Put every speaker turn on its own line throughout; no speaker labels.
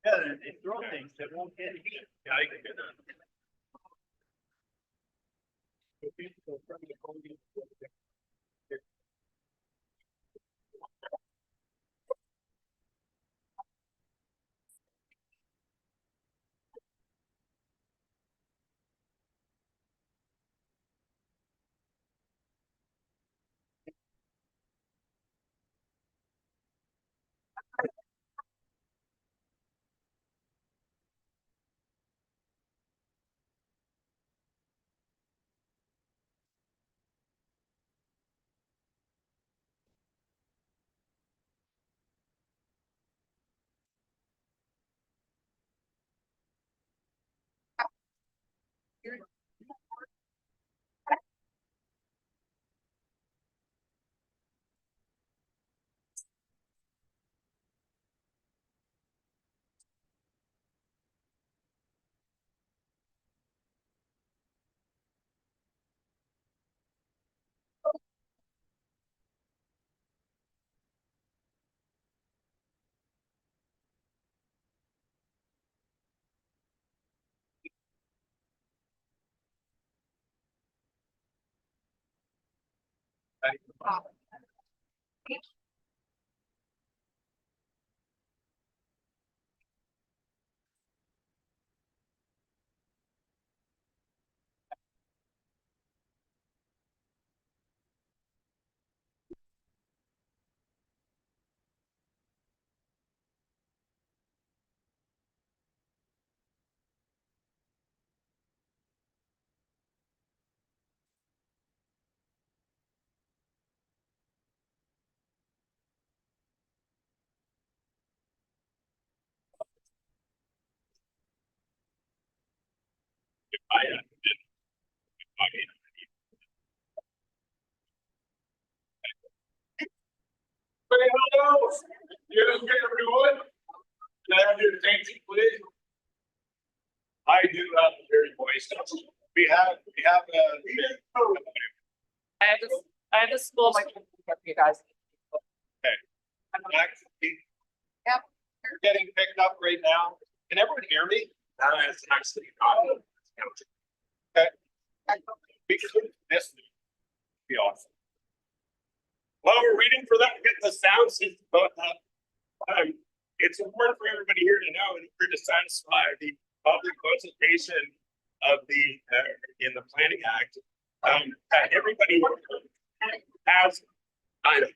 Yeah, they throw things that won't hit.
Yeah, I can do that. Hello, you okay, everyone? Can I have your attention, please? I do have a very voice. We have
I have to school my kids for you guys.
actually,
Yep.
you're getting picked up right now. Can everyone hear me? It's actually not. Okay. We could this would be awesome. While we're waiting for that to get the sound system about that, it's important for everybody here to know in order to satisfy the public consultation of the in the Planning Act, that everybody has item.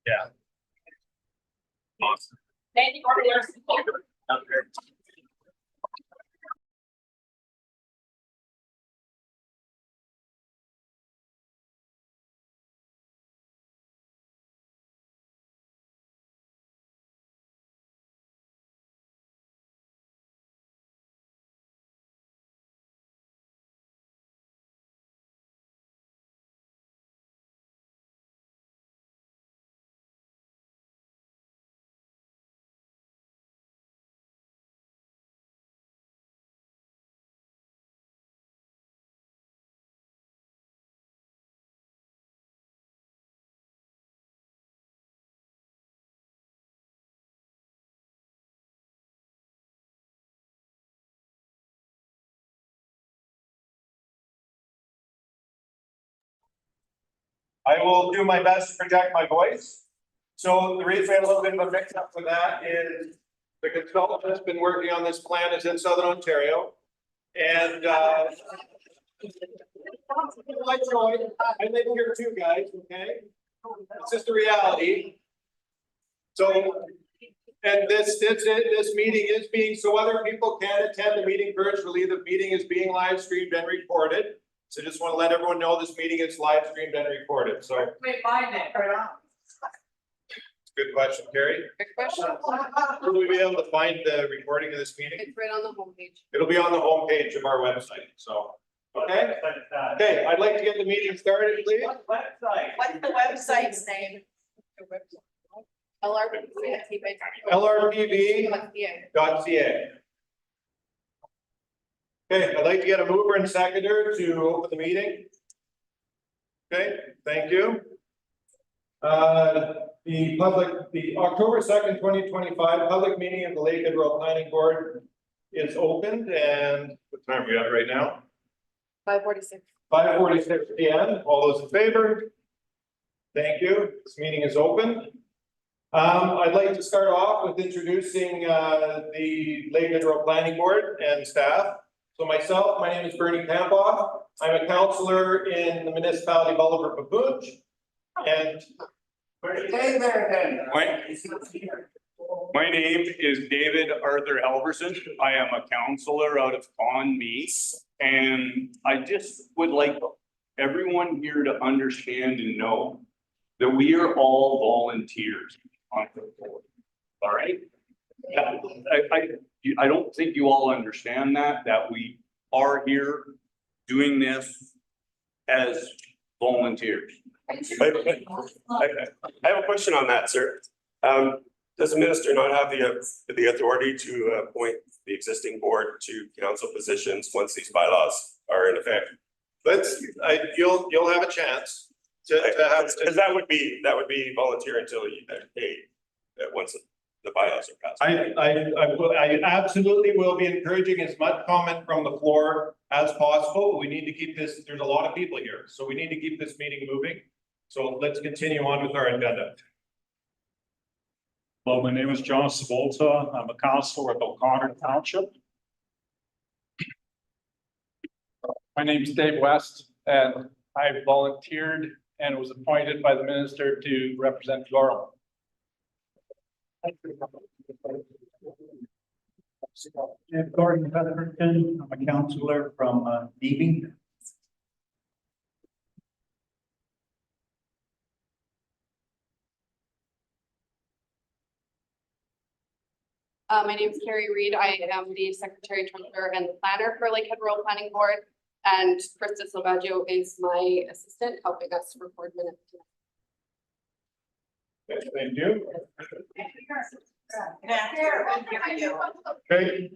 Yeah. Awesome.
Thank you for your support.
Okay. I will do my best to project my voice. So the reason we had a little bit of a mix up for that is the consultant that's been working on this plan is in Southern Ontario. And like Troy, I live here too, guys, okay? It's just the reality. So, and this meeting is being, so other people can attend the meeting virtually. The meeting is being live streamed and recorded. So just want to let everyone know this meeting is live streamed and recorded. So
Wait, find it.
good question, Carrie.
Good question.
Will we be able to find the recording of this meeting?
It's right on the homepage.
It'll be on the homepage of our website. So, okay. Okay, I'd like to get the meeting started, please.
Website.
What's the website's name?
LRPV.ca. Okay, I'd like to get a mover and seconder to open the meeting. Okay, thank you. The October 2nd, 2025 public meeting of the Lakehead Rural Planning Board is opened, and what time are we at right now?
5:46.
5:46 p.m. All those in favor? Thank you. This meeting is open. I'd like to start off with introducing the Lakehead Rural Planning Board and staff. So myself, my name is Bernie Campoff. I'm a councillor in the municipality of Bolivar-Papoonj. And
My name is David Arthur Halverson. I am a counselor out of Con Meese, and I just would like everyone here to understand and know that we are all volunteers on the board. All right? I don't think you all understand that we are here doing this as volunteers.
I have a question on that, sir. Does the minister not have the authority to appoint the existing board to council positions once these bylaws are in effect?
you'll have a chance to have.
Because that would be volunteer until you get paid, once the bylaws are passed.
I absolutely will be encouraging as much comment from the floor as possible. We need to keep this, there's a lot of people here, so we need to keep this meeting moving. So let's continue on with our agenda.
Hello, my name is John Savolta. I'm a counselor at O'Connor Township. My name is Dave West, and I volunteered and was appointed by the minister to represent Gorham.
Gordon Featherton, I'm a counselor from Deaving.
My name is Carrie Reed. I am the secretary, treasurer, and planner for Lakehead Rural Planning Board. And Krista Silvaggio is my assistant, helping us record minutes.
Okay, thank you. Okay.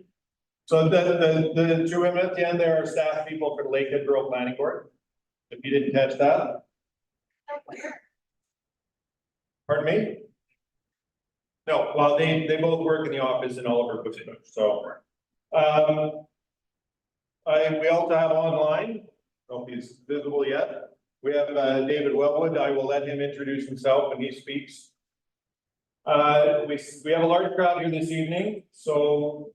So the two women at the end there are staff people for the Lakehead Rural Planning Board. If you didn't catch that. Pardon me? No, well, they both work in the office in Oliver, so. We also have online, I don't know if he's visible yet. We have David Wellwood. I will let him introduce himself when he speaks. We have a large crowd here this evening, so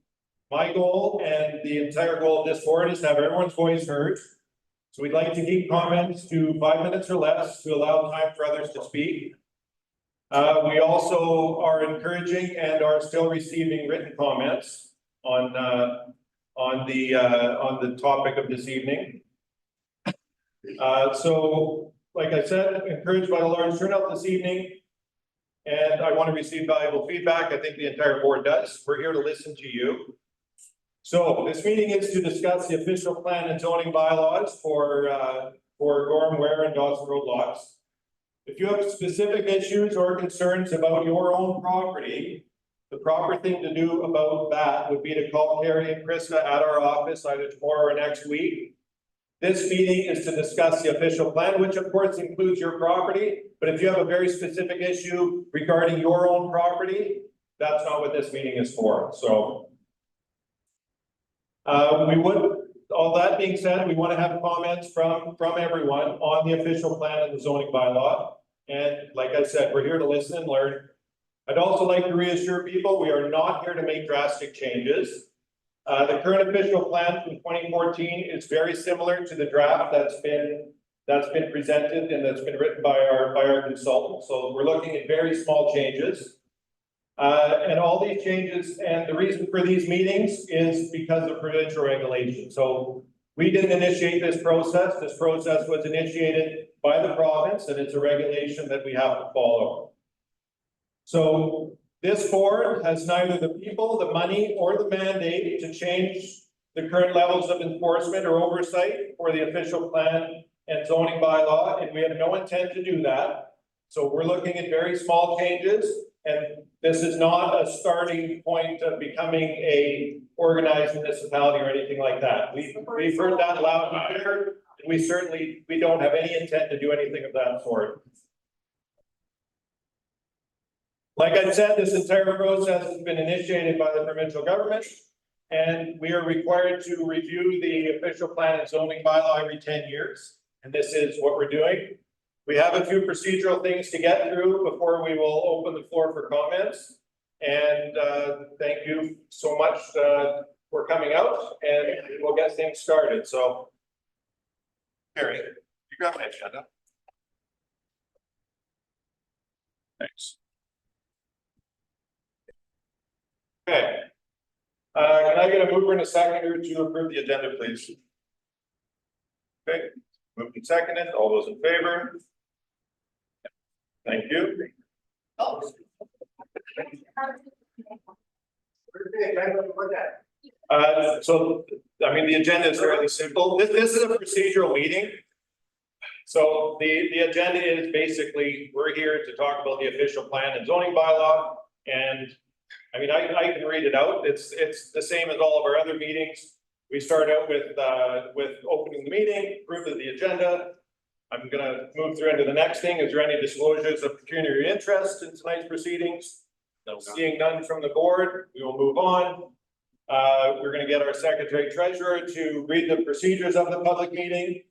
my goal and the entire goal of this board is to have everyone's voice heard. So we'd like to keep comments to 5 minutes or less to allow time for others to speak. We also are encouraging and are still receiving written comments on the topic of this evening. So, like I said, encouraged by the large turnout this evening, and I want to receive valuable feedback. I think the entire board does. We're here to listen to you. So this meeting is to discuss the official plan and zoning bylaws for Gorham, Ware, and Dawson Road lots. If you have specific issues or concerns about your own property, the proper thing to do about that would be to call Carrie and Krista at our office either tomorrow or next week. This meeting is to discuss the official plan, which of course includes your property. But if you have a very specific issue regarding your own property, that's not what this meeting is for. So all that being said, we want to have comments from everyone on the official plan and the zoning bylaw. And like I said, we're here to listen and learn. I'd also like to reassure people, we are not here to make drastic changes. The current official plan from 2014 is very similar to the draft that's been presented and that's been written by our consultant. So we're looking at very small changes. And all these changes, and the reason for these meetings is because of provincial regulation. So we didn't initiate this process. This process was initiated by the province, and it's a regulation that we have to follow. So this board has neither the people, the money, or the mandate to change the current levels of enforcement or oversight for the official plan and zoning bylaw, and we have no intent to do that. So we're looking at very small changes, and this is not a starting point of becoming a organized municipality or anything like that. We've heard that loud and clear, we don't have any intent to do anything of that sort. Like I said, this entire process has been initiated by the provincial government. And we are required to review the official plan and zoning bylaw every 10 years. And this is what we're doing. We have a few procedural things to get through before we will open the floor for comments. And thank you so much for coming out, and we'll get things started. So, Carrie, you got my agenda. Thanks. Okay. Can I get a mover and a seconder to approve the agenda, please? Okay, moved and seconded. All those in favor? Thank you. So, I mean, the agenda is fairly simple. This is a procedural meeting. So the agenda is basically, we're here to talk about the official plan and zoning bylaw. And I mean, I can read it out. It's the same as all of our other meetings. We start out with opening the meeting, proof of the agenda. I'm gonna move through into the next thing. Is there any disclosures of pecuniary interest in tonight's proceedings? No. Seeing none from the board, we will move on. We're gonna get our secretary treasurer to read the procedures of the public meeting.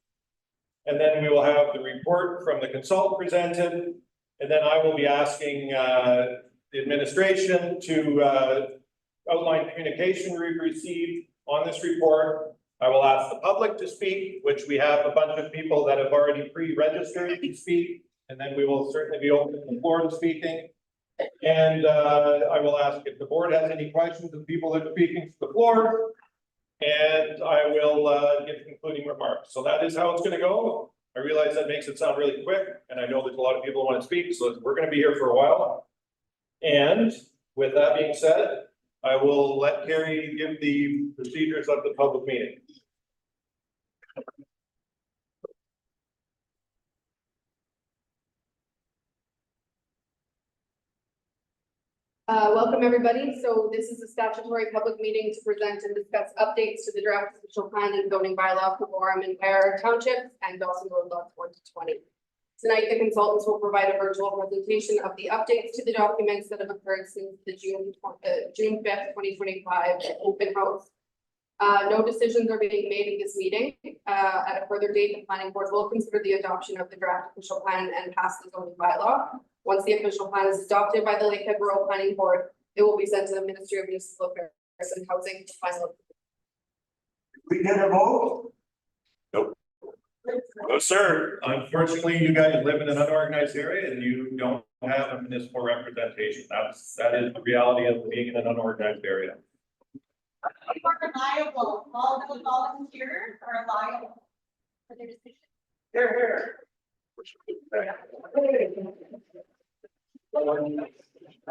And then we will have the report from the consultant presented. And then I will be asking the administration to outline communication we've received on this report. I will ask the public to speak, which we have a bunch of people that have already pre-registered to speak. And then we will certainly be open to the floor to speaking. And I will ask if the board has any questions of people that are speaking to the floor. And I will give concluding remarks. So that is how it's going to go. I realize that makes it sound really quick. And I know there's a lot of people who want to speak. So we're going to be here for a while. And with that being said, I will let Carrie give the procedures of the public meeting.
Welcome, everybody. So this is a statutory public meeting to present and discuss updates to the draft official plan and zoning bylaw for Gorham and Bear Townships and Dawson Road Lot 2020. Tonight, the consultants will provide a virtual presentation of the updates to the documents that have occurred since the June 5th, 2025 open house. No decisions are being made in this meeting. At a further date, the planning board will consider the adoption of the draft official plan and pass the zoning bylaw. Once the official plan is adopted by the Lakehead Rural Planning Board, it will be sent to the Ministry of Municipal Affairs and Housing to final.
We get a vote?
No, sir.
Unfortunately, you guys live in an unorganized area and you don't have a municipal representation. That is the reality of being in an unorganized area.
We are reliable. All the volunteers are reliable for their decisions.
Here.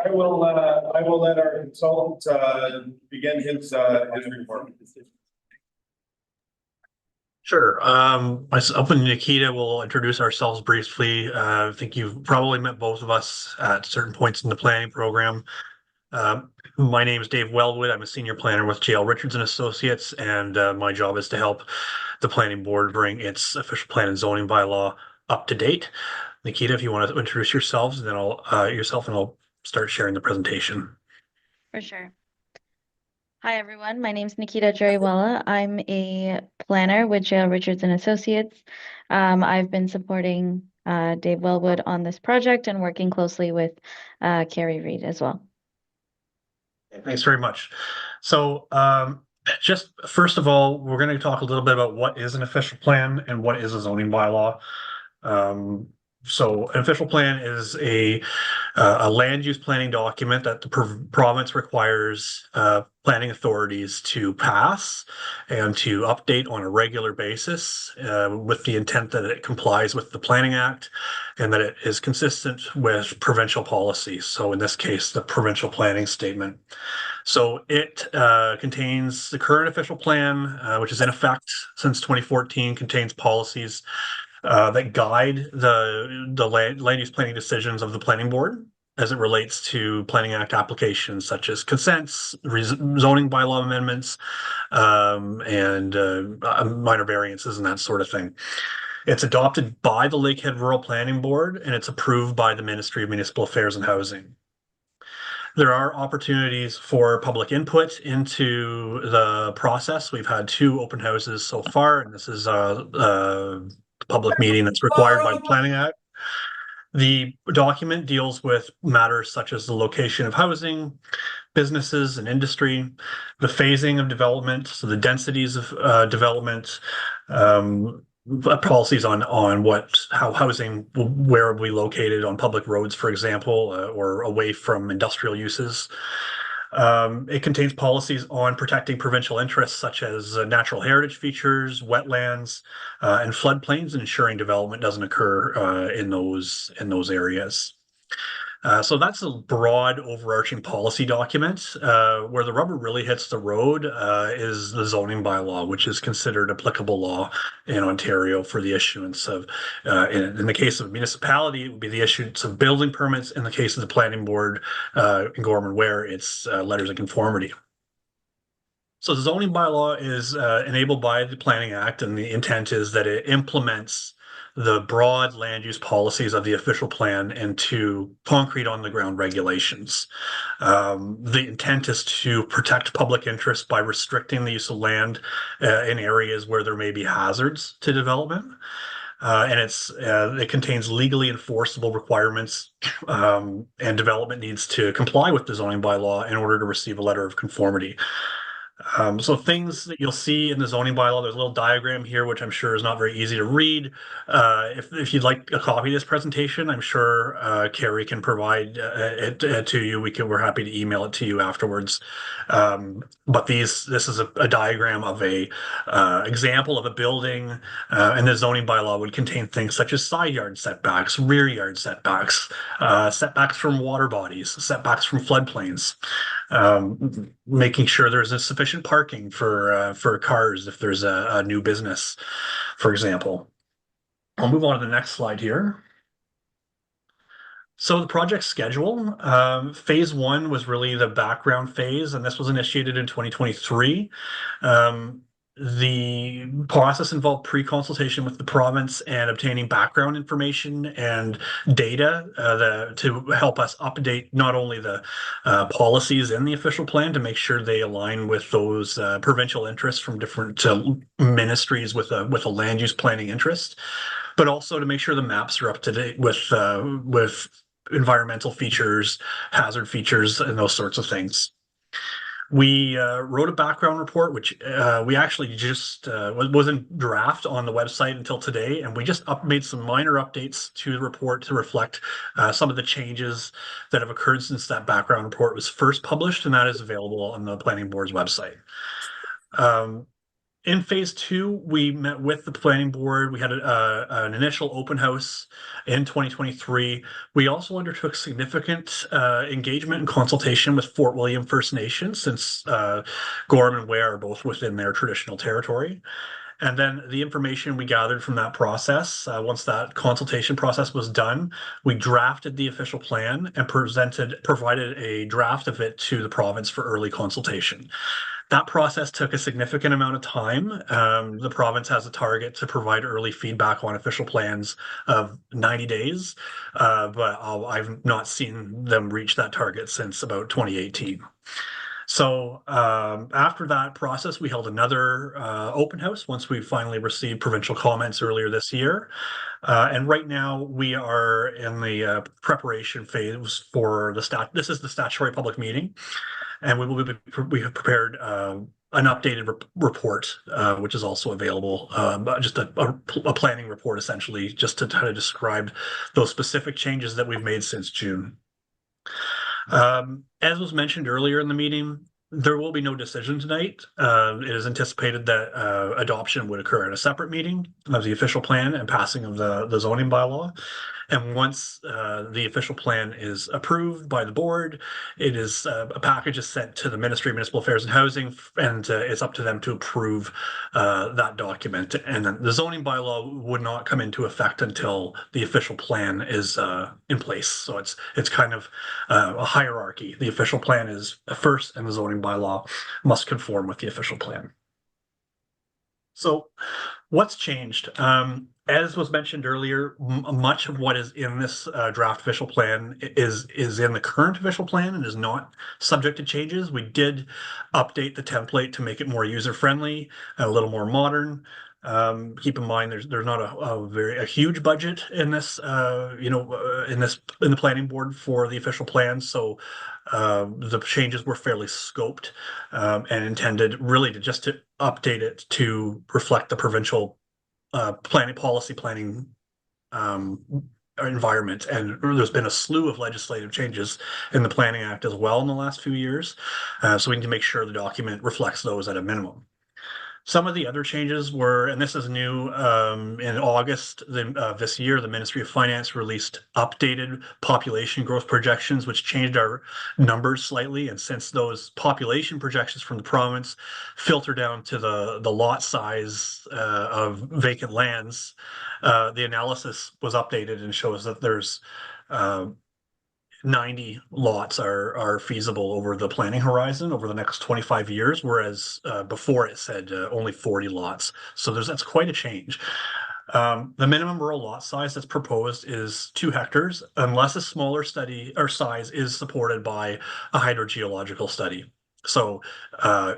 I will let our consultant begin his report.
Sure. Myself and Nikita will introduce ourselves briefly. I think you've probably met both of us at certain points in the planning program. My name is Dave Wellwood. I'm a senior planner with JL Richards and Associates, and my job is to help the planning board bring its official plan and zoning bylaw up to date. Nikita, if you want to introduce yourselves, then I'll start sharing the presentation.
For sure. Hi, everyone. My name is Nikita Jariwala. I'm a planner with JL Richards and Associates. I've been supporting Dave Wellwood on this project and working closely with Carrie Reed as well.
Thanks very much. So just first of all, we're going to talk a little bit about what is an official plan and what is a zoning bylaw. So an official plan is a land use planning document that the province requires planning authorities to pass and to update on a regular basis with the intent that it complies with the Planning Act and that it is consistent with provincial policies. So in this case, the provincial planning statement. So it contains the current official plan, which is in effect since 2014, contains policies that guide the land use planning decisions of the planning board. as it relates to Planning Act applications such as consents, zoning bylaw amendments, and minor variances and that sort of thing. It's adopted by the Lakehead Rural Planning Board, and it's approved by the Ministry of Municipal Affairs and Housing. There are opportunities for public input into the process. We've had 2 open houses so far, and this is a public meeting that's required by the Planning Act. The document deals with matters such as the location of housing, businesses and industry, the phasing of development, so the densities of development, policies on how housing, where will be located on public roads, for example, or away from industrial uses. It contains policies on protecting provincial interests such as natural heritage features, wetlands, and floodplains, and ensuring development doesn't occur in those areas. So that's a broad overarching policy document. Where the rubber really hits the road is the zoning bylaw, which is considered applicable law in Ontario for the issuance of, in the case of a municipality, it would be the issuance of building permits. In the case of the planning board in Gorman Ware, it's letters of conformity. So the zoning bylaw is enabled by the Planning Act, and the intent is that it implements the broad land use policies of the official plan into concrete on the ground regulations. The intent is to protect public interest by restricting the use of land in areas where there may be hazards to development. And it contains legally enforceable requirements, and development needs to comply with the zoning bylaw in order to receive a letter of conformity. So things that you'll see in the zoning bylaw, there's a little diagram here, which I'm sure is not very easy to read. If you'd like a copy of this presentation, I'm sure Carrie can provide it to you. We're happy to email it to you afterwards. But this is a diagram of a example of a building, and the zoning bylaw would contain things such as side yard setbacks, rear yard setbacks, setbacks from water bodies, setbacks from floodplains. Making sure there's a sufficient parking for cars if there's a new business, for example. I'll move on to the next slide here. So the project schedule, phase 1 was really the background phase, and this was initiated in 2023. The process involved pre-consultation with the province and obtaining background information and data to help us update not only the policies in the official plan to make sure they align with those provincial interests from different ministries with a land use planning interest, but also to make sure the maps are up to date with environmental features, hazard features, and those sorts of things. We wrote a background report, which we actually just was in draft on the website until today, and we just made some minor updates to the report to reflect some of the changes that have occurred since that background report was first published, and that is available on the planning board's website. In phase 2, we met with the planning board. We had an initial open house in 2023. We also undertook significant engagement and consultation with Fort William First Nation, since Gorham and Ware are both within their traditional territory. And then the information we gathered from that process, once that consultation process was done, we drafted the official plan and provided a draft of it to the province for early consultation. That process took a significant amount of time. The province has a target to provide early feedback on official plans of 90 days, but I've not seen them reach that target since about 2018. So after that process, we held another open house once we finally received provincial comments earlier this year. And right now we are in the preparation phase for this is the statutory public meeting. And we have prepared an updated report, which is also available, just a planning report, essentially, just to try to describe those specific changes that we've made since June. As was mentioned earlier in the meeting, there will be no decision tonight. It is anticipated that adoption would occur at a separate meeting of the official plan and passing of the zoning bylaw. And once the official plan is approved by the board, it is a package is sent to the Ministry of Municipal Affairs and Housing, and it's up to them to approve that document. And then the zoning bylaw would not come into effect until the official plan is in place. So it's kind of a hierarchy. The official plan is first, and the zoning bylaw must conform with the official plan. So what's changed? As was mentioned earlier, much of what is in this draft official plan is in the current official plan and is not subject to changes. We did update the template to make it more user-friendly and a little more modern. Keep in mind, there's not a huge budget in this, in the planning board for the official plan. So the changes were fairly scoped and intended really to update it to reflect the provincial planning environment. And there's been a slew of legislative changes in the Planning Act as well in the last few years. So we need to make sure the document reflects those at a minimum. Some of the other changes were, and this is new, in August this year, the Ministry of Finance released updated population growth projections, which changed our numbers slightly. And since those population projections from the province filter down to the lot size of vacant lands, the analysis was updated and shows that there's 90 lots are feasible over the planning horizon over the next 25 years, whereas before it said only 40 lots. So that's quite a change. The minimum rural lot size that's proposed is 2 hectares, unless a smaller study or size is supported by a hydrogeological study. So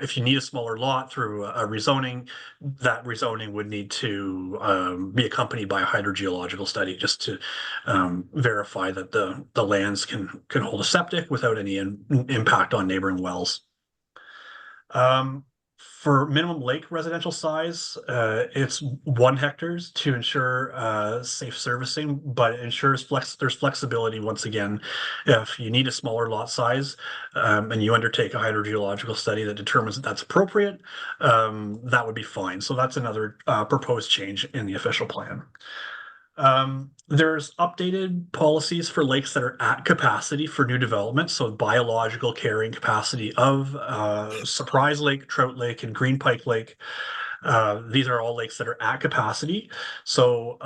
if you need a smaller lot through a rezoning, that rezoning would need to be accompanied by a hydrogeological study just to verify that the lands can hold a septic without any impact on neighboring wells. For minimum lake residential size, it's 1 hectares to ensure safe servicing, but it ensures there's flexibility once again. If you need a smaller lot size and you undertake a hydrogeological study that determines that that's appropriate, that would be fine. So that's another proposed change in the official plan. There's updated policies for lakes that are at capacity for new development. So biological carrying capacity of Surprise Lake, Trout Lake, and Green Pike Lake. These are all lakes that are at capacity. So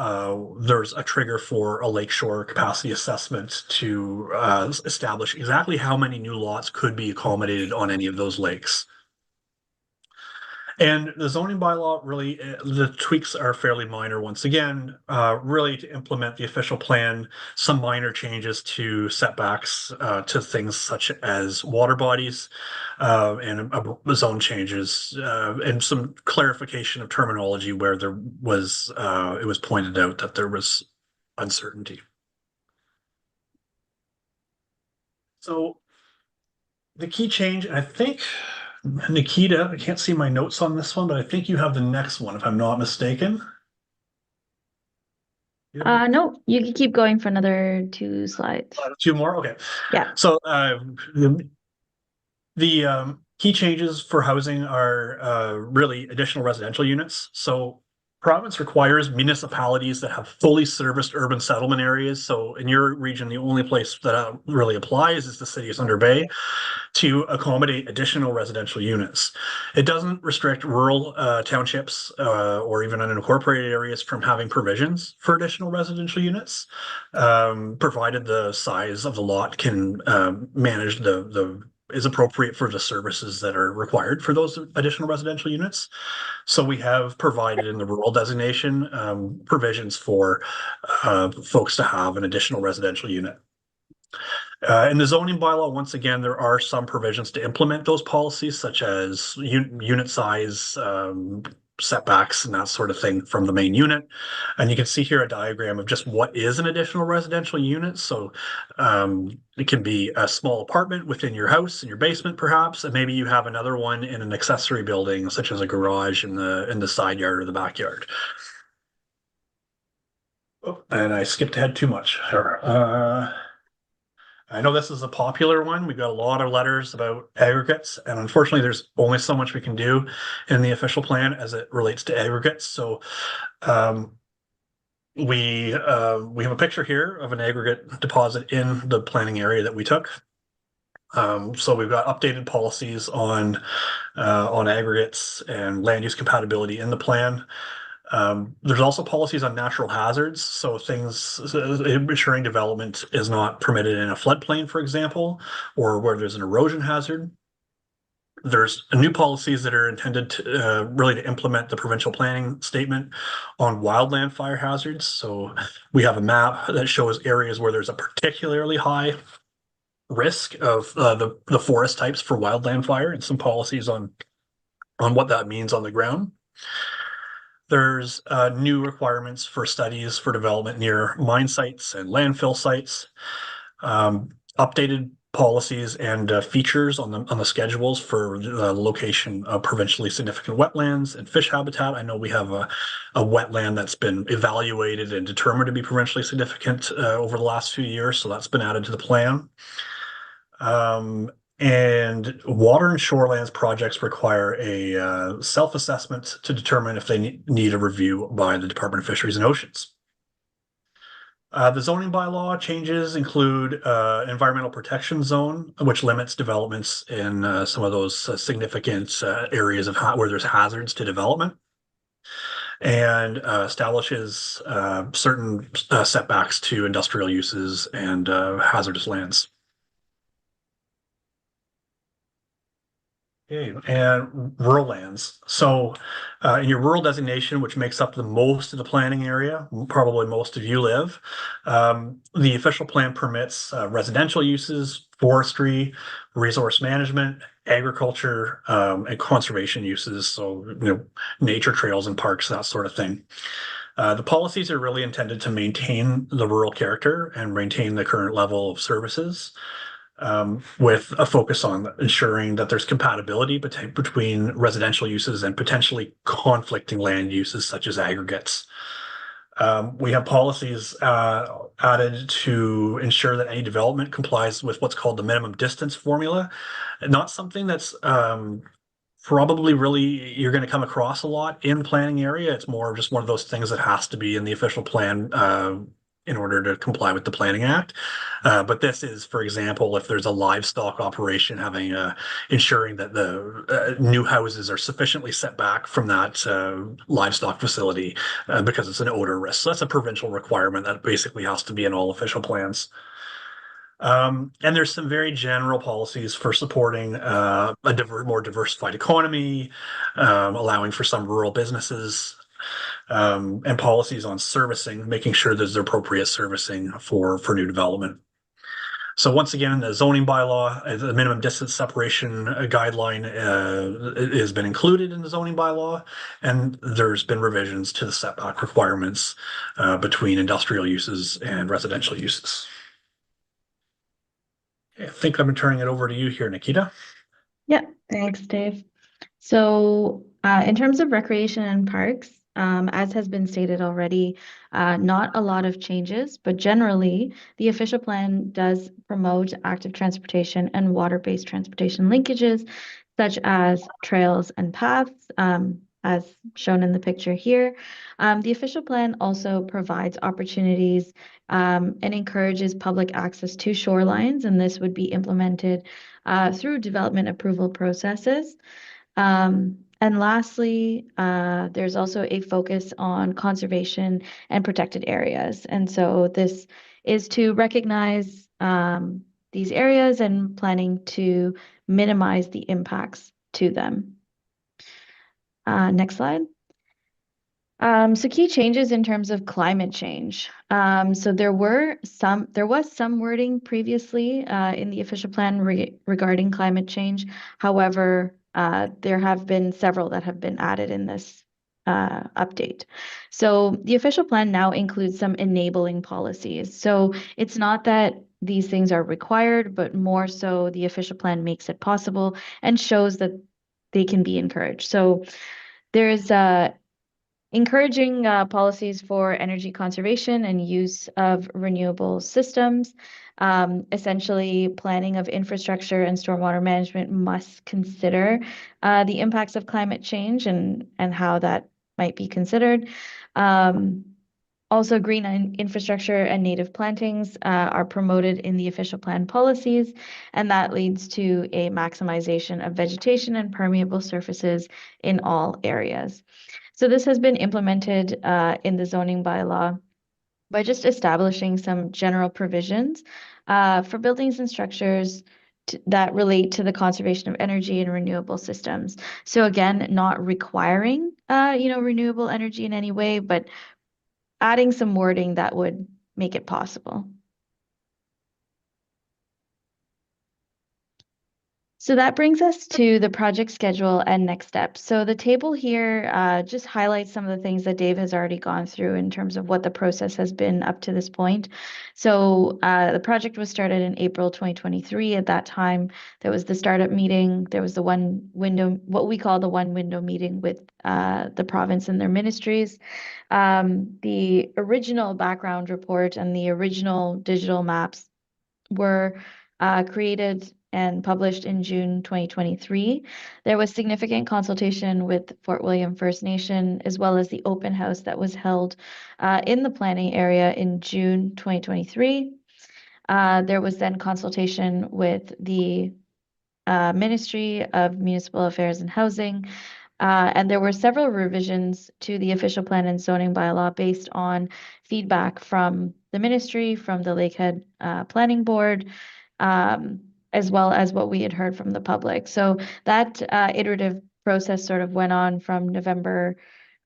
there's a trigger for a lakeshore capacity assessment to establish exactly how many new lots could be accommodated on any of those lakes. And the zoning bylaw really, the tweaks are fairly minor once again, really to implement the official plan, some minor changes to setbacks to things such as water bodies and zone changes and some clarification of terminology where there was, it was pointed out that there was uncertainty. So the key change, and I think Nikita, I can't see my notes on this one, but I think you have the next one, if I'm not mistaken.
No, you can keep going for another 2 slides.
2 more? Okay.
Yeah.
So the key changes for housing are really additional residential units. So province requires municipalities that have fully serviced urban settlement areas. So in your region, the only place that really applies is the city of Thunder Bay to accommodate additional residential units. It doesn't restrict rural townships or even unincorporated areas from having provisions for additional residential units, provided the size of the lot can manage is appropriate for the services that are required for those additional residential units. So we have provided in the rural designation provisions for folks to have an additional residential unit. In the zoning bylaw, once again, there are some provisions to implement those policies, such as unit size, setbacks, and that sort of thing from the main unit. And you can see here a diagram of just what is an additional residential unit. So it can be a small apartment within your house, in your basement, perhaps, and maybe you have another one in an accessory building, such as a garage in the side yard or the backyard. Oh, and I skipped ahead too much. I know this is a popular one. We got a lot of letters about aggregates, and unfortunately, there's only so much we can do in the official plan as it relates to aggregates. So we have a picture here of an aggregate deposit in the planning area that we took. So we've got updated policies on aggregates and land use compatibility in the plan. There's also policies on natural hazards, so things ensuring development is not permitted in a floodplain, for example, or where there's an erosion hazard. There's new policies that are intended to really to implement the provincial planning statement on wildland fire hazards. So we have a map that shows areas where there's a particularly high risk of the forest types for wildland fire, and some policies on what that means on the ground. There's new requirements for studies for development near mine sites and landfill sites. Updated policies and features on the schedules for the location of provincially significant wetlands and fish habitat. I know we have a wetland that's been evaluated and determined to be provincially significant over the last few years, so that's been added to the plan. And water and shorelands projects require a self-assessment to determine if they need a review by the Department of Fisheries and Oceans. The zoning bylaw changes include environmental protection zone, which limits developments in some of those significant areas of where there's hazards to development, and establishes certain setbacks to industrial uses and hazardous lands. Okay, and rural lands. So in your rural designation, which makes up the most of the planning area, probably most of you live, the official plan permits residential uses, forestry, resource management, agriculture, and conservation uses. So, nature trails and parks, that sort of thing. The policies are really intended to maintain the rural character and maintain the current level of services, with a focus on ensuring that there's compatibility between residential uses and potentially conflicting land uses such as aggregates. We have policies added to ensure that any development complies with what's called the minimum distance formula. Not something that's probably really you're going to come across a lot in planning area. It's more just one of those things that has to be in the official plan in order to comply with the Planning Act. But this is, for example, if there's a livestock operation, having ensuring that the new houses are sufficiently set back from that livestock facility because it's an odor risk. So that's a provincial requirement that basically has to be in all official plans. And there's some very general policies for supporting a more diversified economy, allowing for some rural businesses, and policies on servicing, making sure there's the appropriate servicing for new development. So once again, the zoning bylaw, the minimum distance separation guideline has been included in the zoning bylaw, and there's been revisions to the setback requirements between industrial uses and residential uses. I think I'm turning it over to you here, Nikita.
Yeah, thanks, Dave. So in terms of recreation and parks, as has been stated already, not a lot of changes, but generally the official plan does promote active transportation and water-based transportation linkages, such as trails and paths, as shown in the picture here. The official plan also provides opportunities and encourages public access to shorelines, and this would be implemented through development approval processes. And lastly, there's also a focus on conservation and protected areas. And so this is to recognize these areas and planning to minimize the impacts to them. Next slide. So key changes in terms of climate change. So there was some wording previously in the official plan regarding climate change. However, there have been several that have been added in this update. So the official plan now includes some enabling policies. So it's not that these things are required, but more so the official plan makes it possible and shows that they can be encouraged. So there's encouraging policies for energy conservation and use of renewable systems. Essentially, planning of infrastructure and stormwater management must consider the impacts of climate change and how that might be considered. Also, green infrastructure and native plantings are promoted in the official plan policies, and that leads to a maximization of vegetation and permeable surfaces in all areas. So this has been implemented in the zoning bylaw by just establishing some general provisions for buildings and structures that relate to the conservation of energy and renewable systems. So again, not requiring renewable energy in any way, but adding some wording that would make it possible. So that brings us to the project schedule and next steps. So the table here just highlights some of the things that Dave has already gone through in terms of what the process has been up to this point. So the project was started in April 2023. At that time, there was the startup meeting. There was the one window, what we call the one window meeting with the province and their ministries. The original background report and the original digital maps were created and published in June 2023. There was significant consultation with Fort William First Nation, as well as the open house that was held in the planning area in June 2023. There was then consultation with the Ministry of Municipal Affairs and Housing, and there were several revisions to the official plan and zoning bylaw based on feedback from the ministry, from the Lakehead Planning Board, as well as what we had heard from the public. So that iterative process sort of went on from November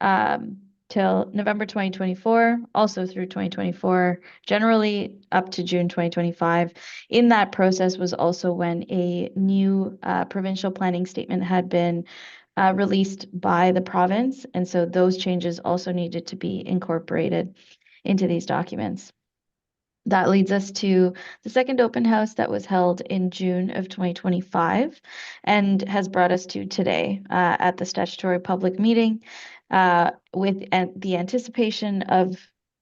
till November 2024, also through 2024, generally up to June 2025. In that process was also when a new provincial planning statement had been released by the province. And so those changes also needed to be incorporated into these documents. That leads us to the second open house that was held in June of 2025 and has brought us to today at the statutory public meeting with the anticipation of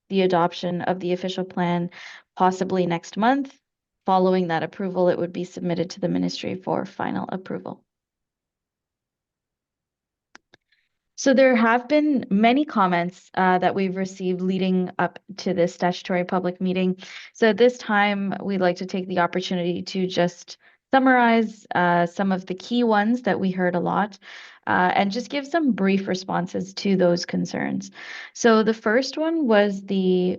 the adoption of the official plan possibly next month. Following that approval, it would be submitted to the ministry for final approval. So there have been many comments that we've received leading up to this statutory public meeting. So at this time, we'd like to take the opportunity to just summarize some of the key ones that we heard a lot and just give some brief responses to those concerns. So the first one was the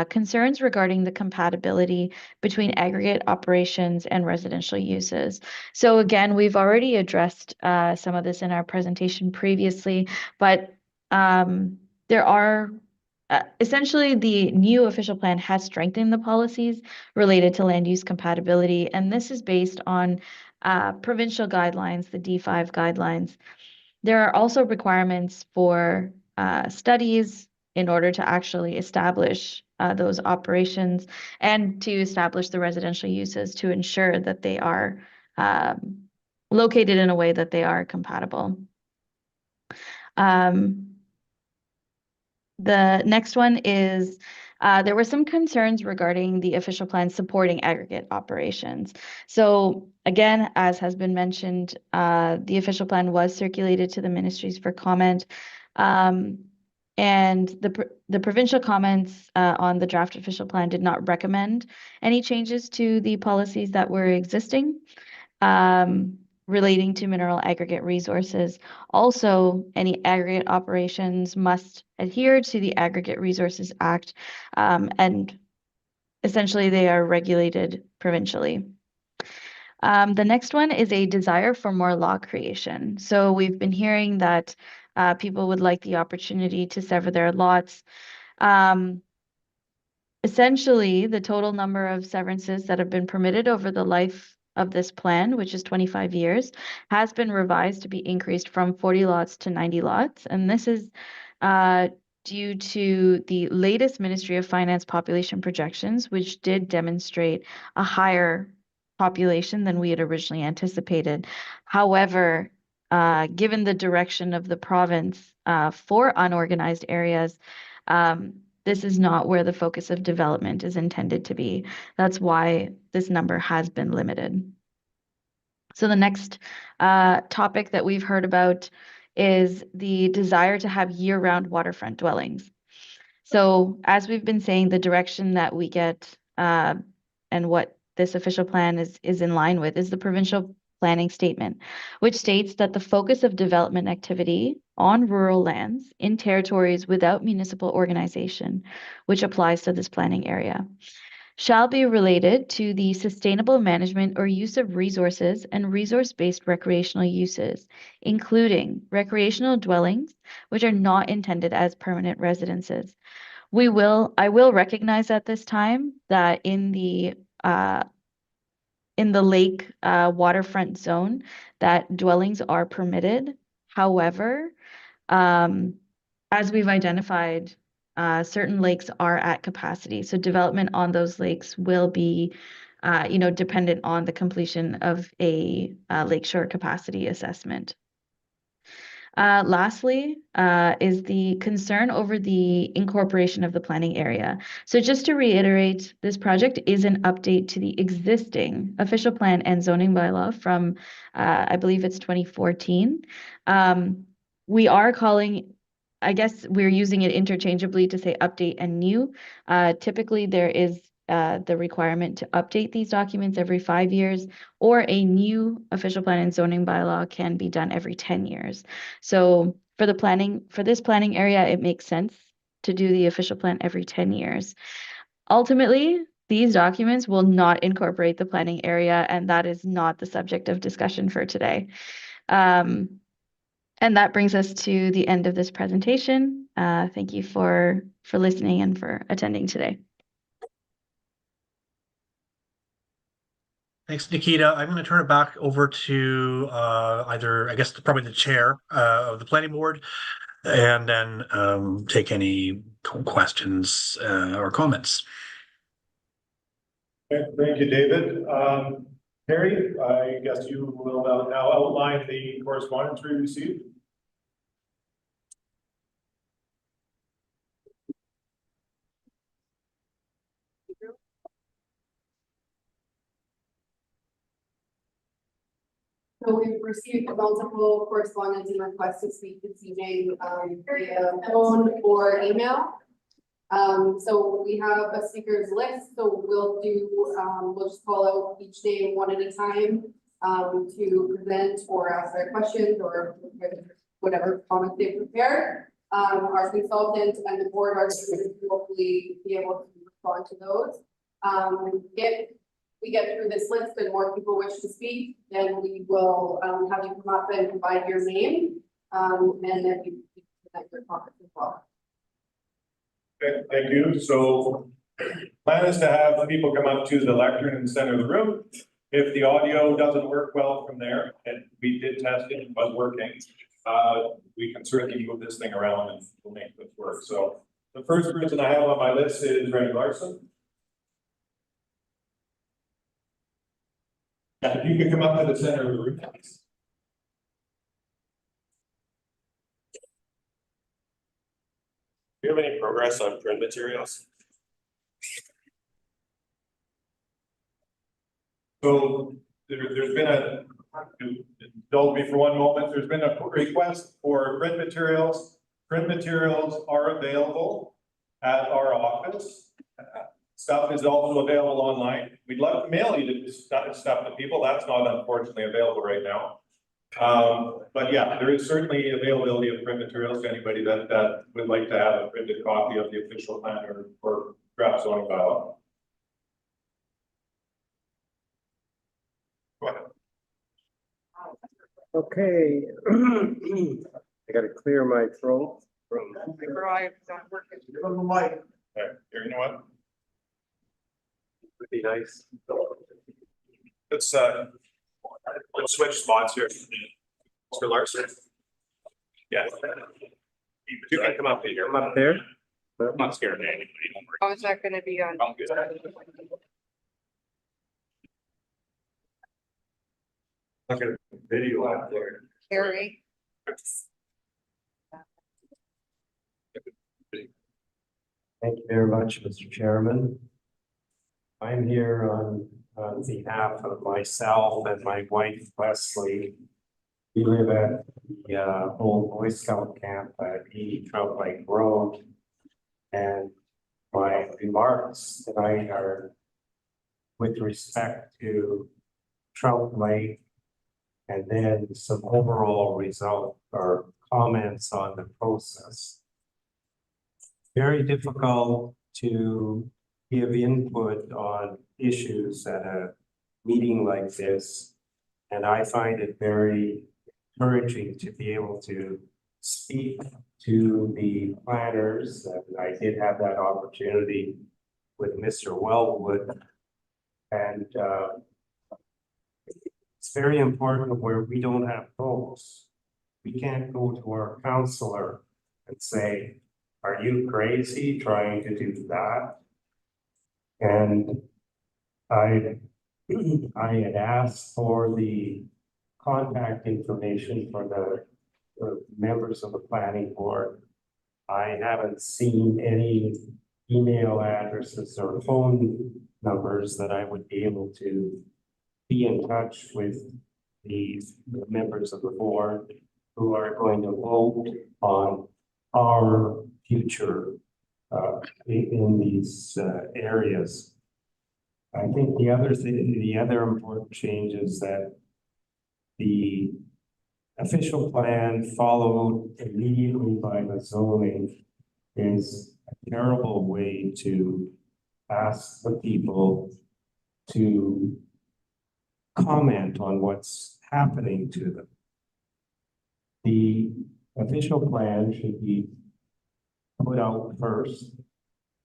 concerns regarding the compatibility between aggregate operations and residential uses. So again, we've already addressed some of this in our presentation previously, but there are essentially the new official plan has strengthened the policies related to land use compatibility, and this is based on provincial guidelines, the D5 guidelines. There are also requirements for studies in order to actually establish those operations and to establish the residential uses to ensure that they are located in a way that they are compatible. The next one is there were some concerns regarding the official plan supporting aggregate operations. So again, as has been mentioned, the official plan was circulated to the ministries for comment. And the provincial comments on the draft official plan did not recommend any changes to the policies that were existing relating to mineral aggregate resources. Also, any aggregate operations must adhere to the Aggregate Resources Act, and essentially they are regulated provincially. The next one is a desire for more law creation. So we've been hearing that people would like the opportunity to sever their lots. Essentially, the total number of severances that have been permitted over the life of this plan, which is 25 years, has been revised to be increased from 40 lots to 90 lots. And this is due to the latest Ministry of Finance population projections, which did demonstrate a higher population than we had originally anticipated. However, given the direction of the province for unorganized areas, this is not where the focus of development is intended to be. That's why this number has been limited. So the next topic that we've heard about is the desire to have year-round waterfront dwellings. So as we've been saying, the direction that we get and what this official plan is in line with is the provincial planning statement, which states that the focus of development activity on rural lands in territories without municipal organization, which applies to this planning area, shall be related to the sustainable management or use of resources and resource-based recreational uses, including recreational dwellings, which are not intended as permanent residences. I will recognize at this time that in the lake waterfront zone, that dwellings are permitted. However, as we've identified, certain lakes are at capacity. So development on those lakes will be, dependent on the completion of a lakeshore capacity assessment. Lastly, is the concern over the incorporation of the planning area. So just to reiterate, this project is an update to the existing official plan and zoning bylaw from, I believe it's 2014. We are calling, I guess we're using it interchangeably to say update and new. Typically, there is the requirement to update these documents every 5 years, or a new official plan and zoning bylaw can be done every 10 years. So for this planning area, it makes sense to do the official plan every 10 years. Ultimately, these documents will not incorporate the planning area, and that is not the subject of discussion for today. And that brings us to the end of this presentation. Thank you for listening and for attending today.
Thanks, Nikita. I'm going to turn it back over to either, I guess, probably the chair of the planning board, and then take any questions or comments.
Thank you, David. Harry, I guess you will now outline the correspondence we received.
So we've received multiple correspondence and requests to speak this evening via phone or email. So we have a speakers list, so we'll just call out each name one at a time to present or ask their questions or whatever comments they prepared. Our consultant and the board are going to hopefully be able to respond to those. If we get through this list and more people wish to speak, then we will have you come up and provide your name, and then you present your comments as well.
Okay, thank you. So plan is to have people come up to the lectern in the center of the room. If the audio doesn't work well from there, and we did test it, it was working, we can certainly move this thing around and we'll make this work. So the first person I have on my list is Rennie Larson. If you could come up to the center of the room, please.
Do you have any progress on print materials?
So there's been indulge me for one moment, there's been a request for print materials. Print materials are available at our office. Stuff is also available online. We'd love to mail you the stuff to people. That's not unfortunately available right now. But yeah, there is certainly availability of print materials to anybody that would like to have a printed copy of the official plan or draft zoning bylaw. Go ahead.
Okay. I gotta clear my throat from.
Give them the mic. Okay, here, you know what?
Would be nice.
Let's switch spots here. Mr. Larson. Yeah. You can come up here.
I'm up there.
I'm not scared of anybody. Don't worry.
How is that gonna be on?
I'm good. Look at the video out there.
Harry?
Thank you very much, Mr. Chairman. I'm here on behalf of myself and my wife Leslie. We live at the old Boy Scout camp at 80 Trout Lake Road. And my remarks tonight are with respect to Trout Lake. And then some overall result or comments on the process. Very difficult to give input on issues at a meeting like this. And I find it very encouraging to be able to speak to the planners, and I did have that opportunity with Mr. Wellwood. And it's very important where we don't have votes. We can't go to our counselor and say, are you crazy trying to do that? And I had asked for the contact information for the members of the planning board. I haven't seen any email addresses or phone numbers that I would be able to be in touch with the members of the board who are going to vote on our future in these areas. I think the other important change is that the official plan followed immediately by the zoning is a terrible way to ask the people to comment on what's happening to them. The official plan should be put out first,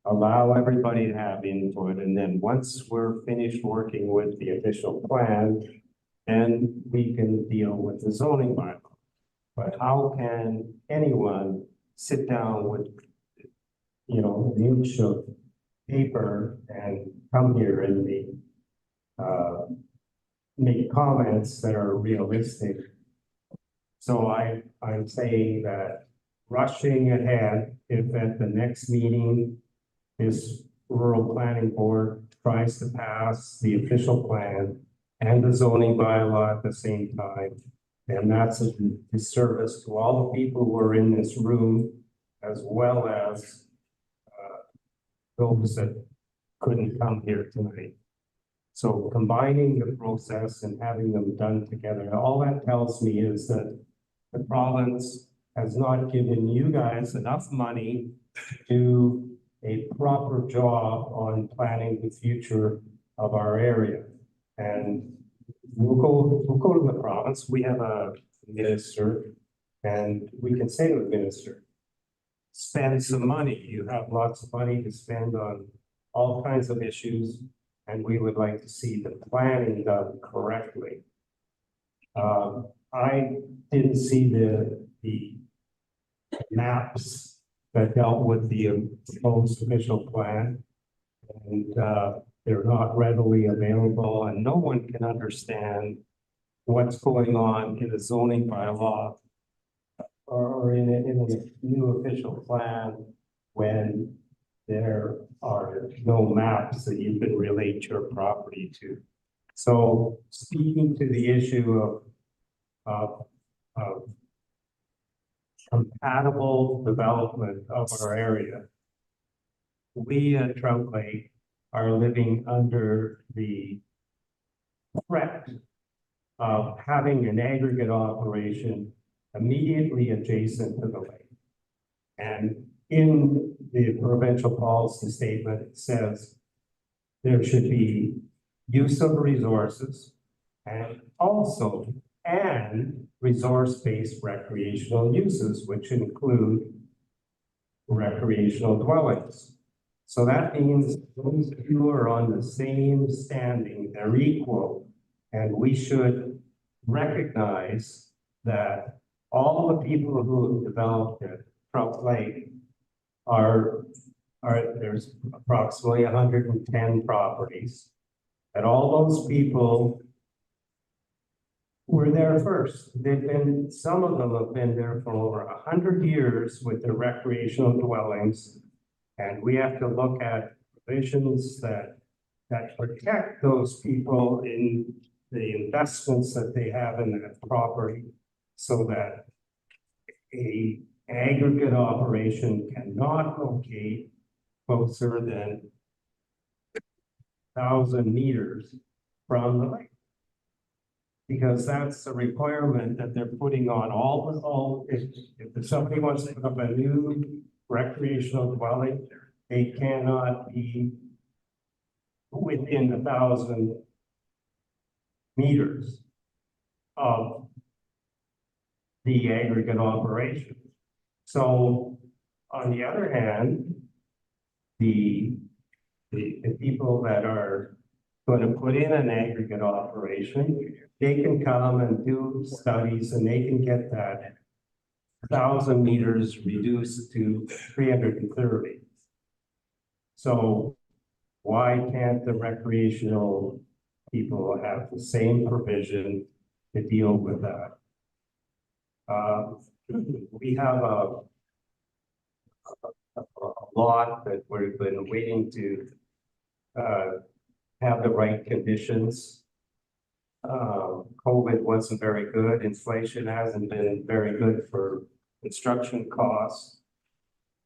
allow everybody to have input, and then once we're finished working with the official plan, then we can deal with the zoning bylaw. But how can anyone sit down with, an inch of paper and come here and make comments that are realistic? So I'm saying that rushing ahead, if at the next meeting, this rural planning board tries to pass the official plan and the zoning bylaw at the same time, then that's a disservice to all the people who are in this room, as well as those that couldn't come here tonight. So combining the process and having them done together, all that tells me is that the province has not given you guys enough money to do a proper job on planning the future of our area. And we'll go to the province. We have a minister, and we can say to the minister, spend some money. You have lots of money to spend on all kinds of issues, and we would like to see the planning done correctly. I didn't see the maps that dealt with the proposed official plan, and they're not readily available, and no one can understand what's going on in a zoning bylaw or in a new official plan when there are no maps that you can relate your property to. So speaking to the issue of compatible development of our area, we at Trout Lake are living under the threat of having an aggregate operation immediately adjacent to the lake. And in the provincial policy statement, it says there should be use of resources and also resource-based recreational uses, which include recreational dwellings. So that means those two are on the same standing, they're equal, and we should recognize that all the people who have developed it, Trout Lake, there's approximately 110 properties, and all those people were there first. Some of them have been there for over 100 years with their recreational dwellings. And we have to look at provisions that protect those people in the investments that they have in that property, so that a aggregate operation cannot locate closer than 1,000 meters from the lake. Because that's a requirement that they're putting on all, if somebody wants to put up a new recreational dwelling, they cannot be within 1,000 meters of the aggregate operation. So on the other hand, the people that are going to put in an aggregate operation, they can come and do studies and they can get that 1,000 meters reduced to 330. So why can't the recreational people have the same provision to deal with that? We have a lot that we've been waiting to have the right conditions. COVID wasn't very good. Inflation hasn't been very good for construction costs.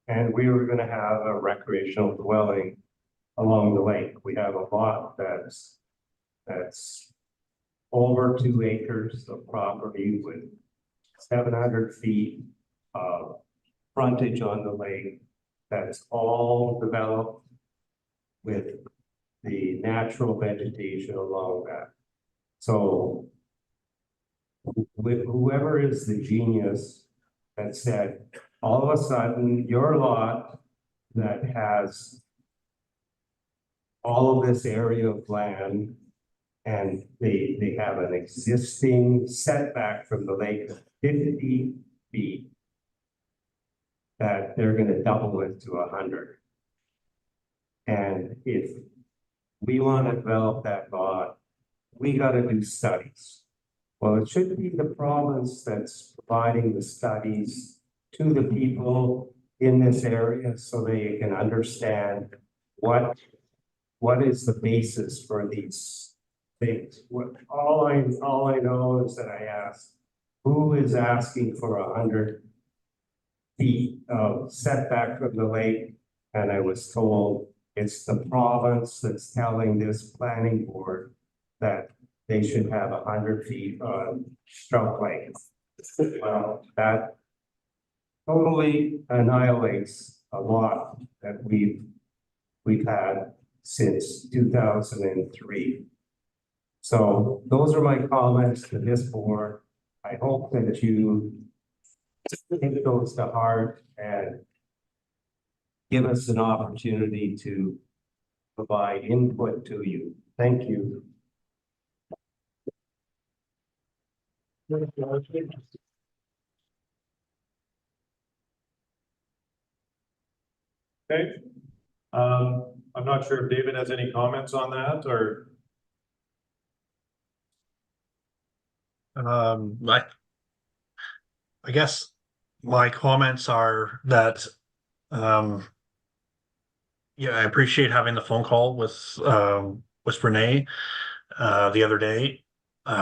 And we were going to have a recreational dwelling along the lake. We have a lot that's over 2 acres of property with 700 feet of frontage on the lake. That's all developed with the natural vegetation along that. So whoever is the genius that said, all of a sudden, your lot that has all of this area of land and they have an existing setback from the lake of 50 feet, that they're going to double it to 100. And if we want to develop that lot, we got to do studies. Well, it should be the province that's providing the studies to the people in this area so they can understand what is the basis for these things. All I know is that I asked, who is asking for 100 feet of setback from the lake? And I was told it's the province that's telling this planning board that they should have 100 feet on Stroke Lake. Well, that totally annihilates a lot that we've had since 2003. So those are my comments to this board. I hope that you take those to heart and give us an opportunity to provide input to you. Thank you.
Okay. I'm not sure if David has any comments on that or.
I guess my comments are that, yeah, I appreciate having the phone call with Renee, the other day. We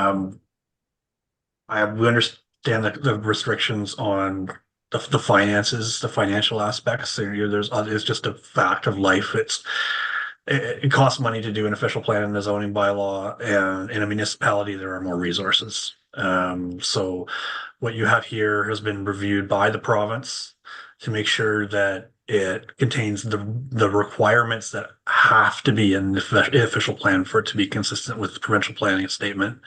understand the restrictions on the finances, the financial aspects. It's just a fact of life. It costs money to do an official plan in the zoning bylaw, and in a municipality, there are more resources. So what you have here has been reviewed by the province to make sure that it contains the requirements that have to be in the official plan for it to be consistent with the provincial planning statement,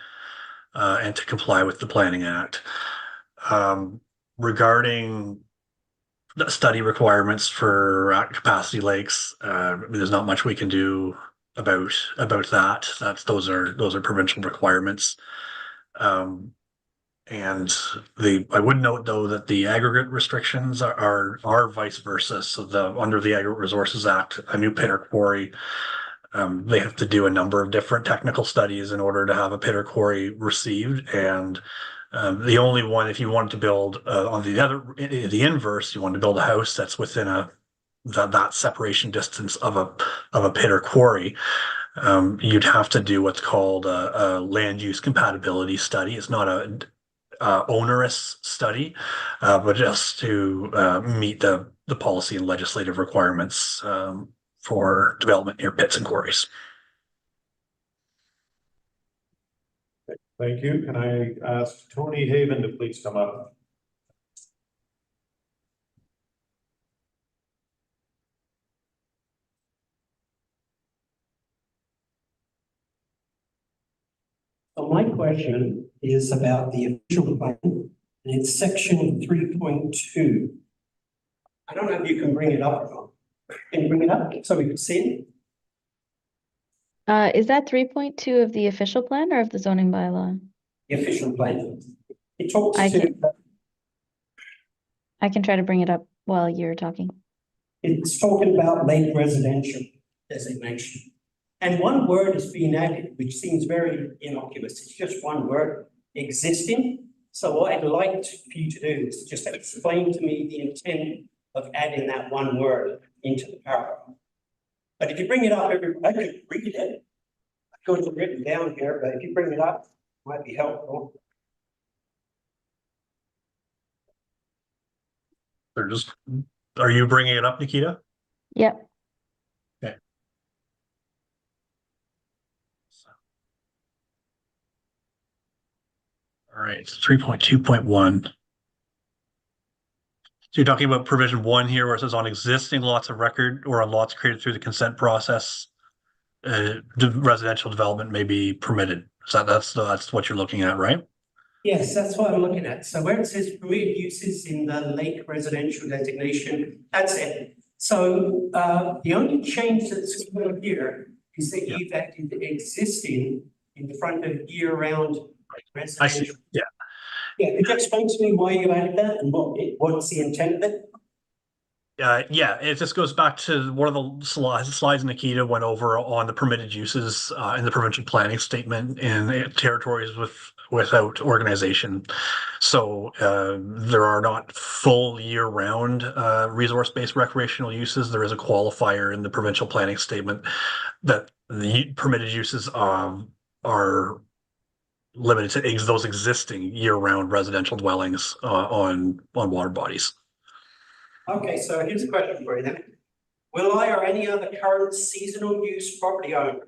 and to comply with the Planning Act. Regarding the study requirements for capacity lakes, there's not much we can do about that. Those are provincial requirements. And I would note though that the aggregate restrictions are vice versa. So under the Aggregate Resources Act, a new pit or quarry, they have to do a number of different technical studies in order to have a pit or quarry received. And the only one, if you wanted to build on the inverse, you want to build a house that's within that separation distance of a pit or quarry, you'd have to do what's called a land use compatibility study. It's not onerous study, but just to meet the policy and legislative requirements for development near pits and quarries.
Thank you. Can I ask Tony Haven to please come up?
So my question is about the official plan, and it's section 3.2. I don't know if you can bring it up or not. Can you bring it up so we can see it?
Is that 3.2 of the official plan or of the zoning bylaw?
The official plan. It talks
I
to,
can try to bring it up while you're talking.
it's talking about lake residential designation. And one word has been added, which seems very innocuous. It's just one word, existing. So what I'd like for you to do is just explain to me the intent of adding that one word into the paragraph. But if you bring it up, I could read it. I've got it written down here, but if you bring it up, it might be helpful.
Are you bringing it up, Nikita?
Yep.
All right, 3.2.1. So you're talking about provision 1 here where it says on existing lots of record or on lots created through the consent process, residential development may be permitted. So that's what you're looking at, right?
Yes, that's what I'm looking at. So where it says permitted uses in the lake residential designation, that's it. So the only change that's going on here is that you've added existing in the front of year-round residential.
I see. Yeah.
Yeah, could you explain to me why you added that and what's the intent of it?
Yeah, it just goes back to one of the slides Nikita went over on the permitted uses in the provincial planning statement in territories without organization. So there are not full year-round resource-based recreational uses. There is a qualifier in the provincial planning statement that the permitted uses are limited to those existing year-round residential dwellings on water bodies.
Okay, so here's a question for you then. Will I or any other current seasonal use property owner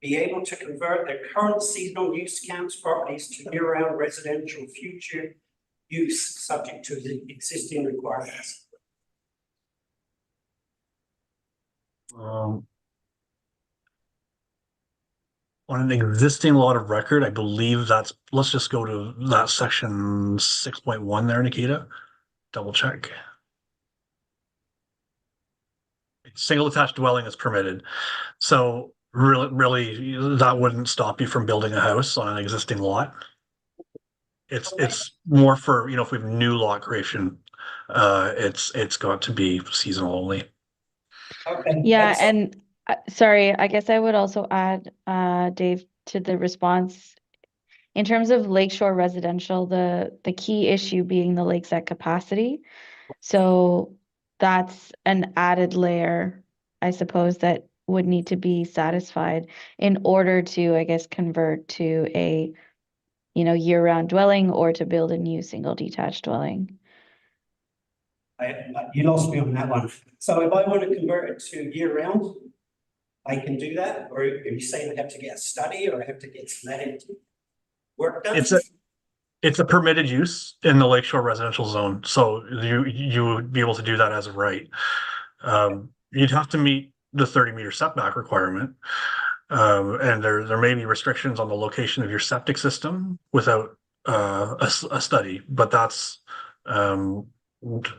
be able to convert their current seasonal use counts properties to year-round residential future use subject to the existing requirements?
On an existing lot of record, I believe let's just go to that section 6.1 there, Nikita. Double check. Single attached dwelling is permitted. So really that wouldn't stop you from building a house on an existing lot. It's more for, if we have new lot creation, it's got to be seasonal only.
Okay.
Yeah, and sorry, I guess I would also add, Dave, to the response. In terms of lakeshore residential, the key issue being the lake's at capacity. So that's an added layer, I suppose, that would need to be satisfied in order to, I guess, convert to a, year-round dwelling or to build a new single detached dwelling.
You lost me on that one. So if I want to convert it to year-round, I can do that? Or are you saying I have to get a study or I have to get some work done?
It's a permitted use in the lakeshore residential zone, so you would be able to do that as of right. You'd have to meet the 30-meter setback requirement, and there may be restrictions on the location of your septic system without a study, but that's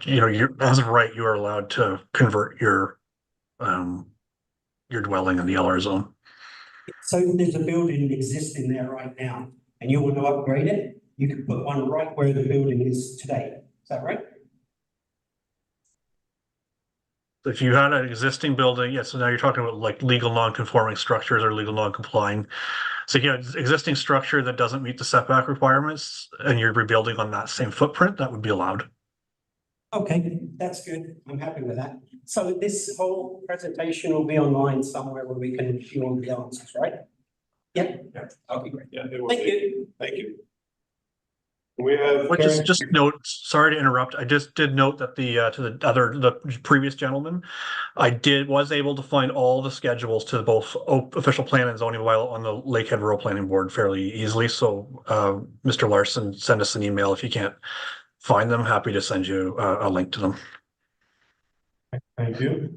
you're as of right, you are allowed to convert your dwelling in the LR zone.
So there's a building existing there right now, and you want to upgrade it? You could put one right where the building is today. Is that right?
If you had an existing building, yes, so now you're talking about like legal non-conforming structures or legal non-complying. So yeah, existing structure that doesn't meet the setback requirements and you're rebuilding on that same footprint, that would be allowed.
Okay, that's good. I'm happy with that. So this whole presentation will be online somewhere where we can view all the answers, right? Yeah. Okay, great.
Yeah, it will
Thank
be.
you.
Thank you.
We have
Well,
Karen,
just note, sorry to interrupt. I just did note that the previous gentleman, was able to find all the schedules to both official plan and zoning bylaw on the Lakehead Rural Planning Board fairly easily. So, Mr. Larson, send us an email if you can't find them. Happy to send you a link to them.
thank you.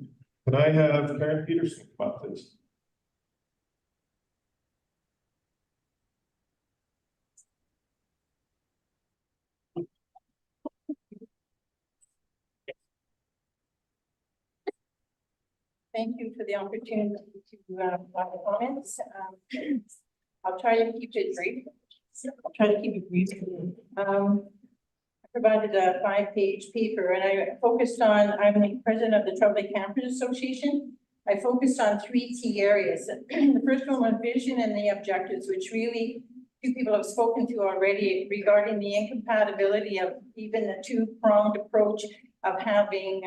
Could I have Karen Peterson come up, please?
Thank you for the opportunity to provide comments. I'll try to keep it brief. I provided a 5-page paper and I focused on, I'm the president of the Trout Lake Campers Association. I focused on 3 key areas. The first one was vision and the objectives, which really two people have spoken to already regarding the incompatibility of even the 2-pronged approach of having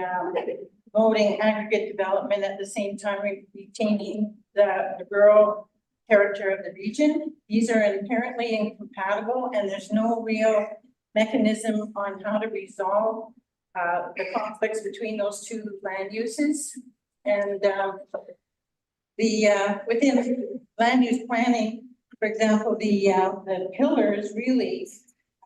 promoting aggregate development at the same time retaining the rural character of the region. These are inherently incompatible and there's no real mechanism on how to resolve the conflicts between those 2 land uses. And within land use planning, for example, the pillars really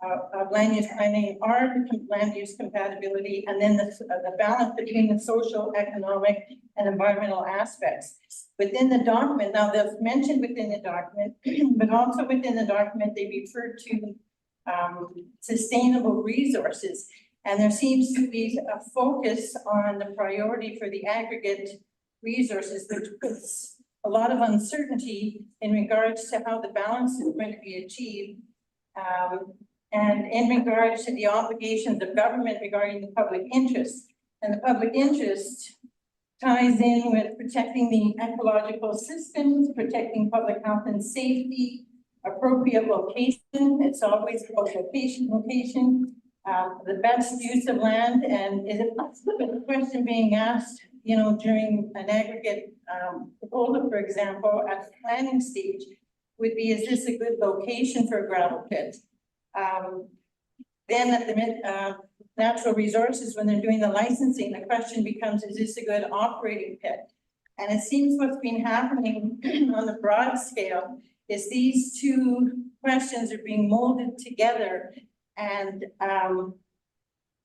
of land use planning are land use compatibility, and then the balance between the social, economic, and environmental aspects. Within the document, now that's mentioned within the document, but also within the document, they refer to sustainable resources. And there seems to be a focus on the priority for the aggregate resources, which puts a lot of uncertainty in regards to how the balance is going to be achieved. And in regards to the obligations of government regarding the public interest. And the public interest ties in with protecting the ecological systems, protecting public health and safety, appropriate location. It's always about location, the best use of land. And is it the question being asked, you know, during an aggregate proposal, for example, at the planning stage would be, is this a good location for a gravel pit? Then at the natural resources, when they're doing the licensing, the question becomes, is this a good operating pit? And it seems what's been happening on the broad scale is these 2 questions are being molded together, and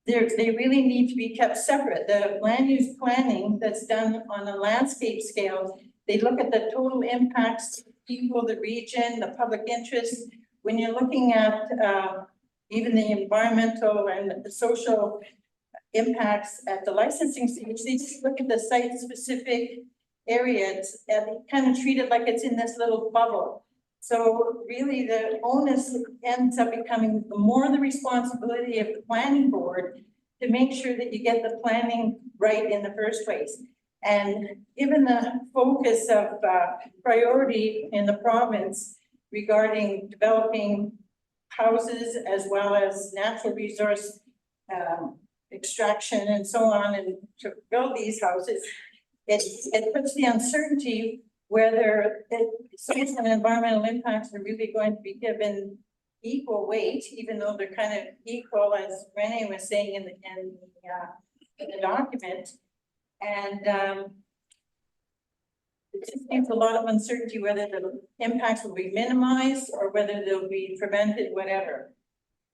they really need to be kept separate. The land use planning that's done on a landscape scale, they look at the total impacts, people, the region, the public interest. When you're looking at even the environmental and the social impacts at the licensing stage, they just look at the site-specific areas and kind of treat it like it's in this little bubble. So really the onus ends up becoming more the responsibility of the planning board to make sure that you get the planning right in the first place. And given the focus of priority in the province regarding developing houses as well as natural resource extraction and so on, and to build these houses, it puts the uncertainty whether social and environmental impacts are really going to be given equal weight, even though they're kind of equal, as Renee was saying in the document. And it just seems a lot of uncertainty whether the impacts will be minimized or whether they'll be prevented, whatever.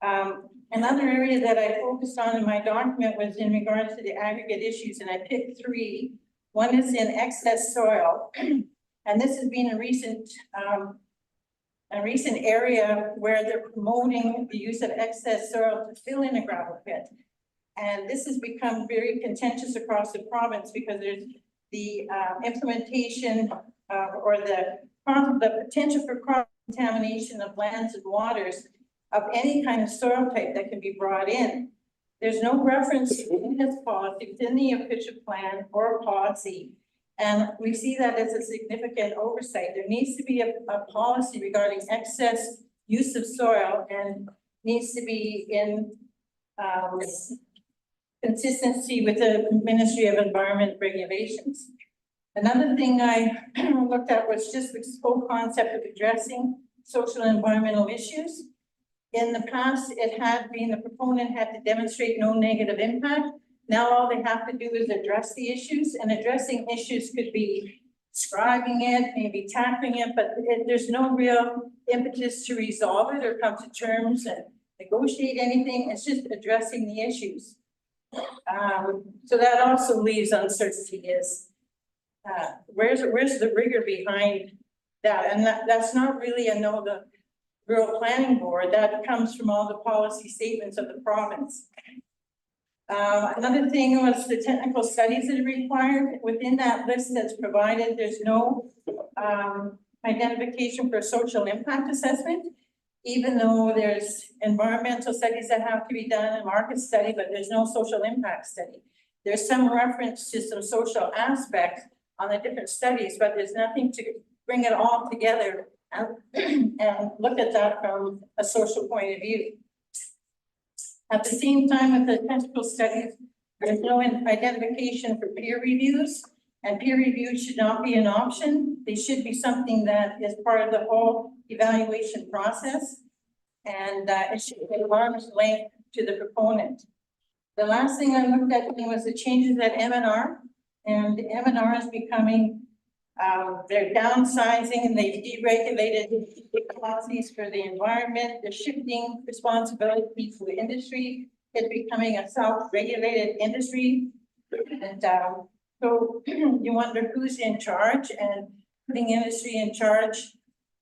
Another area that I focused on in my document was in regards to the aggregate issues, and I picked 3. One is in excess soil, and this has been a recent area where they're promoting the use of excess soil to fill in a gravel pit. And this has become very contentious across the province because there's the implementation or the potential for cross-contamination of lands and waters of any kind of soil type that can be brought in. There's no reference in this policy, within the official plan or policy. And we see that as a significant oversight. There needs to be a policy regarding excess use of soil and needs to be in consistency with the Ministry of Environment regulations. Another thing I looked at was just this whole concept of addressing social and environmental issues. In the past, it had been the proponent had to demonstrate no negative impact. Now all they have to do is address the issues, and addressing issues could be describing it, maybe tackling it, but there's no real impetus to resolve it or come to terms and negotiate anything. It's just addressing the issues. So that also leaves uncertainty is, where's the rigor behind that? And that's not really the rural planning board. That comes from all the policy statements of the province. Another thing was the technical studies that are required. Within that list that's provided, there's no identification for a social impact assessment, even though there's environmental studies that have to be done and market study, but there's no social impact study. There's some reference to some social aspects on the different studies, but there's nothing to bring it all together and look at that from a social point of view. At the same time, with the technical studies, there's no identification for peer reviews, and peer reviews should not be an option. They should be something that is part of the whole evaluation process, and it should be arm's length to the proponent. The last thing I looked at was the changes at M&R, and the M&R is becoming, they're downsizing and they've deregulated the policies for the environment. They're shifting responsibility to the industry. It's becoming a self-regulated industry. And so you wonder who's in charge, and putting industry in charge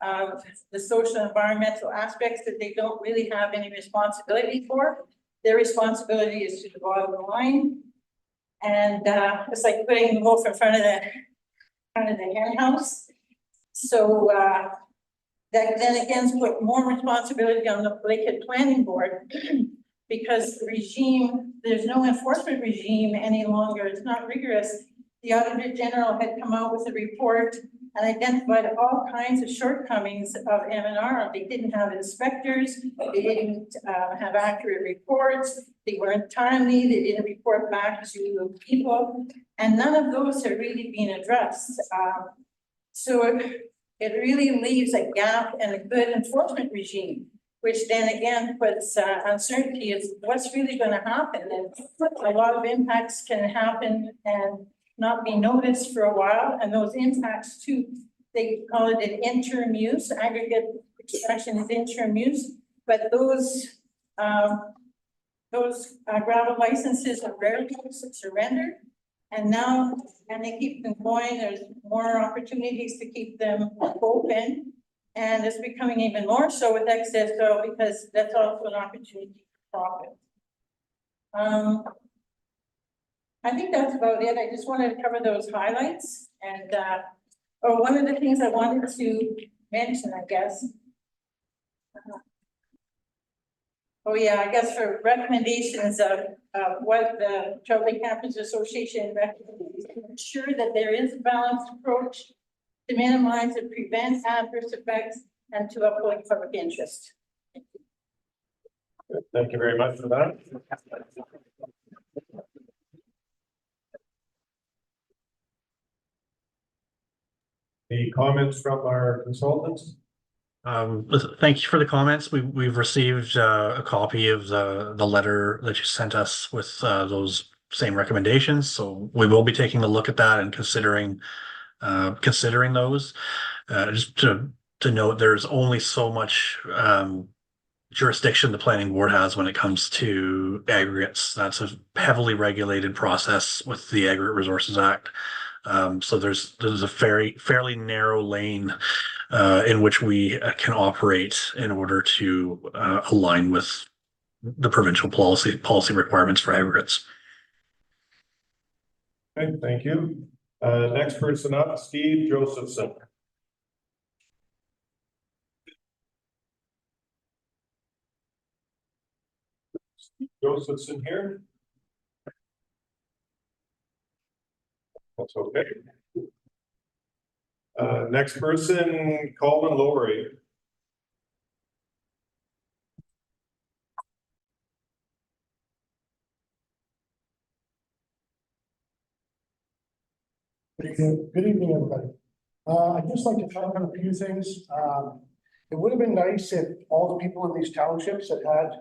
of the social and environmental aspects that they don't really have any responsibility for. Their responsibility is to the bottom line. And it's like putting the wolf in front of the hen house. So that then again put more responsibility on the Lakehead Planning Board because the regime, there's no enforcement regime any longer. It's not rigorous. The Auditor General had come out with a report and identified all kinds of shortcomings of M&R. They didn't have inspectors, they didn't have accurate reports, they weren't timely, they didn't report back to people, and none of those have really been addressed. So it really leaves a gap in a good enforcement regime, which then again puts uncertainty as what's really going to happen. And a lot of impacts can happen and not be noticed for a while, and those impacts too, they call it an interim use, aggregate extraction is interim use, but those gravel licenses are rarely surrendered, and now, and they keep them going, there's more opportunities to keep them open, and it's becoming even more so with excess oil because that's also an opportunity for profit. I think that's about it. I just wanted to cover those highlights, and one of the things I wanted to mention, I guess. Oh yeah, I guess for recommendations of what the Traveling Campers Association recommends, to ensure that there is a balanced approach to minimize and prevent adverse effects and to uphold public interest.
Thank you very much for that. Any comments from our consultants?
Thank you for the comments. We've received a copy of the letter that you sent us with those same recommendations. So we will be taking a look at that and considering those. Just to note, there's only so much jurisdiction the planning board has when it comes to aggregates. That's a heavily regulated process with the Aggregate Resources Act. So there's a fairly narrow lane in which we can operate in order to align with the provincial policy requirements for aggregates.
Okay, thank you. Next person up, Steve Josephson. Steve Josephson here. That's okay. Next person, Colin Lowry.
Good evening, everybody. I'd just like to talk on a few things. It would have been nice if all the people in these townships had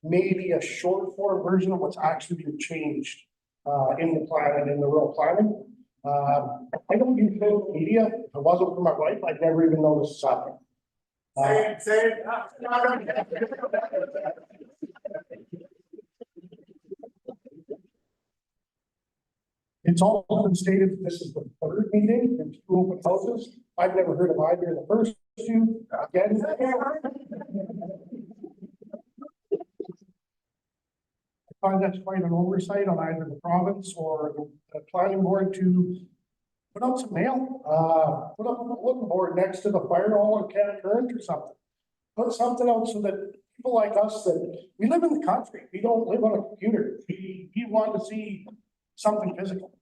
maybe a short form version of what's actually been changed in the plan and in the rural planning. I don't use social media. If it wasn't for my wife, I'd never even noticed this happening. It's all been stated that this is the third meeting, there's 2 open houses. I've never heard of either of the first 2. Again. I find that's quite an oversight on either the province or the planning board to put out some mail, put up a bulletin board next to the fire hall or can current or something. Put something out so that people like us that we live in the country, we don't live on a computer. We want to see something physical.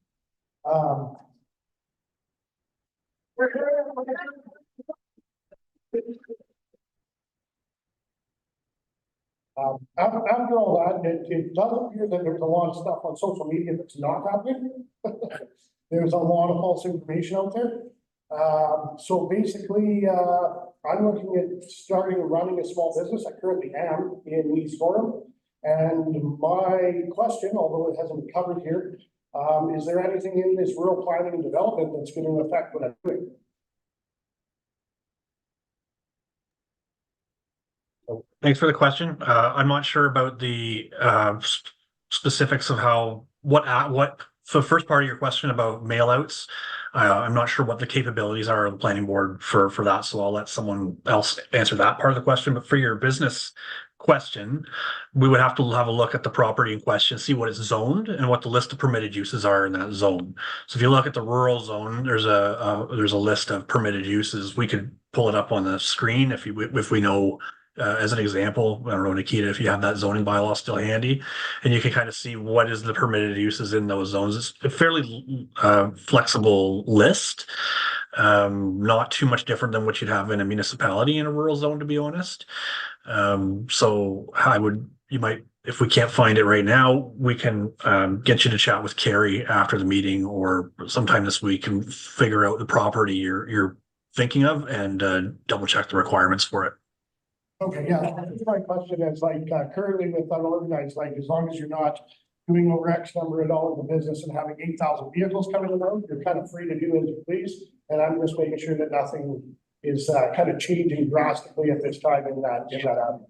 After all that, it does appear that there's a lot of stuff on social media that's not happening. There's a lot of false information out there. So basically, I'm looking at starting running a small business. I currently am in East Gorham. And my question, although it hasn't been covered here, is there anything in this rural planning and development that's going to affect what I'm doing?
Thanks for the question. I'm not sure about the specifics of what the first part of your question about mail outs. I'm not sure what the capabilities are of the planning board for that, so I'll let someone else answer that part of the question. But for your business question, we would have to have a look at the property in question, see what it's zoned and what the list of permitted uses are in that zone. So if you look at the rural zone, there's a list of permitted uses. We could pull it up on the screen if we know. As an example, I don't know, Nikita, if you have that zoning bylaw still handy, and you can kind of see what is the permitted uses in those zones. It's a fairly flexible list, not too much different than what you'd have in a municipality in a rural zone, to be honest. So if we can't find it right now, we can get you to chat with Carrie after the meeting or sometime this week and figure out the property you're thinking of and double check the requirements for it.
Okay, yeah, my question is currently with unorganized, as long as you're not doing over X number of dollars of business and having 8,000 vehicles coming around, you're kind of free to do as you please. And I'm just making sure that nothing is kind of changing drastically at this time in that avenue.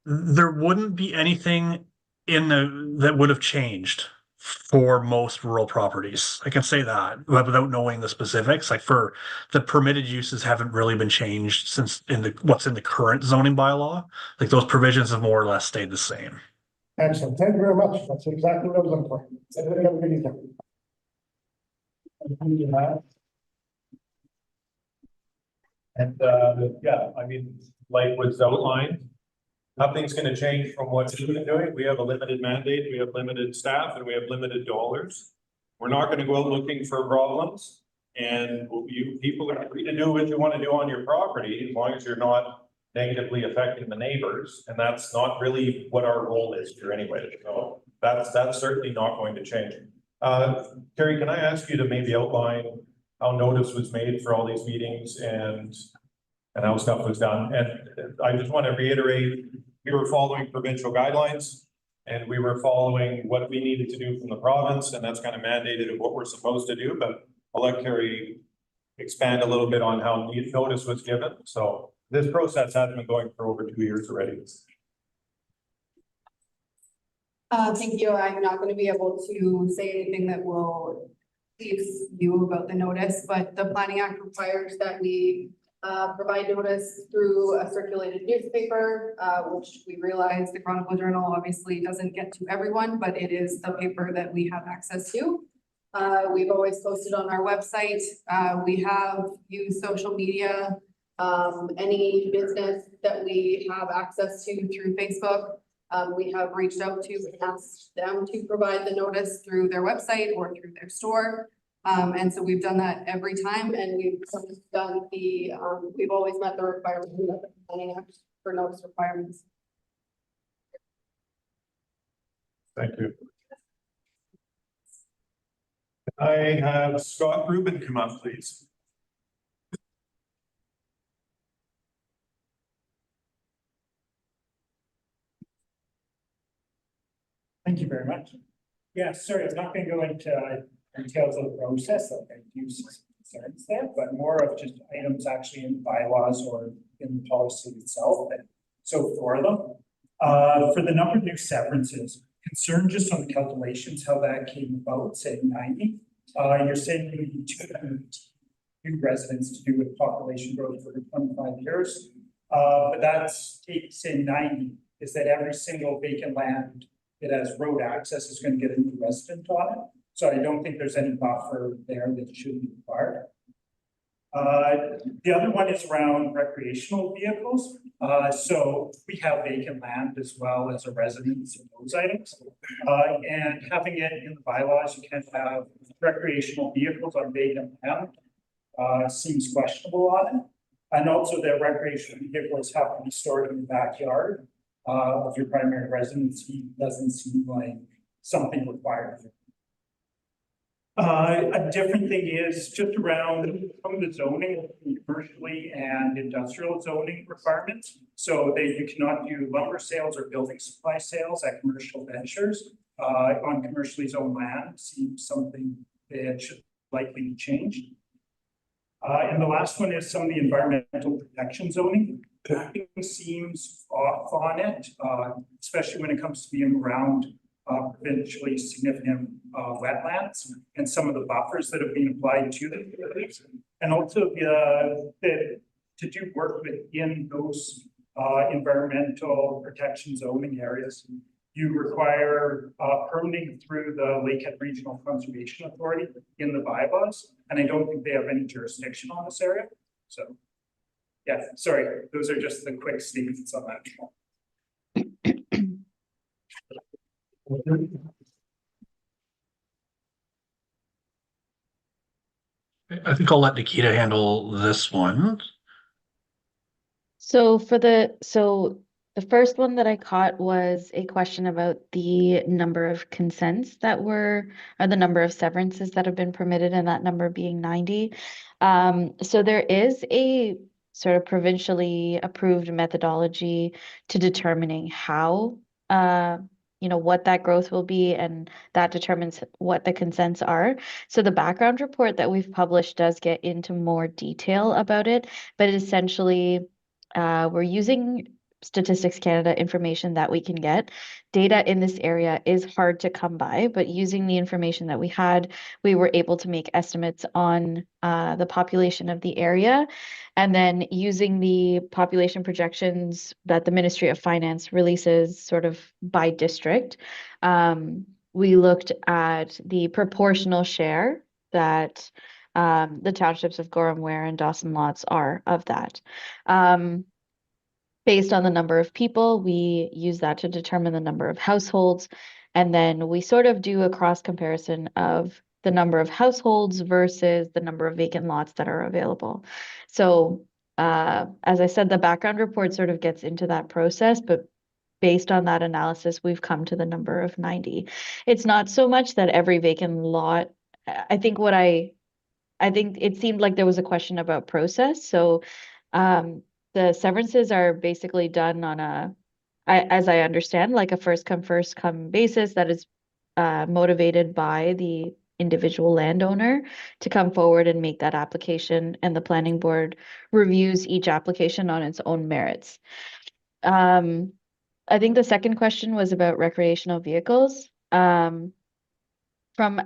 There wouldn't be anything that would have changed for most rural properties. I can say that without knowing the specifics. Like for the permitted uses haven't really been changed since what's in the current zoning bylaw. Like those provisions have more or less stayed the same.
Excellent. Thank you very much. That's exactly what I was looking for. Have a good evening.
And yeah, I mean, like was outlined, nothing's gonna change from what we've been doing. We have a limited mandate, we have limited staff, and we have limited dollars. We're not gonna go out looking for problems. And you people are free to do what you want to do on your property, as long as you're not negatively affecting the neighbors. And that's not really what our role is here anyway. So that's certainly not going to change. Carrie, can I ask you to maybe outline how notice was made for all these meetings and how stuff was done? And I just want to reiterate, we were following provincial guidelines and we were following what we needed to do from the province, and that's kind of mandated of what we're supposed to do. But I'll let Carrie expand a little bit on how notice was given. So this process has been going for over 2 years already.
Thank you. I'm not going to be able to say anything that will please you about the notice, but the Planning Act requires that we provide notice through a circulated newspaper, which we realize the Chronicle Journal obviously doesn't get to everyone, but it is the paper that we have access to. We've always posted on our website. We have used social media, any business that we have access to through Facebook. We have reached out to and asked them to provide the notice through their website or through their store. And so we've done that every time, and we've done we've always met the requirements of the Planning Act for notice requirements.
Thank you. I have Scott Rubin come up, please.
Thank you very much. Yeah, sorry, I'm not gonna go into details of the process, like I do see some concerns there, but more of just items actually in the bylaws or in the policy itself. And so for them, for the number of new severances, concern just on the calculations, how that came about, say 90. You're saying you need 200 new residents to do with population growth for 25 years. But that's, say 90, is that every single vacant land that has road access is going to get a new resident on it. So I don't think there's any buffer there that should be required. The other one is around recreational vehicles. So we have vacant land as well as a residence in those items. And having it in the bylaws, you can't have recreational vehicles on vacant land. Seems questionable on it. And also the recreational vehicles have to be stored in the backyard of your primary residency. Doesn't seem like something required. A different thing is just around some of the zoning, commercially and industrial zoning requirements. So that you cannot do lumber sales or building supply sales at commercial ventures on commercially zoned land. Seems something that should likely be changed. And the last one is some of the environmental protection zoning. Nothing seems off on it, especially when it comes to being around provincially significant wetlands and some of the buffers that have been applied to them. And also to do work within those environmental protection zoning areas, you require permitting through the Lakehead Regional Conservation Authority in the bylaws, and I don't think they have any jurisdiction on this area. So, yeah, sorry, those are just the quick statements on that.
I think I'll let Nikita handle this one.
So the first one that I caught was a question about the number of consents that were, or the number of severances that have been permitted, and that number being 90. So there is a sort of provincially approved methodology to determining how, what that growth will be, and that determines what the consents are. So the background report that we've published does get into more detail about it, but essentially, we're using Statistics Canada information that we can get. Data in this area is hard to come by, but using the information that we had, we were able to make estimates on the population of the area. And then using the population projections that the Ministry of Finance releases sort of by district, we looked at the proportional share that the townships of Gorham Ware and Dawson Lots are of that. Based on the number of people, we use that to determine the number of households. And then we sort of do a cross comparison of the number of households versus the number of vacant lots that are available. So as I said, the background report sort of gets into that process, but based on that analysis, we've come to the number of 90. It's not so much that every vacant lot, I think it seemed like there was a question about process. So the severances are basically done on as I understand, like a first come, first come basis that is motivated by the individual landowner to come forward and make that application, and the planning board reviews each application on its own merits. I think the second question was about recreational vehicles. From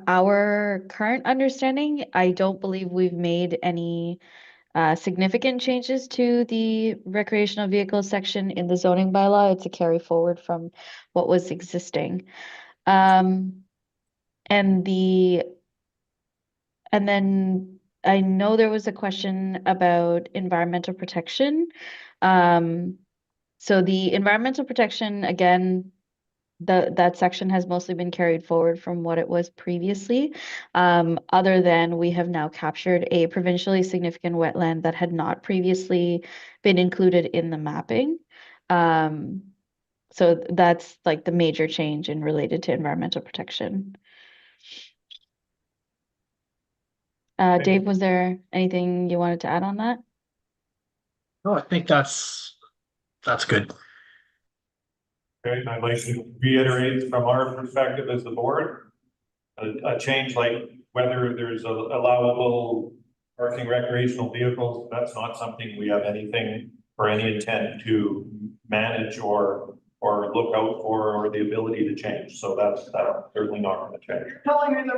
our current understanding, I don't believe we've made any significant changes to the recreational vehicle section in the zoning bylaw. It's a carry forward from what was existing. And then I know there was a question about environmental protection. So the environmental protection, again, that section has mostly been carried forward from what it was previously, other than we have now captured a provincially significant wetland that had not previously been included in the mapping. So that's like the major change in related to environmental protection. Dave, was there anything you wanted to add on that?
No, I think that's good.
Okay, and I'd like to reiterate from our perspective as the board, a change like whether there's allowable parking recreational vehicles, that's not something we have anything or any intent to manage or look out for, or the ability to change. So that's certainly not going to change.
You're telling me the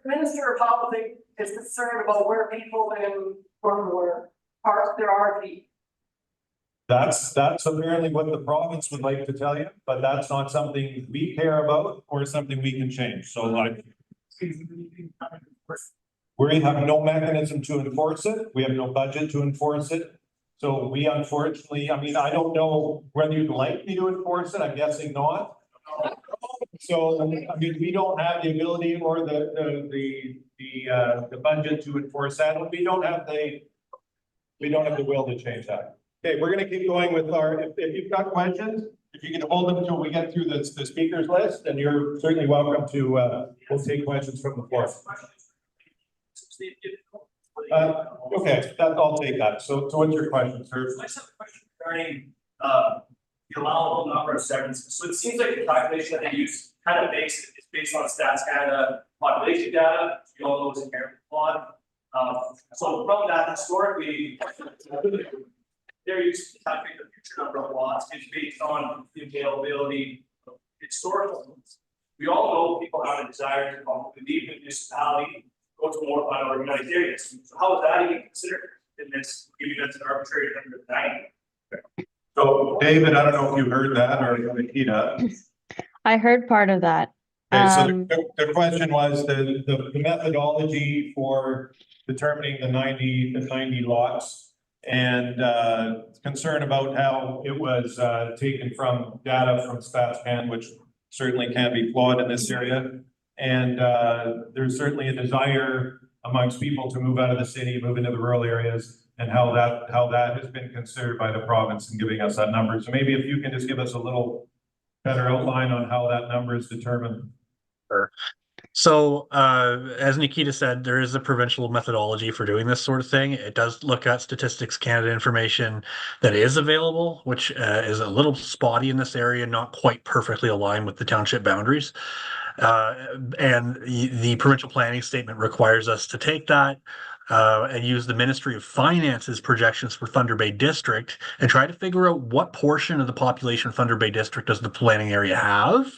minister of housing is concerned about where people in Cornwall park their RV.
That's apparently what the province would like to tell you, but that's not something we care about or something we can change. So like, we have no mechanism to enforce it. We have no budget to enforce it. So we unfortunately, I mean, I don't know whether you'd like me to enforce it. I'm guessing not. So, I mean, we don't have the ability or the budget to enforce that. We don't have the will to change that. Okay, we're gonna keep going with our, if you've got questions, if you can hold them until we get through the speakers list, then you're certainly welcome to, we'll take questions from the floor. Okay, I'll take that. So what's your question, sir?
I just have a question regarding, the allowable number of severances. So it seems like the calculation that they use kind of is based on Stats Canada population data. You all know it's inherently flawed. So from that, historically, they're used to calculate the future number of lots is based on the availability of historical ones. We all know people have a desire to leave the municipality, go to more unorganized areas. So how is that even considered in this, giving us an arbitrary number of 90?
So David, I don't know if you heard that or Nikita.
I heard part of that.
Okay, so the question was the methodology for determining the 90 lots and concern about how it was taken from data from StatsCan, which certainly can be flawed in this area. And there's certainly a desire amongst people to move out of the city, move into the rural areas, and how that has been considered by the province in giving us that number. So maybe if you can just give us a little better outline on how that number is determined.
Sure. So, as Nikita said, there is a provincial methodology for doing this sort of thing. It does look at Statistics Canada information that is available, which is a little spotty in this area, not quite perfectly aligned with the township boundaries. And the provincial planning statement requires us to take that and use the Ministry of Finance's projections for Thunder Bay District and try to figure out what portion of the population of Thunder Bay District does the planning area have.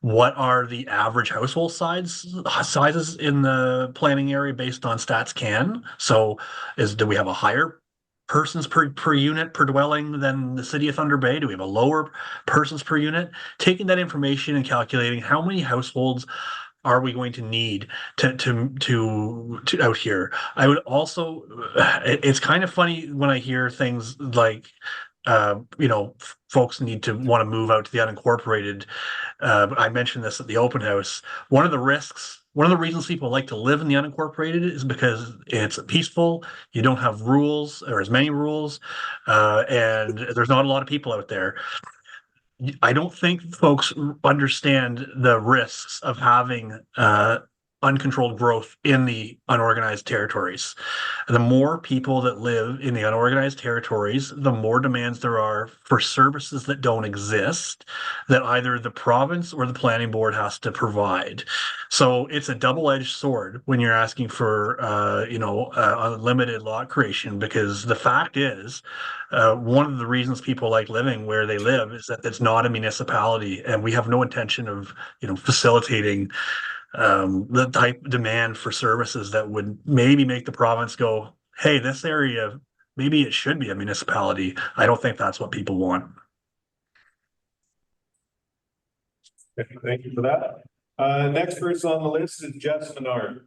What are the average household sizes in the planning area based on StatsCan? So do we have a higher persons per unit per dwelling than the city of Thunder Bay? Do we have a lower persons per unit? Taking that information and calculating how many households are we going to need to out here? I would also, it's kind of funny when I hear things like, folks need to want to move out to the unincorporated. But I mentioned this at the open house. One of the reasons people like to live in the unincorporated is because it's peaceful. You don't have rules or as many rules, and there's not a lot of people out there. I don't think folks understand the risks of having uncontrolled growth in the unorganized territories. The more people that live in the unorganized territories, the more demands there are for services that don't exist, that either the province or the planning board has to provide. So it's a double-edged sword when you're asking for, unlimited lot creation, because the fact is, one of the reasons people like living where they live is that it's not a municipality, and we have no intention of, facilitating the type of demand for services that would maybe make the province go, hey, this area, maybe it should be a municipality. I don't think that's what people want.
Thank you for that. Next person on the list is Jess Menard.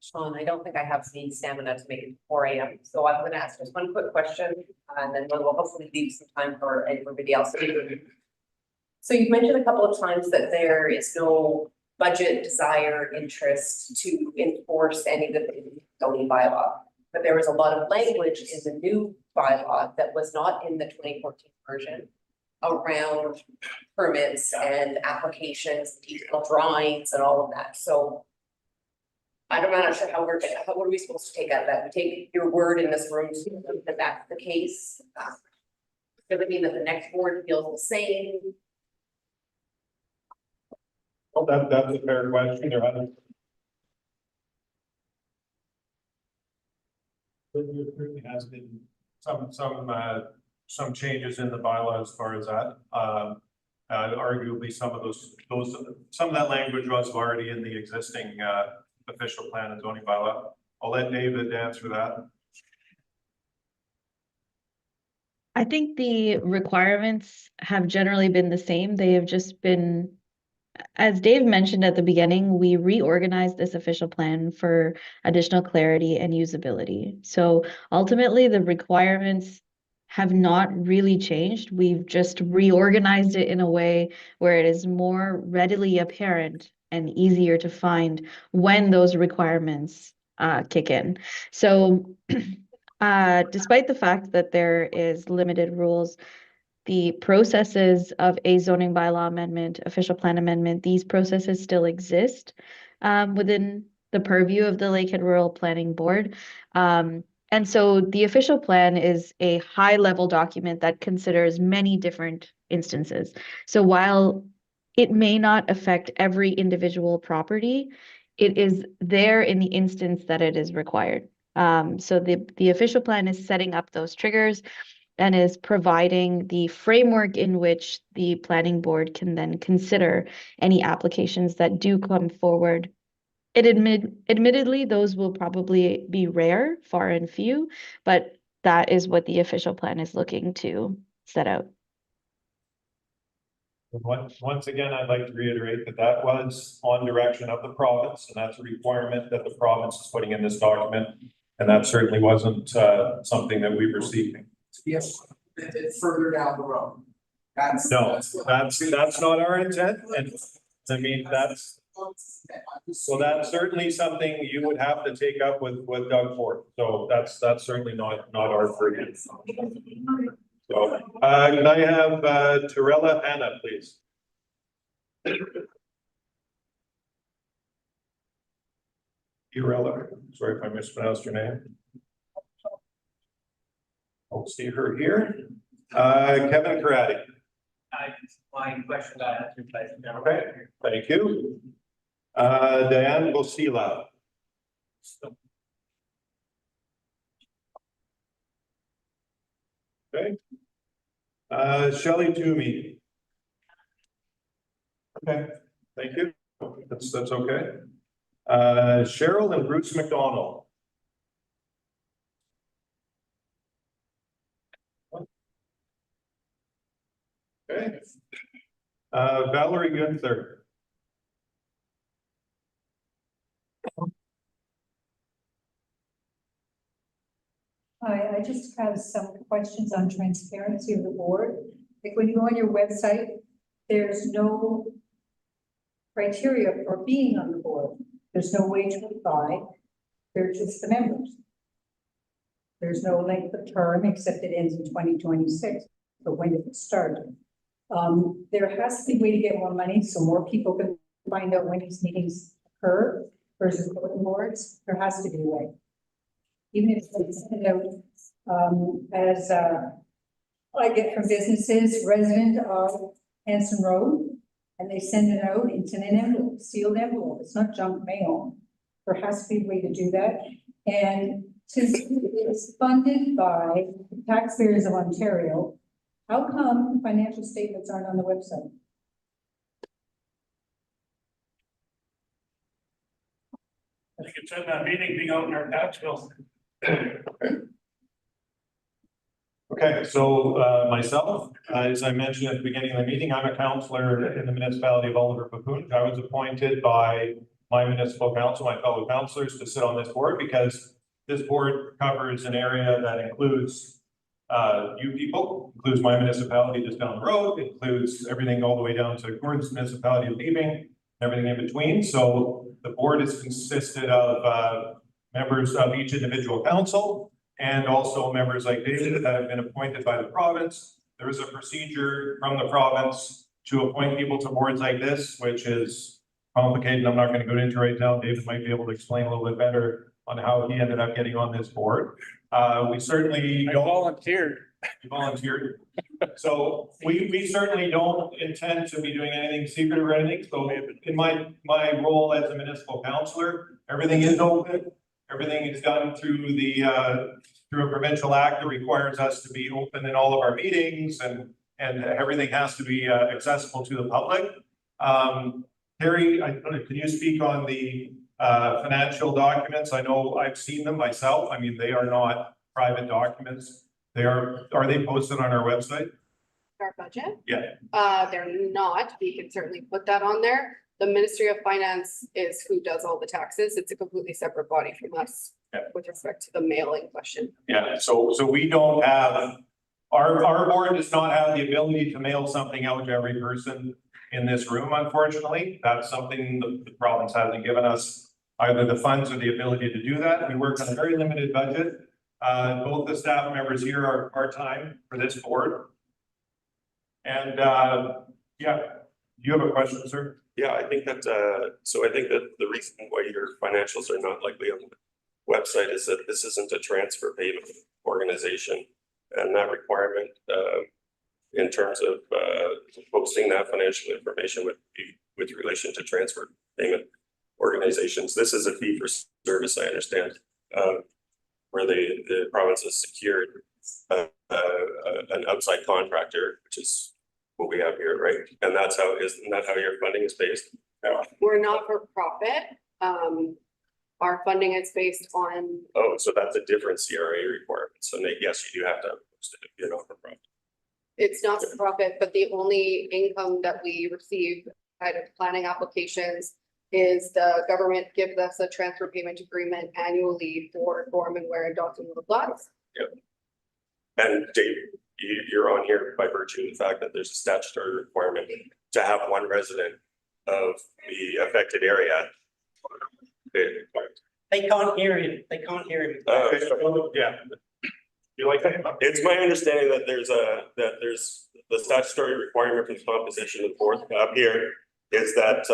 Sean, I don't think I have the stamina to make it 4 a.m. So I'm going to ask just one quick question, and then we'll hopefully leave some time for everybody else. So you've mentioned a couple of times that there is no budget, desire, interest to enforce any of the zoning bylaw, but there was a lot of language in the new bylaw that was not in the 2014 version around permits and applications, detailed drawings and all of that, so. I'm not sure how what are we supposed to take out of that? We take your word in this room that that's the case? Does it mean that the next board feels the same?
Well, that's a fair question. There certainly has been some changes in the bylaw as far as that. Arguably, some of that language was already in the existing official plan and zoning bylaw. I'll let David answer that.
I think the requirements have generally been the same. They have just been, as Dave mentioned at the beginning, we reorganized this official plan for additional clarity and usability. So ultimately, the requirements have not really changed. We've just reorganized it in a way where it is more readily apparent and easier to find when those requirements kick in. So despite the fact that there is limited rules, the processes of a zoning bylaw amendment, official plan amendment, these processes still exist within the purview of the Lakehead Rural Planning Board. And so the official plan is a high-level document that considers many different instances. So while it may not affect every individual property, it is there in the instance that it is required. So the official plan is setting up those triggers and is providing the framework in which the planning board can then consider any applications that do come forward. Admittedly, those will probably be rare, far and few, but that is what the official plan is looking to set out.
Once again, I'd like to reiterate that was on direction of the province, and that's a requirement that the province is putting in this document. And that certainly wasn't something that we were seeking.
Yes, it's further down the road. That's
not our intent, and I mean, so that's certainly something you would have to take up with Doug Ford. So that's certainly not our purview. So, can I have Torella Anna, please? Torella, sorry if I mispronounced your name. I'll see her here. Kevin Karate.
My question got answered by.
Okay, thank you. Diane Bosila. Okay. Shelley Toomey. Okay, thank you. That's okay. Cheryl and Bruce McDonald. Okay. Valerie Gunther.
Hi, I just have some questions on transparency of the board. Like when you go on your website, there's no criteria for being on the board. There's no way to apply. They're just the members. There's no length of term except it ends in 2026. But when did it start? There has to be a way to get more money so more people can find out when these meetings occur versus bulletin boards. There has to be a way. Even if it's sent out as I get from businesses, resident of Hanson Road, and they send it out into an envelope, sealed envelope. It's not junk mail. There has to be a way to do that. And since it's funded by the taxpayers of Ontario, how come financial statements aren't on the website?
I think it's in that meeting being out in our tax bills.
Okay, so myself, as I mentioned at the beginning of the meeting, I'm a councillor in the municipality of Oliver Papoon. I was appointed by my municipal council, my fellow councillors, to sit on this board because this board covers an area that includes you people, includes my municipality just down the road, includes everything all the way down to Gordon's municipality of Leaving, everything in between. So the board is consisted of members of each individual council and also members like David that have been appointed by the province there is a procedure from the province to appoint people to boards like this, which is complicated. I'm not gonna go into right now. David might be able to explain a little bit better on how he ended up getting on this board. We certainly
I
don't.
volunteered.
You volunteered. So we certainly don't intend to be doing anything secret or anything. So in my role as a municipal councillor, everything is open. Everything is done through through a provincial act that requires us to be open in all of our meetings, and everything has to be accessible to the public. Terry, can you speak on the financial documents? I know I've seen them myself. I mean, they are not private documents. Are they posted on our website?
Our budget?
Yeah.
They're not, we can certainly put that on there. The Ministry of Finance is who does all the taxes. It's a completely separate body from us.
Yeah.
With respect to the mailing question.
Yeah, so we don't have, our board does not have the ability to mail something out to every person in this room, unfortunately. That's something the province hasn't given us either the funds or the ability to do that. We work on a very limited budget. Both the staff members here are part-time for this board. And yeah, do you have a question, sir?
Yeah, I think that, so I think that the reason why your financials are not likely on the website is that this isn't a transfer payment organization. And that requirement, in terms of posting that financial information with relation to transfer payment organizations, this is a fee for service, I understand, where the province has secured an outside contractor, which is what we have here, right? And that's how, isn't that how your funding is based?
We're not for profit. Our funding is based on.
Oh, so that's a different CRA requirement. So yes, you do have to post it if you're not for profit.
It's not for profit, but the only income that we receive out of planning applications is the government gives us a transfer payment agreement annually for form and wear and document of lots.
Yep. And Dave, you're on here by virtue of the fact that there's a statutory requirement to have one resident of the affected area.
They can't hear you. They can't hear you.
Yeah. You like that?
It's my understanding that there's the statutory requirement for the composition of the board up here is that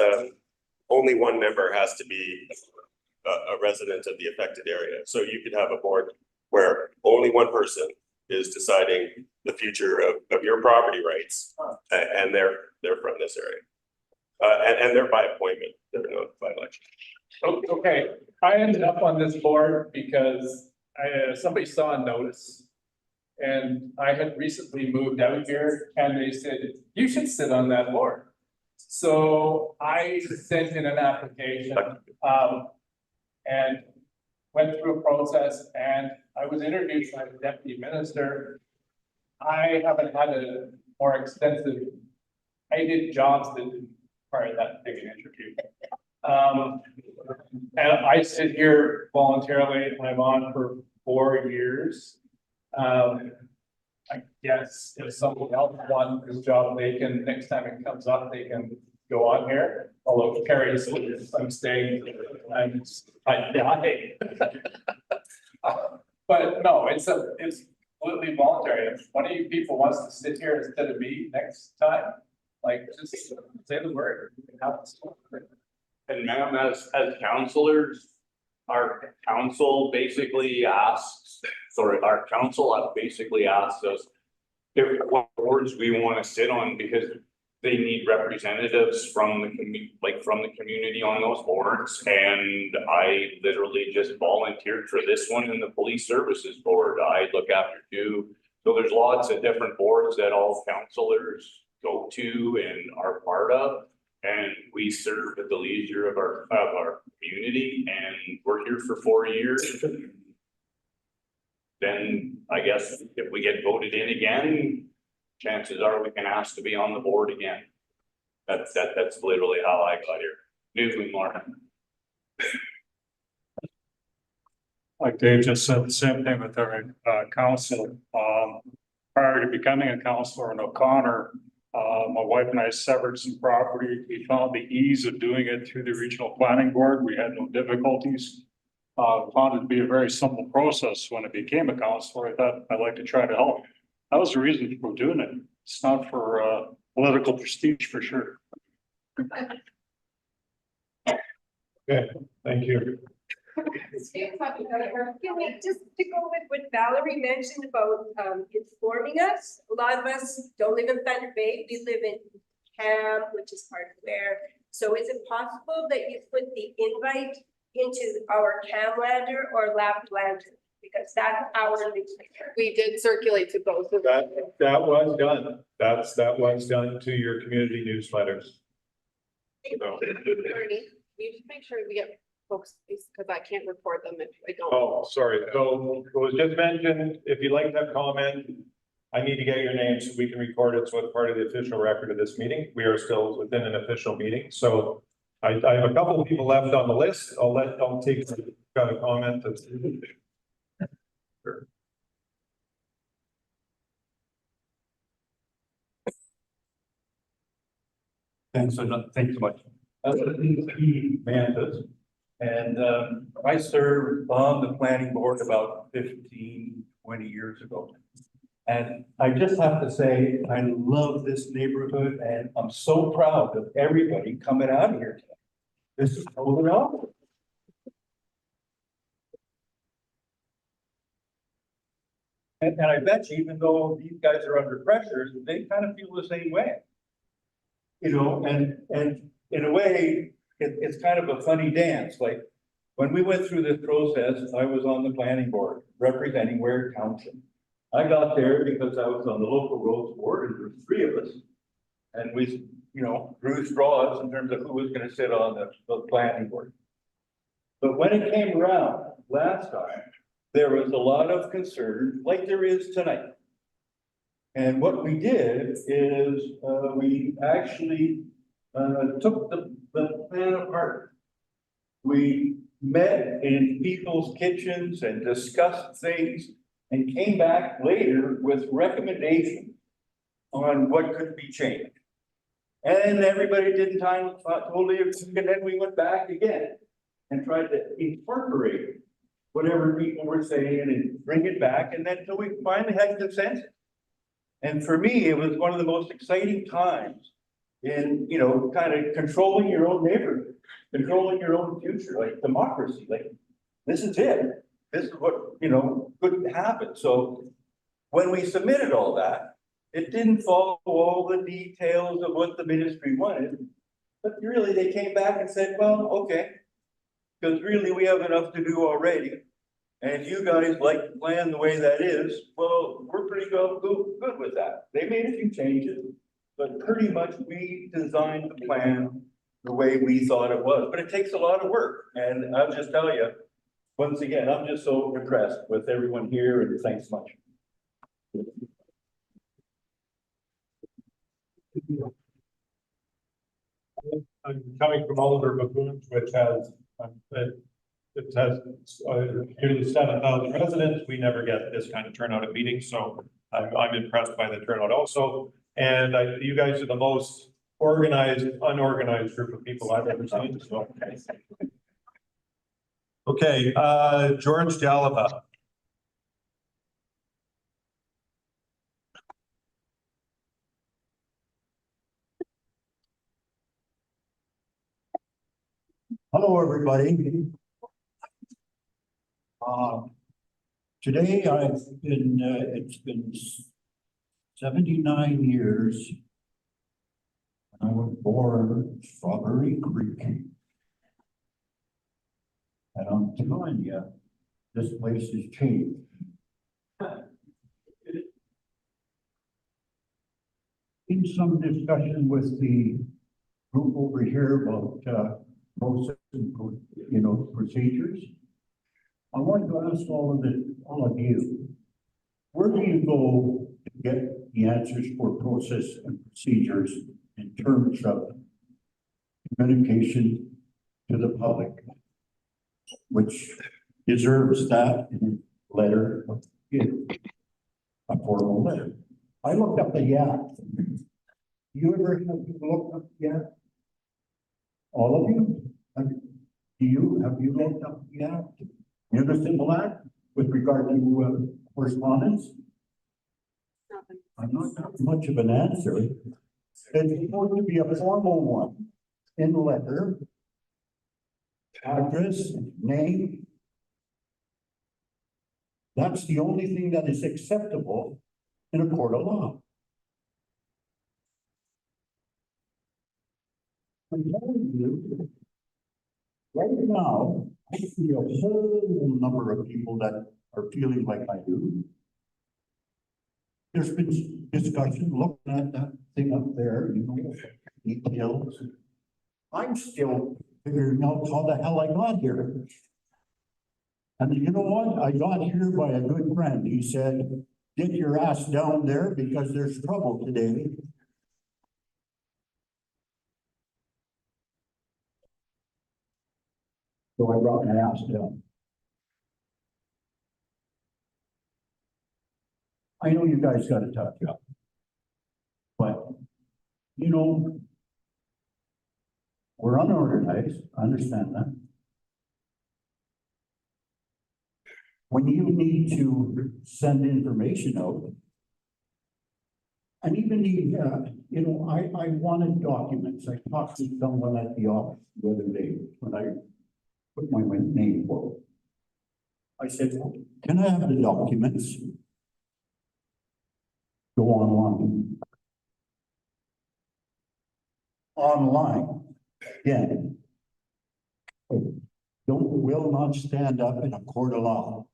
only one member has to be a resident of the affected area. So you could have a board where only one person is deciding the future of your property rights, and they're from this area, and they're by appointment. They're not by election.
Okay, I ended up on this board because somebody saw a notice. And I had recently moved out here and they said, you should sit on that board. So I sent in an application, and went through a process, and I was introduced by the deputy minister. I haven't had a more extensive, I did jobs that didn't require that big an interview. And I sit here voluntarily, and I'm on for 4 years. I guess if someone else wants this job, they can, next time it comes up, they can go on here. Although Carrie is, I'm staying, I die. But no, it's completely voluntary. If one of you people wants to sit here instead of me next time, like, just say the word.
And ma'am, as counselors, our council basically asks, our council basically asks us what boards we want to sit on, because they need representatives from the community on those boards. And I literally just volunteered for this one in the police services board. I look after two. So there's lots of different boards that all councilors go to and are part of. And we serve at the leisure of our community, and we're here for 4 years. Then I guess if we get voted in again, chances are we can ask to be on the board again. That's literally how I got here. Newsweek Martin.
Like Dave just said, the same thing with our council. Prior to becoming a councilor in O'Connor, my wife and I severed some property. We found the ease of doing it through the regional planning board. We had no difficulties. Found it to be a very simple process. When I became a councilor, I thought I'd like to try to help. That was the reason for doing it. It's not for political prestige for sure.
Okay, thank you.
Can we just to go with what Valerie mentioned about informing us? A lot of us don't live in Thunder Bay, we live in Cam, which is part of where. So is it possible that you put the invite into our Camlander or Laplander? Because that's our newspaper.
We did circulate to both of them.
That was done. That was done to your community newsletters. So.
Ernie, you just make sure we get folks, because I can't record them if I don't.
Oh, sorry. So it was just mentioned, if you'd like to have comment, I need to get your name so we can record it. So it's part of the official record of this meeting. We are still within an official meeting. So I have a couple of people left on the list. I'll take, got a comment. Sure.
Thanks so much. Mantas. And I served on the planning board about 15, 20 years ago. And I just have to say, I love this neighborhood and I'm so proud of everybody coming out here today. This is totally awesome. And I bet you, even though these guys are under pressure, they kind of feel the same way. You know, and in a way, it's kind of a funny dance. Like when we went through this process, I was on the planning board representing Ware Township. I got there because I was on the local roads board, and there were 3 of us. And we, you know, drew straws in terms of who was going to sit on the planning board. But when it came around last time, there was a lot of concern, like there is tonight. And what we did is we actually took the plan apart. We met in people's kitchens and discussed things and came back later with recommendations on what could be changed. And everybody did totally agree, and then we went back again and tried to incorporate whatever people were saying and bring it back, and then until we finally had consensus. And for me, it was one of the most exciting times in, you know, kind of controlling your own neighborhood, controlling your own future, like democracy, like this is it. This is what, you know, could happen. So when we submitted all that, it didn't follow all the details of what the ministry wanted, but really they came back and said, well, okay, because really we have enough to do already. And if you guys like the plan the way that is, well, we're pretty good with that. They made a few changes, but pretty much we designed the plan the way we thought it was. But it takes a lot of work. And I'll just tell you, once again, I'm just so impressed with everyone here, and thanks much.
I'm coming from Oliver Baboons, which has it has nearly 7,000 residents. We never get this kind of turnout at meetings, so I'm impressed by the turnout also. And you guys are the most organized, unorganized group of people I've ever seen. So. Okay, George Jalaba.
Hello, everybody. Today I've been, it's been 79 years. I was born in Strawberry Creek. And I'm telling you, this place has changed. In some discussion with the group over here about process and, you know, procedures, I wanted to ask all of you, where do you go to get the answers for process and procedures in terms of communication to the public, which deserves that letter, a formal letter? I looked up the act. You ever have looked up the act? All of you? Have you looked up the act? You understand that with regard to correspondence?
Not
I'm not that much of an answer. It's supposed to be a formal one, in letter. Address, name. That's the only thing that is acceptable in a court of law. I'm telling you, right now, I see a whole number of people that are feeling like I do. There's been discussion looking at that thing up there, you know, details. I'm still figuring out how the hell I got here. And you know what? I got here by a good friend. He said, get your ass down there because there's trouble today. So I brought my ass down. I know you guys got a tough job. But, you know, we're unorganized, I understand that. When you need to send information out, and even the, you know, I wanted documents. I talked to someone at the office the other day when I put my name forward. I said, can I have the documents? Go online. Online, again. Will not stand up in a court of law.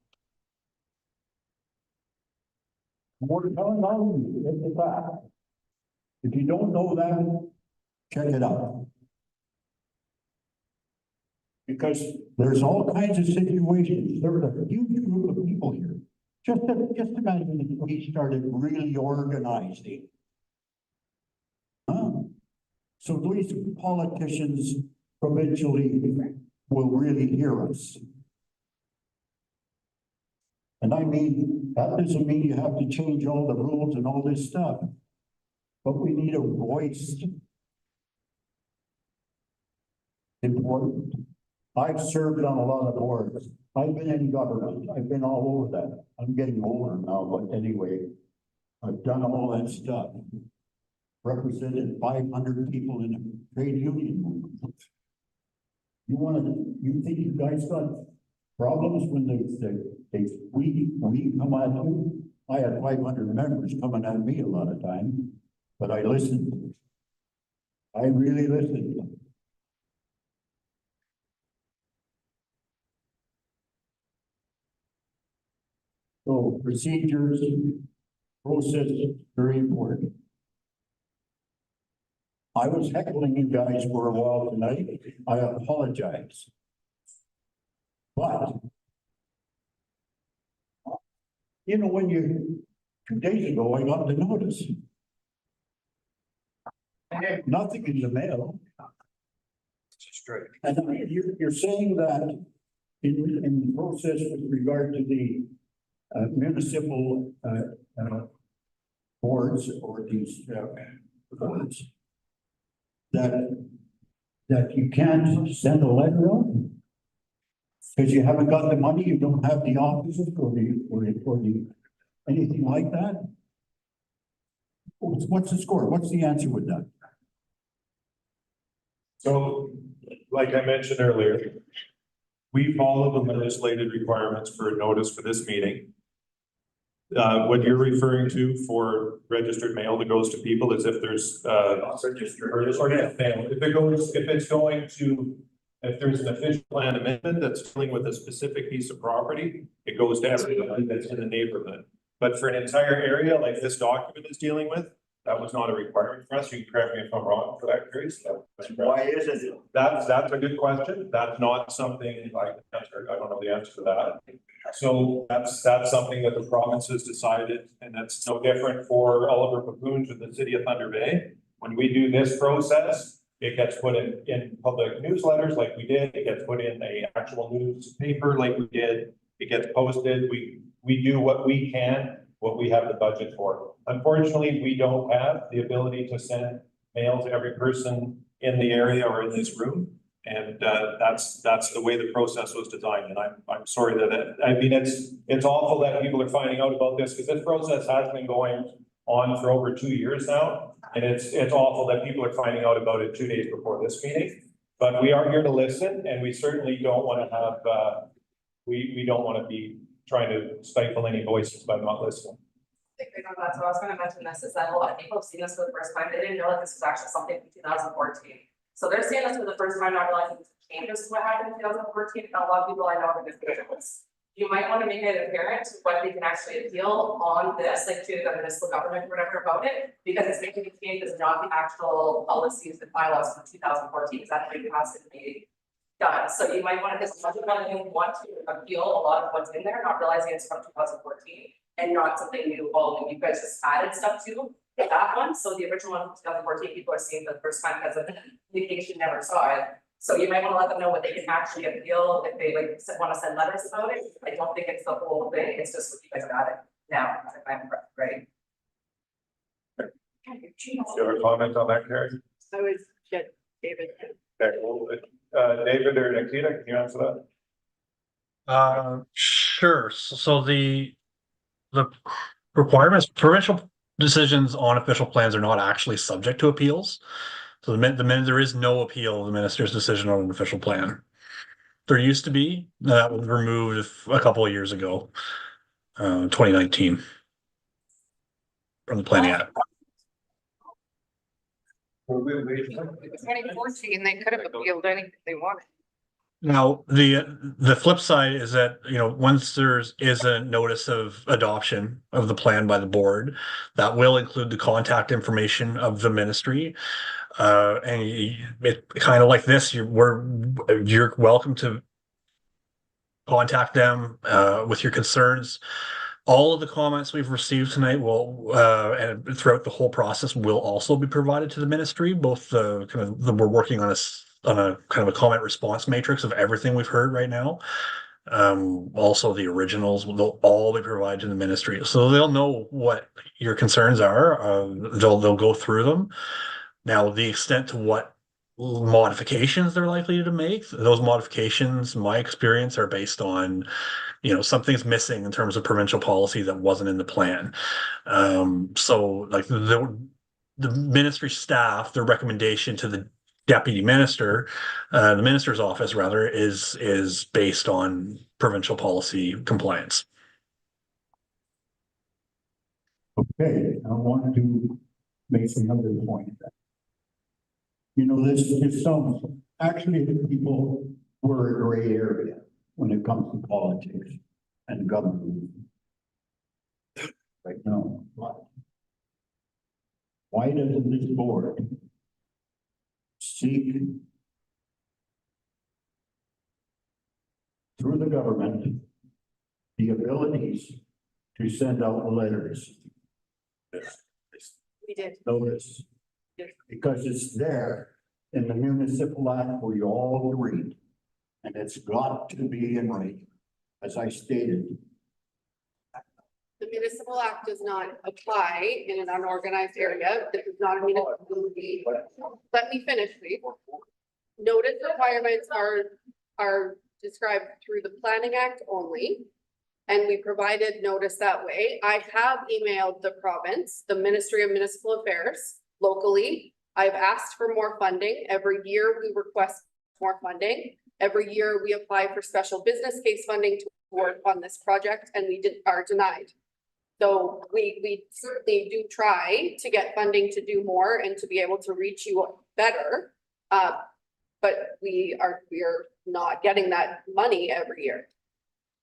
We're telling all of you, it's a fact. If you don't know that, check it out. Because there's all kinds of situations. There's a huge group of people here. Just imagine if we started really organizing. Huh? So these politicians provincially will really hear us. And I mean, that doesn't mean you have to change all the rules and all this stuff. But we need a voice. Important. I've served on a lot of boards. I've been in government. I've been all over that. I'm getting older now, but anyway, I've done all that stuff. Represented 500 people in a trade union movement. You think you guys got problems when we come at you? I had 500 members coming at me a lot of times, but I listened. I really listened. So procedures, process, very important. I was heckling you guys for a while tonight. I apologize. But, you know, when 2 days ago, I got the notice. I have nothing in the mail. Straight. And you're saying that in the process with regard to the municipal boards or these boards, that you can't send a letter out because you haven't got the money, you don't have the offices or the anything like that. What's the score? What's the answer with that?
So, like I mentioned earlier, we follow the legislated requirements for a notice for this meeting. What you're referring to for registered mail that goes to people is if there's organic mail. If there's an official plan amendment that's dealing with a specific piece of property, it goes to everybody that's in the neighborhood. But for an entire area like this document is dealing with, that was not a requirement for us. You can correct me if I'm wrong for that, Grace.
Why is it?
That's a good question. That's not something I can answer. I don't know the answer to that. So that's something that the province has decided, and that's no different for Oliver Papoons with the city of Thunder Bay. When we do this process, it gets put in public newsletters like we did. It gets put in a actual newspaper like we did. It gets posted. We do what we can, what we have the budget for. Unfortunately, we don't have the ability to send mail to every person in the area or in this room. And that's the way the process was designed. And I'm sorry that I mean, it's awful that people are finding out about this because this process has been going on for over 2 years now. And it's awful that people are finding out about it 2 days before this meeting. But we are here to listen, and we certainly don't want to have, we don't want to be trying to stifle any voices by not listening.
So I was gonna mention this, is that a lot of people have seen this for the first time, they didn't know that this was actually something from 2014. So they're seeing this for the first time, not realizing it's changes to what happened in 2014, and a lot of people I know are different. You might want to make it apparent what they can actually appeal on this, like to the municipal government or whatever about it, because it's making the changes, not the actual policies and bylaws from 2014, because that already has to be done. So you might want to, as much as you want to appeal a lot of what's in there, not realizing it's from 2014 and not something new. Well, you guys just added stuff to that one. So the original one from 2014, people are seeing for the first time because of the communication never saw it. So you might want to let them know what they can actually appeal if they like want to send letters about it. I don't think it's the whole thing. It's just what you guys got it now. If I'm right.
Do you have a comment on that, Carrie?
I was just David.
Okay, well, David or Nikita, can you answer that?
Sure. So the requirements, provincial decisions on official plans are not actually subject to appeals. So the minute there is no appeal of the minister's decision on an official plan. There used to be, that was removed a couple of years ago, 2019. From the Planning Act.
2014, they could have appealed anything they wanted.
Now, the flip side is that, once there's a notice of adoption of the plan by the board, that will include the contact information of the ministry. And it kind of like this, you're welcome to contact them with your concerns. All of the comments we've received tonight will, and throughout the whole process, will also be provided to the ministry. Both we're working on a kind of a comment response matrix of everything we've heard right now. Also the originals will all be provided to the ministry, so they'll know what your concerns are. They'll go through them. Now, the extent to what modifications they're likely to make, those modifications, my experience, are based on, something's missing in terms of provincial policy that wasn't in the plan. So like the ministry staff, their recommendation to the deputy minister, the minister's office rather, is based on provincial policy compliance.
Okay, I want to make another point. There's some, actually, the people were a gray area when it comes to politics and government. Right now, why doesn't this board seek through the government the abilities to send out letters?
We did.
Notice. Because it's there in the municipal act for you all to read. And it's got to be in writing, as I stated.
The municipal act does not apply in an unorganized area. This is not a municipality. Let me finish, please. Notice requirements are described through the Planning Act only. And we provided notice that way. I have emailed the province, the Ministry of Municipal Affairs locally. I've asked for more funding. Every year we request more funding. Every year we apply for special business case funding to work on this project, and we are denied. So we certainly do try to get funding to do more and to be able to reach you better. But we are not getting that money every year.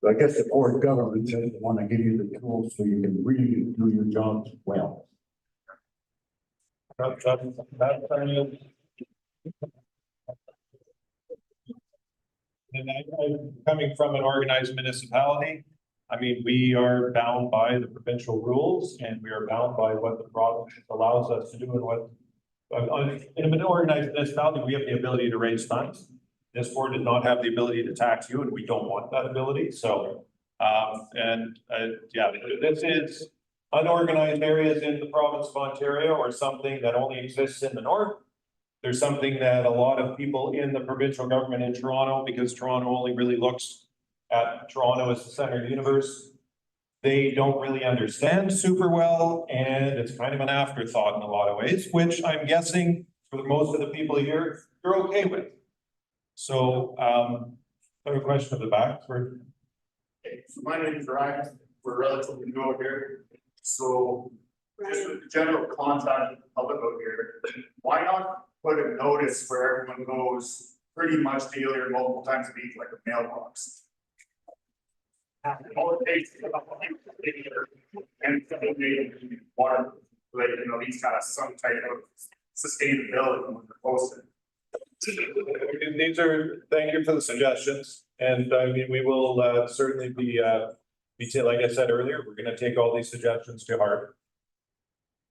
I guess the board government doesn't want to give you the tools so you can really do your jobs well.
And I'm coming from an organized municipality. I mean, we are bound by the provincial rules and we are bound by what the province allows us to do and what. In an organized municipality, we have the ability to raise funds. This board does not have the ability to tax you, and we don't want that ability. So, yeah, this is unorganized areas in the province of Ontario, or something that only exists in the north. There's something that a lot of people in the provincial government in Toronto, because Toronto only really looks at Toronto as the center of the universe, they don't really understand super well, and it's kind of an afterthought in a lot of ways, which I'm guessing for most of the people here, you're okay with. So, I have a question at the back for.
Okay, so my name is Ryan, we're relatively new out here, so just with the general contact of the public out here, why not put a notice where everyone goes pretty much daily or multiple times a week, like a mailbox? All it takes is and water, like, you know, these kind of some type of sustainability when they're posted.
These are, thank you for the suggestions, and I mean, we will certainly be, like I said earlier, we're gonna take all these suggestions to heart.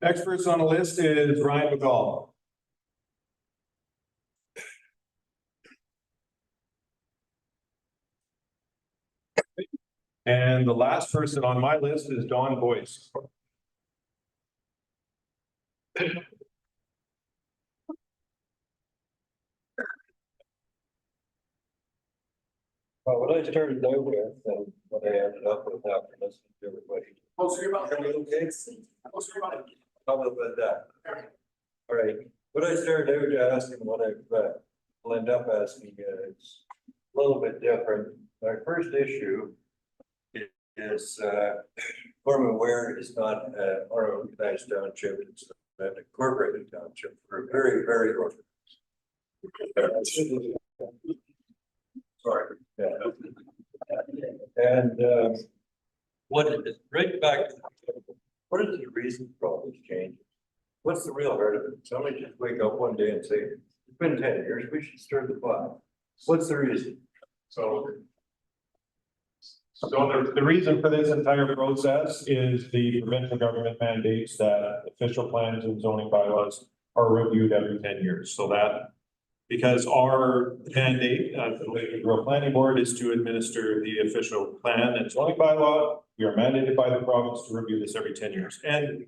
Next person on the list is Ryan McCall. And the last person on my list is Dawn Boyce.
Well, what I started out with and what I ended up with after listening to everybody. How about that? All right, what I started out asking, what I'll end up asking is a little bit different. My first issue is I'm aware is not an organized township, it's an incorporated township for a very, very organized. Sorry. Yeah. And what is right back? What is the reason for all these changes? What's the real heart of it? Somebody just wake up one day and say, "It's been 10 years. We should start the clock." What's the reason?
So the reason for this entire process is the provincial government mandates that official plans and zoning bylaws are reviewed every 10 years. So that, because our mandate, the Lakehead Rural Planning Board is to administer the official plan and zoning bylaw. We are mandated by the province to review this every 10 years. And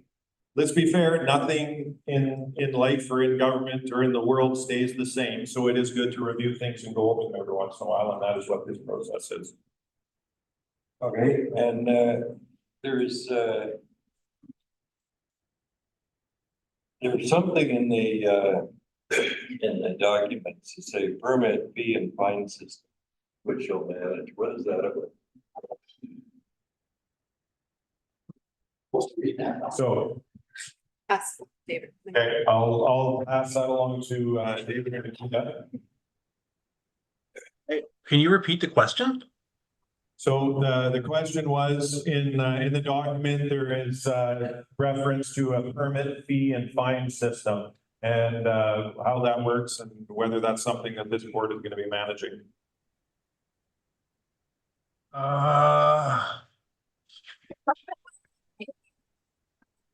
let's be fair, nothing in life or in government or in the world stays the same. So it is good to review things and go over them every once in a while, and that is what this process is.
Okay, and there's something in the documents to say permit fee and fine system, which you'll manage. What is that about?
So,
That's David.
okay, I'll pass that along to David and Nikita.
Can you repeat the question?
So the question was in the document, there is reference to a permit fee and fine system and how that works and whether that's something that this board is going to be managing.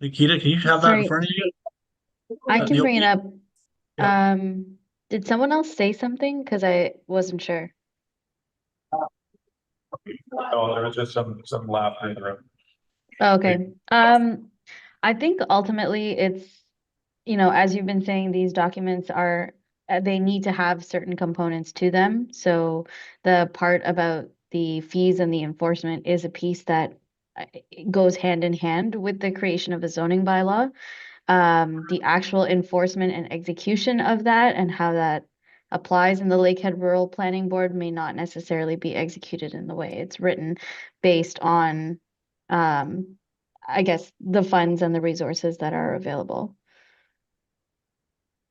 Nikita, can you have that in front of you?
I can bring it up.
Yeah.
Did someone else say something? Because I wasn't sure.
Oh, there was just some laughter in the room.
Okay. I think ultimately it's, as you've been saying, these documents are, they need to have certain components to them. So the part about the fees and the enforcement is a piece that goes hand in hand with the creation of a zoning bylaw. The actual enforcement and execution of that and how that applies in the Lakehead Rural Planning Board may not necessarily be executed in the way it's written based on, I guess, the funds and the resources that are available.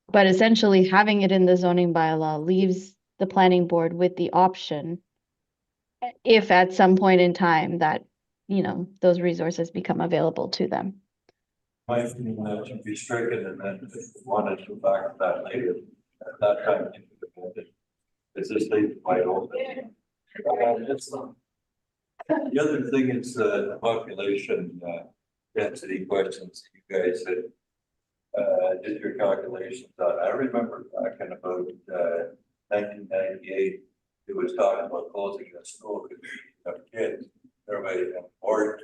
But essentially having it in the zoning bylaw leaves the planning board with the option, if at some point in time that, those resources become available to them.
My opinion that should be stricken and then wanted to go back to that later. At that time, is this leave wide open? The other thing is the population density questions you guys did your calculations on. I remember back in about 1998, it was talking about closing the school because we have kids. Everybody on board.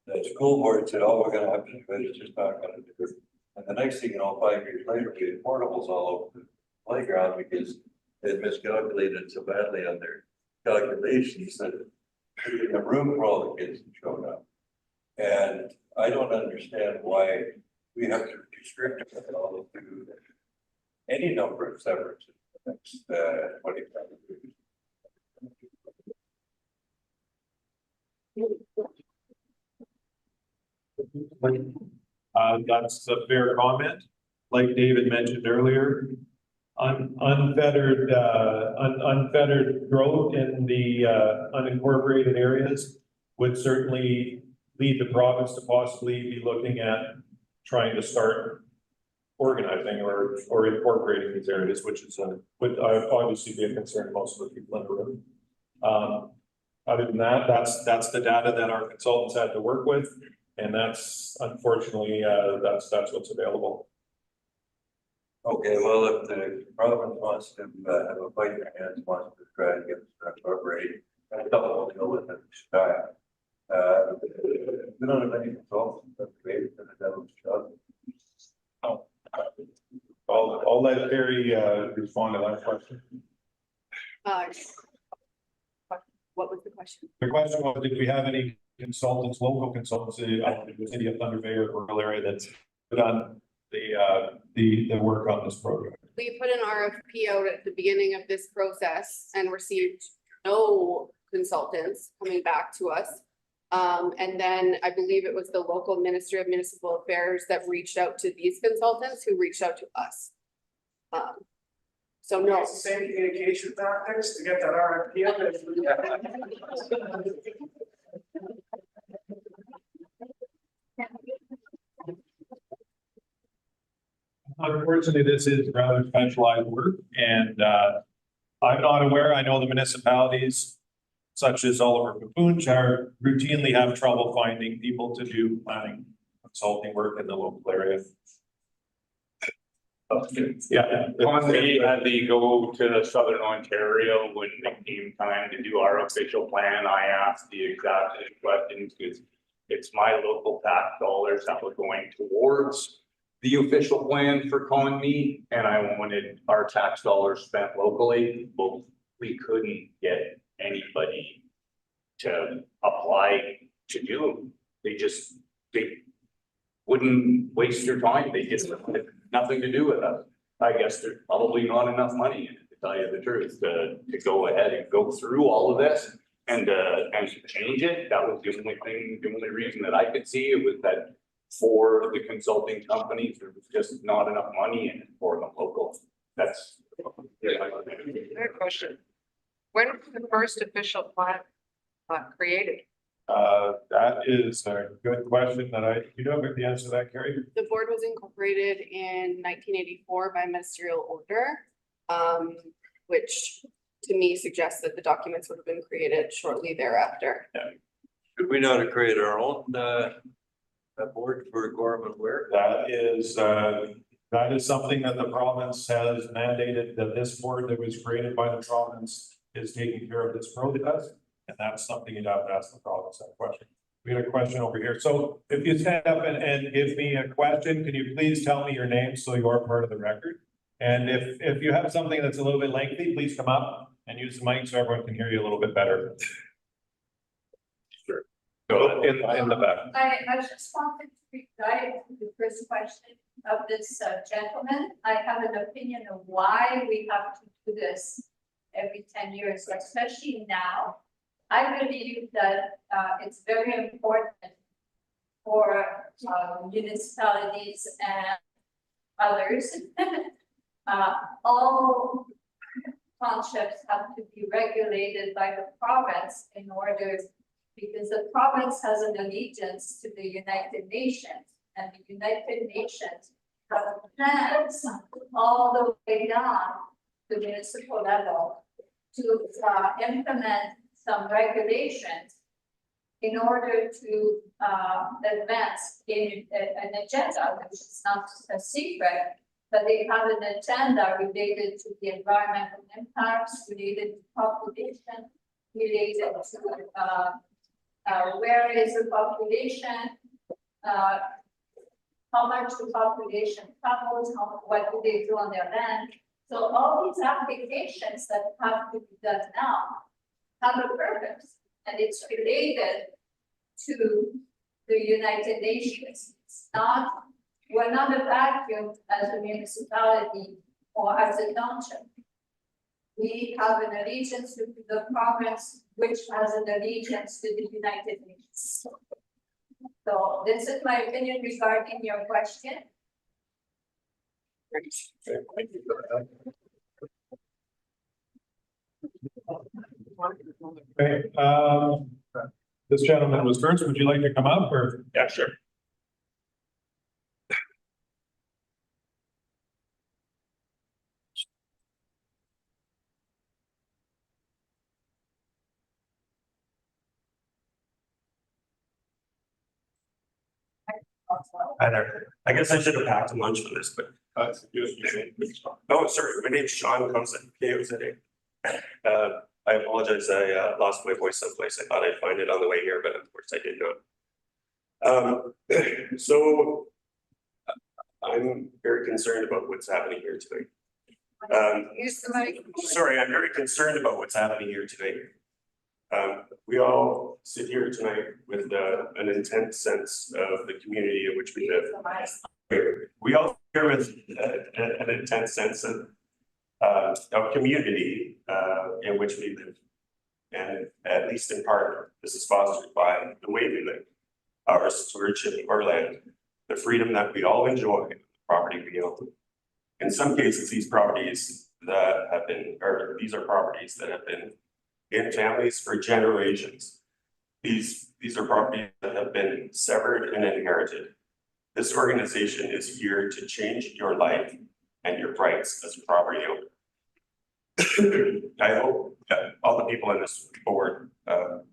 The school board said, "Oh, we're going to have to do it. It's just not going to do it." And the next thing you know, 5 years later, we had portables all over the playground because they had miscalculated so badly on their calculations that in a room for all the kids that showed up. And I don't understand why we have to restrict it all to any number of severances in the next 25 years.
That's a fair comment. Like David mentioned earlier, unfettered growth in the unincorporated areas would certainly lead the province to possibly be looking at trying to start organizing or incorporating these areas, which is would obviously be a concern to most of the people in the room. Other than that, that's the data that our consultants had to work with, and that's unfortunately that's what's available.
Okay, well, if the province wants to have a fight in their hands, wants to try to get this incorporated, I don't know with the staff. We don't have any consultants that created the devil's job.
I'll let Barry respond to that question.
What was the question?
The question was, did we have any consultants, local consultants in the city of Thunder Bay or rural area that's done the work on this program?
We put an RFP out at the beginning of this process and received no consultants coming back to us. And then I believe it was the local Ministry of Municipal Affairs that reached out to these consultants who reached out to us. So no.
It's the same communication tactics to get that RFP out.
Unfortunately, this is rather specialized work, and I'm not aware. I know the municipalities such as Oliver Capoonge are routinely have trouble finding people to do planning consulting work in the local area.
Yeah, on me, had to go to Southern Ontario when it came time to do our official plan. I asked the exact same questions because it's my local tax dollars that were going towards the official plan for Conme, and I wanted our tax dollars spent locally. But we couldn't get anybody to apply to do. They wouldn't waste their time. They just had nothing to do with us. I guess there's probably not enough money in it, to tell you the truth, to go ahead and go through all of this and change it. That was the only reason that I could see it was that for the consulting companies, there was just not enough money in it for the locals. That's.
Good question. When was the first official plan created?
That is a good question that you don't have the answer to that, Carrie?
The board was incorporated in 1984 by ministerial order, which to me suggests that the documents would have been created shortly thereafter.
Yeah.
Could we not have created our own board for Gorman Ware?
That is something that the province has mandated, that this board that was created by the province is taking care of this process. And that's something you'd have to ask the province that question. We had a question over here. So if you stand up and give me a question, can you please tell me your name so you are part of the record? And if you have something that's a little bit lengthy, please come up and use the mic so everyone can hear you a little bit better. Sure. Go in the back.
I just wanted to reply to the first question of this gentleman. I have an opinion of why we have to do this every 10 years, especially now. I believe that it's very important for municipalities and others. All townships have to be regulated by the province in order, because the province has an allegiance to the United Nations, and the United Nations have plans all the way down to the municipal level to implement some regulations in order to advance in an agenda, which is not a secret, but they have an agenda related to the environmental impacts, related to population, related to where is the population, how much the population travels, what do they do on their land. So all these applications that have to be done now have a purpose, and it's related to the United Nations. It's not, we're not a vacuum as a municipality or as a township. We have an allegiance to the province, which has an allegiance to the United Nations. So this is my opinion regarding your question.
Okay, this gentleman was first. Would you like to come up or?
Yeah, sure. Hi there. I guess I should have packed a lunch for this, but. Oh, sorry, my name's Sean Thompson, KOZA. I apologize, I lost my voice someplace. I thought I'd find it on the way here, but of course I did not. So I'm very concerned about what's happening here tonight.
Use the mic.
Sorry, I'm very concerned about what's happening here tonight. We all sit here tonight with an intense sense of the community in which we live. We all here with an intense sense of community in which we live. And at least in part, this is fostered by the way we live, our stewardship of our land, the freedom that we all enjoy, the property we own. In some cases, these properties that have been, or these are properties that have been in families for generations. These are properties that have been severed and inherited. This organization is here to change your life and your rights as a property owner. I hope that all the people in this board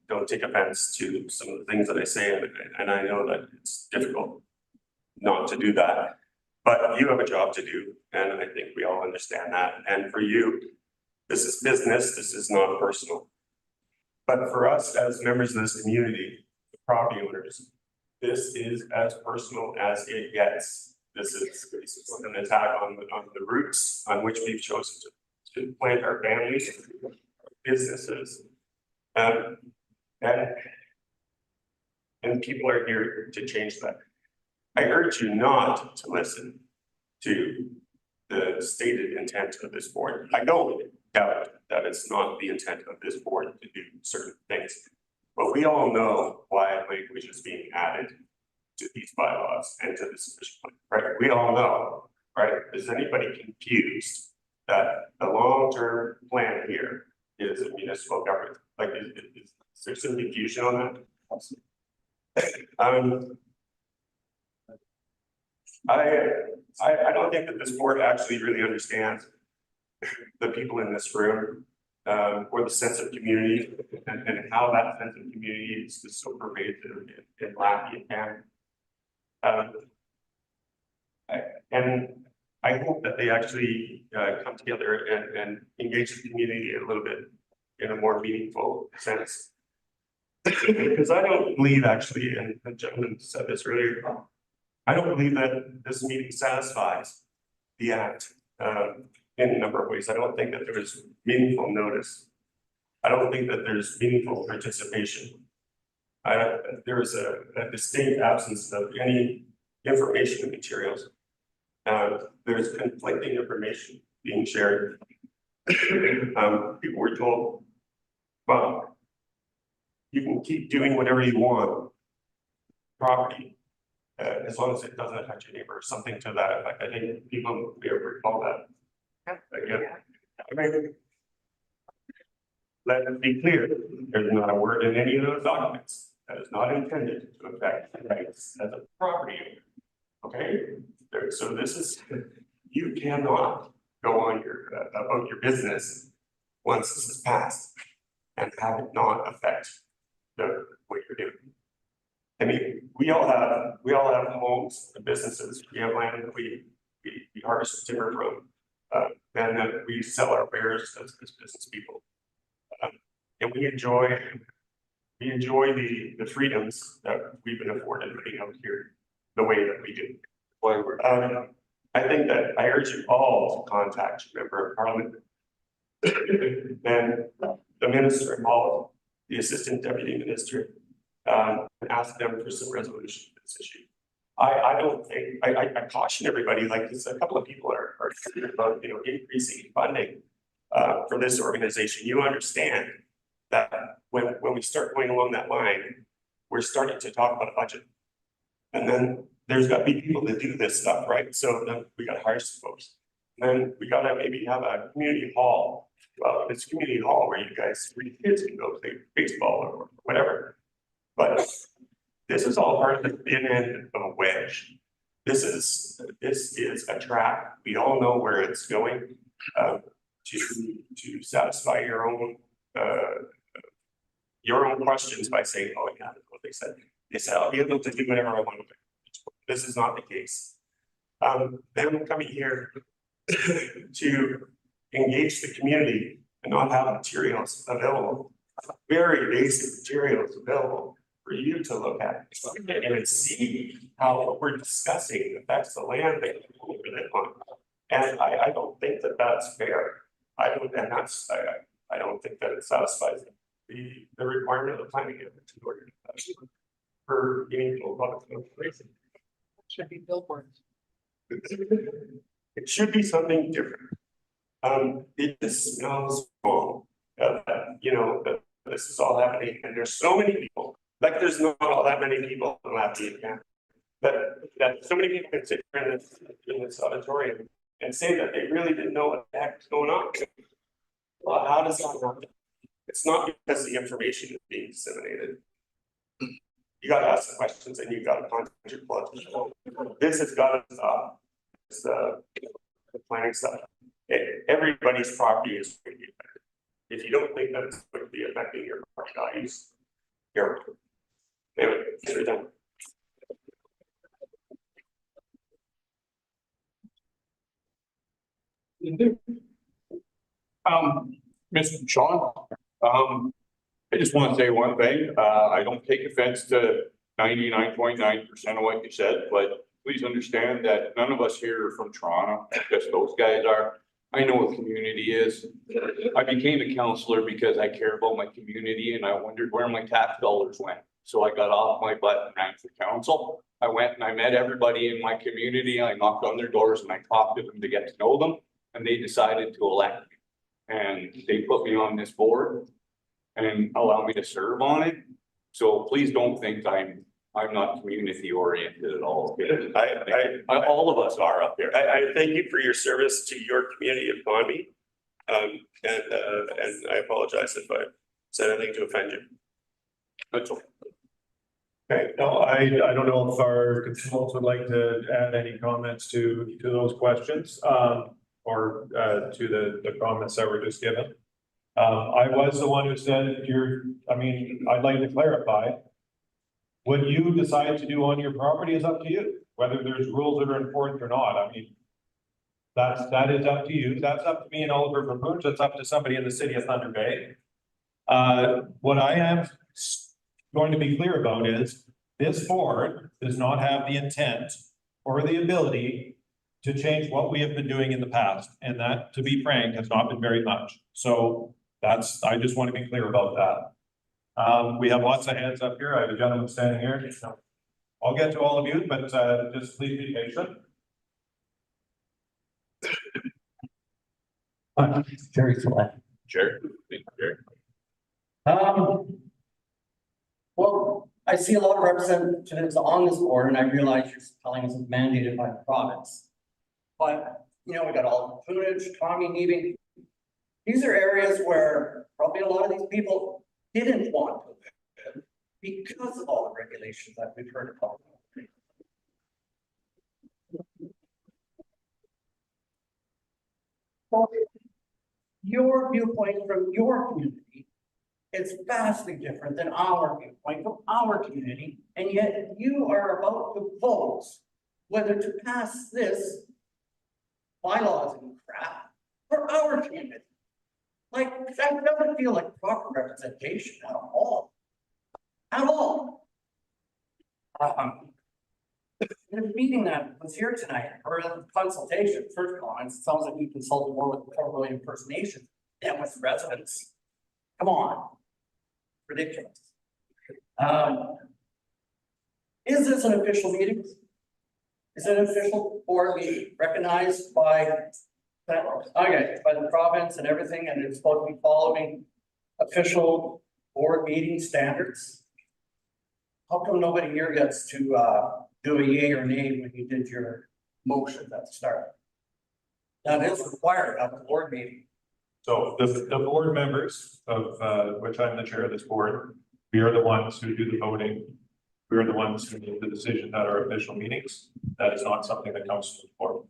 don't take offense to some of the things that I say, and I know that it's difficult not to do that. But you have a job to do, and I think we all understand that. And for you, this is business, this is not personal. But for us as members of this community, the property owners, this is as personal as it gets. This is an attack on the roots on which we've chosen to plant our families, businesses. And people are here to change that. I urge you not to listen to the stated intent of this board. I don't doubt that it's not the intent of this board to do certain things, but we all know why language is being added to these bylaws and to this official plan, right? We all know, right? Is anybody confused that the long-term plan here is a municipal government? Like, is there some confusion on that? I don't think that this board actually really understands the people in this room, or the sense of community and how that sense of community is so pervasive in Lackey and and I hope that they actually come together and engage the community a little bit in a more meaningful sense. Because I don't believe actually, and the gentleman said this earlier, I don't believe that this meeting satisfies the act in a number of ways. I don't think that there is meaningful notice. I don't think that there's meaningful participation. There is a distinct absence of any information materials. There's conflicting information being shared. People were told, well, you can keep doing whatever you want, property, as long as it doesn't affect your neighbor, something to that effect. I think people may have recalled that. Again, I mean, let it be clear, there's not a word in any of those documents that is not intended to affect rights as a property owner. Okay, so this is, you cannot go on about your business once this is passed and have it not affect what you're doing. I mean, we all have homes and businesses. We have land that we harvest timber from, and that we sell our wares as business people. And we enjoy the freedoms that we've been afforded living out here the way that we do. I think that I urge you all to contact your member of parliament and the minister involved the Assistant Deputy Minister, and ask them for some resolution to this issue. I don't think, I caution everybody, like, there's a couple of people are concerned about, you know, increasing funding for this organization. You understand that when we start going along that line, we're starting to talk about a budget. And then there's got to be people that do this stuff, right? So then we got to hire some folks. And then we got to maybe have a community hall. Well, it's a community hall where you guys, where your kids can go play baseball or whatever. But this is all part of the thin end of a wedge. This is a track. We all know where it's going to satisfy your own questions by saying, oh yeah, that's what they said. They said, I'll be able to do whatever I want to do. This is not the case. Them coming here to engage the community and not have materials available, very basic materials available for you to look at and see how what we're discussing affects the land that you live on. And I don't think that that's fair. I don't think that it satisfies the requirement of the planning order for meaningful public information.
Should be billboards.
It should be something different. It just smells wrong. You know, that this is all happening, and there's so many people. Like, there's not all that many people in Lakehead, but that so many people can sit here in this auditorium and say that they really didn't know what the heck was going on. Well, how does that happen? It's not because the information is being disseminated. You got to ask the questions, and you got to contact your politician. This has got to stop. It's the planning stuff. Everybody's property is going to be affected. If you don't think that it's going to be affecting your property values, you're anyway, you're done.
Mr. Sean, I just want to say one thing. I don't take offense to 99.9% of what you said, but please understand that none of us here are from Toronto, just those guys are. I know what community is. I became a councillor because I care about my community and I wondered where my tax dollars went. So I got off my butt and ran for council. I went and I met everybody in my community. I knocked on their doors and I talked to them to get to know them, and they decided to elect me. And they put me on this board and allow me to serve on it. So please don't think I'm not community oriented at all. All of us are up here.
I thank you for your service to your community of Bonby. And I apologize if I said anything to offend you. That's all.
Okay, no, I don't know if our consultants would like to add any comments to those questions, or to the comments that were just given. I was the one who said I'd like to clarify. What you decide to do on your property is up to you, whether there's rules that are enforced or not. I mean, that is up to you. That's up to me and Oliver Verpoons. That's up to somebody in the city of Thunder Bay. What I am going to be clear about is this board does not have the intent or the ability to change what we have been doing in the past. And that, to be frank, has not been very much. So I just want to be clear about that. We have lots of hands up here. I have a gentleman standing here. So I'll get to all of you, but just please be patient.
Jerry Select.
Jerry.
Well, I see a lot of representatives on this board, and I realize you're telling us it's mandated by the province. But, you know, we got all the Punage, Tommy, Neeving. These are areas where probably a lot of these people didn't want to live because of all the regulations that we've heard about. Well, your viewpoint from your community is vastly different than our viewpoint from our community, and yet you are about to vote whether to pass this bylaws and crap for our community. Like, that doesn't feel like proper representation at all. At all. In the meeting that was here tonight, or in the consultation, first comments, it sounds like you consulted more with the Port William First Nation than with residents. Come on. ridiculous. Is this an official meeting? Is it an official board meeting recognized by, okay, by the province and everything, and it's supposed to be following official board meeting standards? How come nobody here gets to do a yay or nay when you did your motion at the start? That is required at the board meeting.
So the board members of which I'm the chair of this board, we are the ones who do the voting. We are the ones who make the decision at our official meetings. That is not something that comes to the board.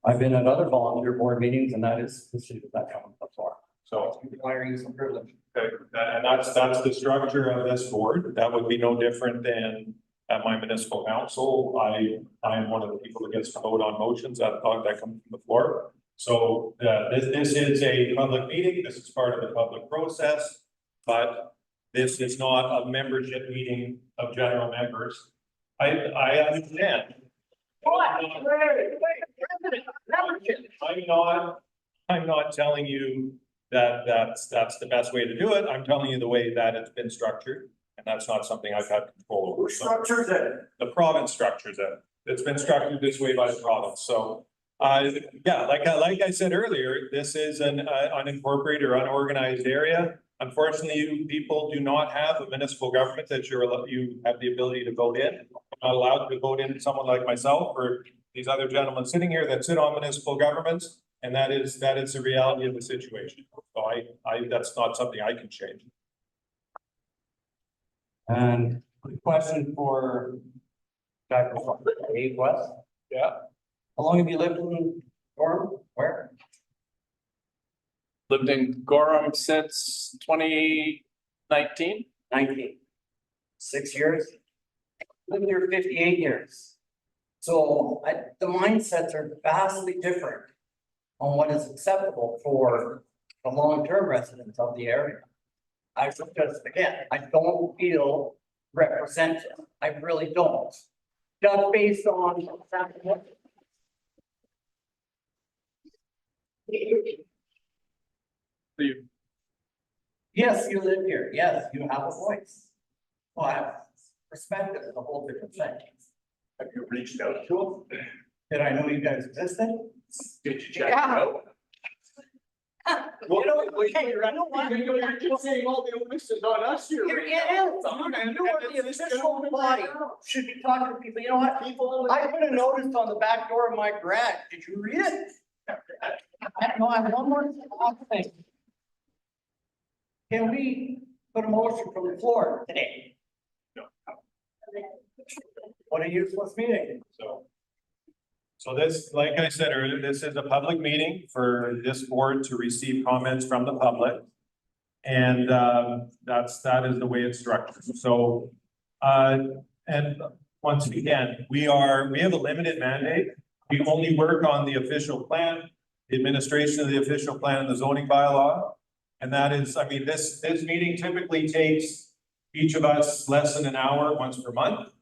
I've been at other volunteer board meetings and that is the decision that comes before.
So
requiring some privilege.
okay, and that's the structure of this board. That would be no different than at my municipal council. I am one of the people that gets to vote on motions that come from the floor. So this is a public meeting. This is part of the public process, but this is not a membership meeting of general members. I understand. I'm not telling you that that's the best way to do it. I'm telling you the way that it's been structured, and that's not something I've had control over.
Who structures it?
The province structures it. It's been structured this way by the province. So yeah, like I said earlier, this is an unincorporated or unorganized area. Unfortunately, you people do not have a municipal government that you have the ability to vote in. You're not allowed to vote in someone like myself or these other gentlemen sitting here that sit on municipal governments, and that is the reality of the situation. So that's not something I can change.
And quick question for Dr. Dave West.
Yeah.
How long have you lived in Gorham? Where?
Lived in Gorham since 2019.
19. 6 years? Lived here 58 years. So the mindsets are vastly different on what is acceptable for the long-term residents of the area. I just, again, I don't feel represented. I really don't. Just based on. Yes, you live here. Yes, you have a voice. But perspective is a whole different thing.
Have you reached out to them?
Did I know you guys existed?
Did you check it out?
Well, you know what?
You're saying all the onus is on us here.
You are the official body, should be talking to people. You know what? I put a notice on the back door of my garage. Did you read it? No, I have one more thing. Can we put a motion from the floor today?
No.
What a useless meeting.
So this, like I said earlier, this is a public meeting for this board to receive comments from the public. And that is the way it's structured. So and once again, we have a limited mandate. We only work on the official plan, the administration of the official plan and the zoning bylaw. And that is, I mean, this meeting typically takes each of us less than an hour once per month.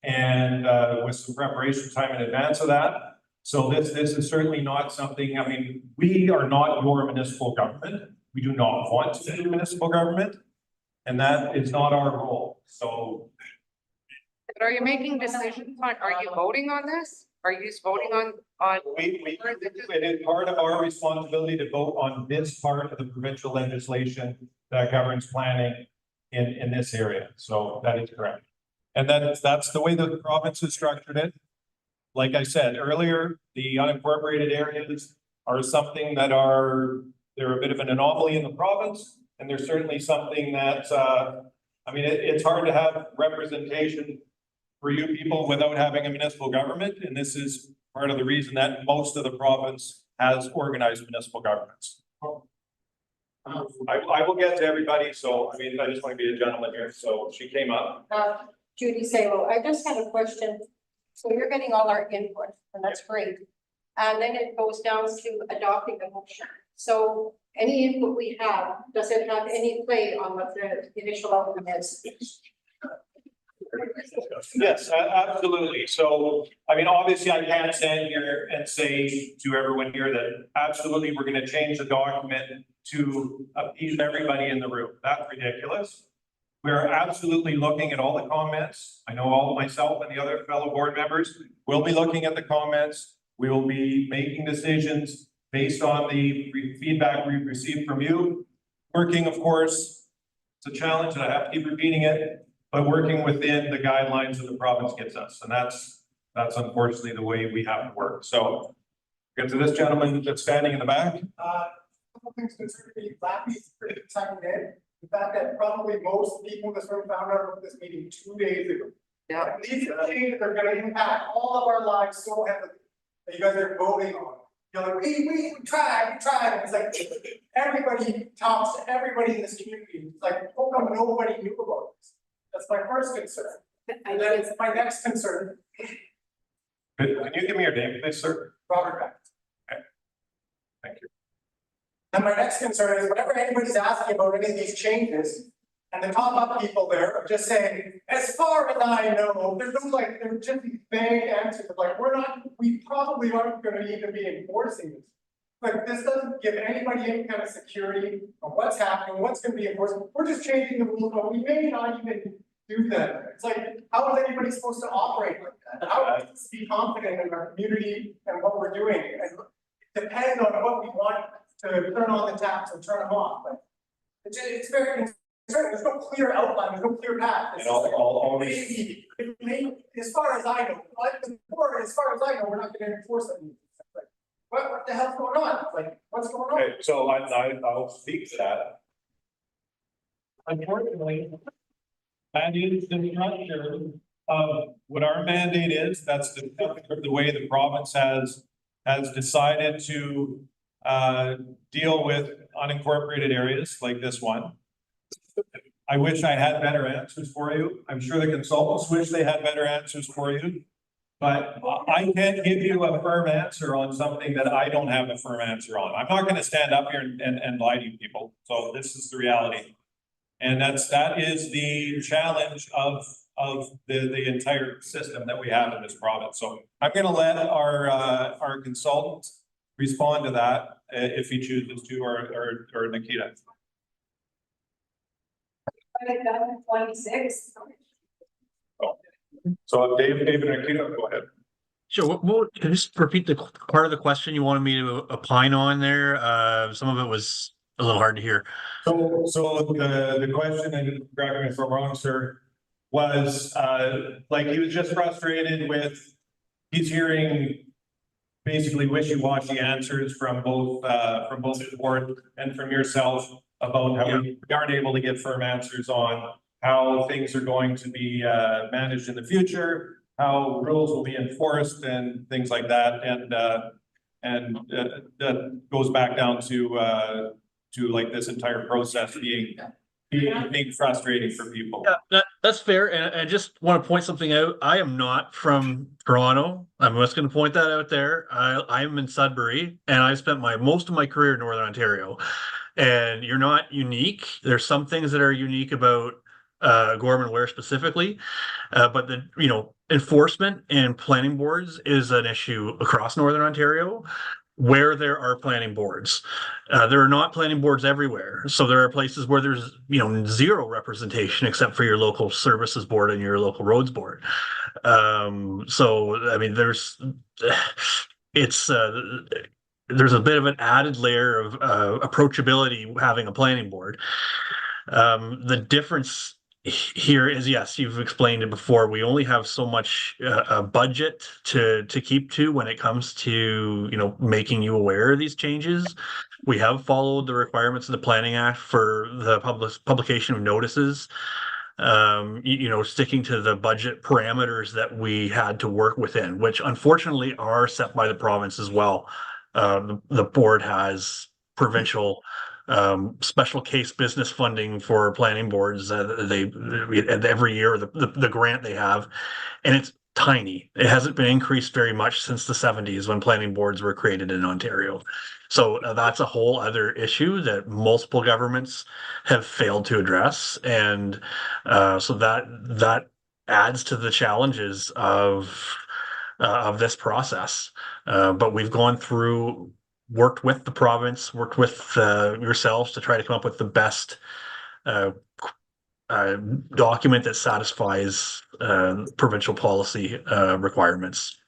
And with some preparation time in advance of that. So this is certainly not something, I mean, we are not your municipal government. We do not want to be municipal government. And that is not our role. So.
But are you making decisions on, are you voting on this? Are you just voting on?
It is part of our responsibility to vote on this part of the provincial legislation that governs planning in this area. So that is correct. And that's the way the province has structured it. Like I said earlier, the unincorporated areas are something that they're a bit of an anomaly in the province. And they're certainly something that, I mean, it's hard to have representation for you people without having a municipal government. And this is part of the reason that most of the province has organized municipal governments. I will get to everybody. So, I mean, I just want to be a gentleman here. So she came up.
Judy Salo, I just had a question. So you're getting all our input, and that's great. And then it goes down to adopting the motion. So any input we have, does it have any play on what the initial outcome is?
Yes, absolutely. So, I mean, obviously I can't stand here and say to everyone here that absolutely we're going to change the document to appease everybody in the room. That's ridiculous. We're absolutely looking at all the comments. I know all myself and the other fellow board members will be looking at the comments. We will be making decisions based on the feedback we've received from you. Working, of course, it's a challenge and I have to keep repeating it, but working within the guidelines that the province gives us. And that's unfortunately the way we have to work. So get to this gentleman that's standing in the back.
Couple things consider me happy for the time in. The fact that probably most people in this room found out about this meeting 2 days ago.
Yeah.
And these are things that are gonna impact all of our lives so heavily, that you guys are voting on. You're like, we tried, and it's like, everybody talks to everybody in this community, it's like, how come nobody knew about this? That's my first concern. And then it's my next concern,
Can you give me your name, please, sir?
Robert Beck.
Okay. Thank you.
And my next concern is whenever anybody's asking about any of these changes, and the top up people there are just saying, as far as I know, there's no like, they're just these vague answers of like, we probably aren't gonna even be enforcing this. Like, this doesn't give anybody any kind of security on what's happening, what's gonna be enforced. We're just changing the rules, but we may not even do that. It's like, how is anybody supposed to operate like that? How are we supposed to be confident in our community and what we're doing? And depend on what we want to turn on the taps and turn them off. But it's very concerning. There's no clear outline, there's no clear path.
And all these,
As far as I know, as far as I know, we're not gonna enforce it. Like, what the hell's going on? Like, what's going on?
okay, so I'll speak to that. Unfortunately, that is the structure of what our mandate is. That's the way the province has decided to deal with unincorporated areas like this one. I wish I had better answers for you. I'm sure the consultants wish they had better answers for you. But I can't give you a firm answer on something that I don't have a firm answer on. I'm not gonna stand up here and lie to you people. So this is the reality. And that is the challenge of the entire system that we have in this province. So I'm gonna let our consultant respond to that if he chooses to, or Nikita.
26.
So David and Nikita, go ahead.
Sure. Can you just repeat the part of the question you wanted me to opine on there? Some of it was a little hard to hear.
So the question, and correct me if I'm wrong, sir, was like he was just frustrated with, he's hearing basically wishy-washy answers from both the board and from yourself about how we aren't able to get firm answers on how things are going to be managed in the future, how rules will be enforced and things like that. And that goes back down to like this entire process being frustrating for people.
Yeah, that's fair. And I just want to point something out. I am not from Toronto. I'm just going to point that out there. I'm in Sudbury, and I spent most of my career in Northern Ontario. And you're not unique. There's some things that are unique about Gorman Ware specifically, but the enforcement and planning boards is an issue across Northern Ontario where there are planning boards. There are not planning boards everywhere. So there are places where there's zero representation except for your local services board and your local roads board. So I mean there's a bit of an added layer of approachability having a planning board. The difference here is, yes, you've explained it before. We only have so much a budget to keep to when it comes to making you aware of these changes. We have followed the requirements of the Planning Act for the publication of notices. Sticking to the budget parameters that we had to work within, which unfortunately are set by the province as well. The board has provincial special case business funding for planning boards. Every year the grant they have, and it's tiny. It hasn't been increased very much since the 70s when planning boards were created in Ontario. So that's a whole other issue that multiple governments have failed to address, and so that adds to the challenges of this process. But we've gone through worked with the province, worked with yourselves to try to come up with the best document that satisfies provincial policy requirements.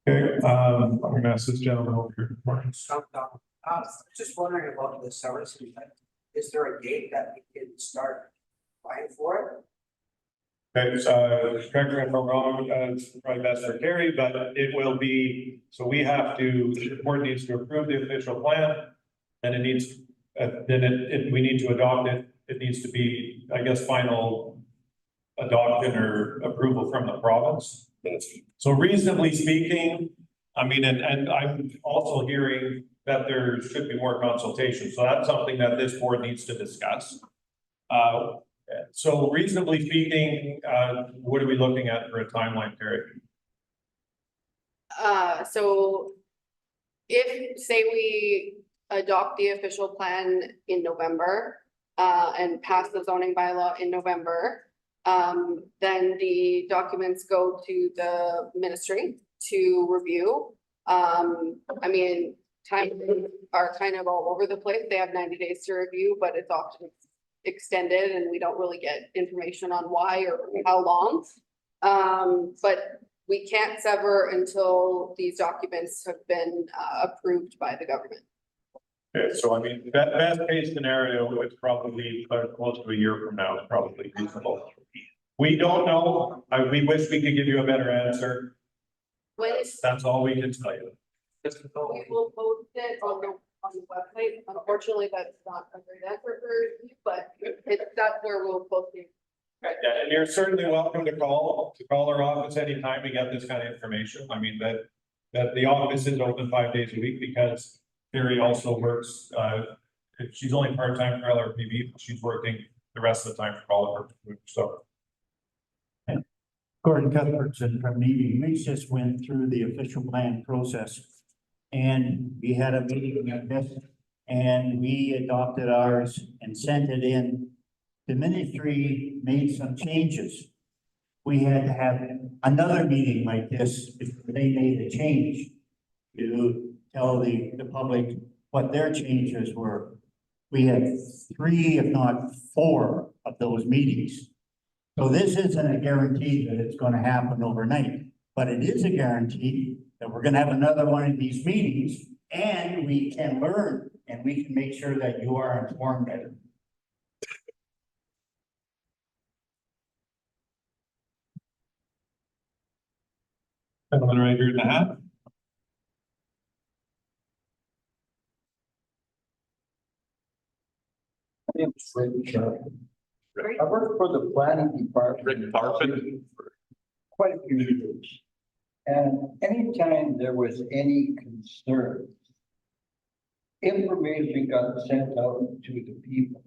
Okay, I'm gonna ask this gentleman over here.
Just wondering about the service. Is there a date that we can start applying for it?
Okay, correct me if I'm wrong, it's probably best for Terry, but it will be, so we have to, the board needs to approve the official plan. And it needs, then we need to adopt it, it needs to be, I guess, final adoption or approval from the province. So reasonably speaking, I mean, and I'm also hearing that there should be more consultation, so that's something that this board needs to discuss. So reasonably speaking, what are we looking at for a timeline, Terry?
So if, say we adopt the official plan in November, and pass the zoning bylaw in November, then the documents go to the ministry to review. I mean, time are kind of all over the place. They have 90 days to review, but it's often extended and we don't really get information on why or how long. But we can't sever until these documents have been approved by the government.
Okay, so I mean, best case scenario, it's probably close to a year from now, it's probably reasonable. We don't know, we wish we could give you a better answer. That's all we can tell you.
We will post it on the website. Unfortunately, that's not a great answer for you, but that's where we'll post it.
Yeah, and you're certainly welcome to call our office anytime to get this kind of information. I mean, that the office is open 5 days a week because Terry also works, she's only part-time for LRPB, but she's working the rest of the time for all of her, so.
Gordon Cuthbertson from meeting, we just went through the official plan process. And we had a meeting at this, and we adopted ours and sent it in. The ministry made some changes. We had to have another meeting like this before they made a change to tell the public what their changes were. We had 3, if not 4 of those meetings. So this isn't a guarantee that it's going to happen overnight, but it is a guarantee that we're going to have another one of these meetings and we can learn and we can make sure that you are informed better.
Gentleman right here in the hat.
My name is Rick Sharpen. I worked for the planning department for quite a few years. And anytime there was any concern, information got sent out to the people.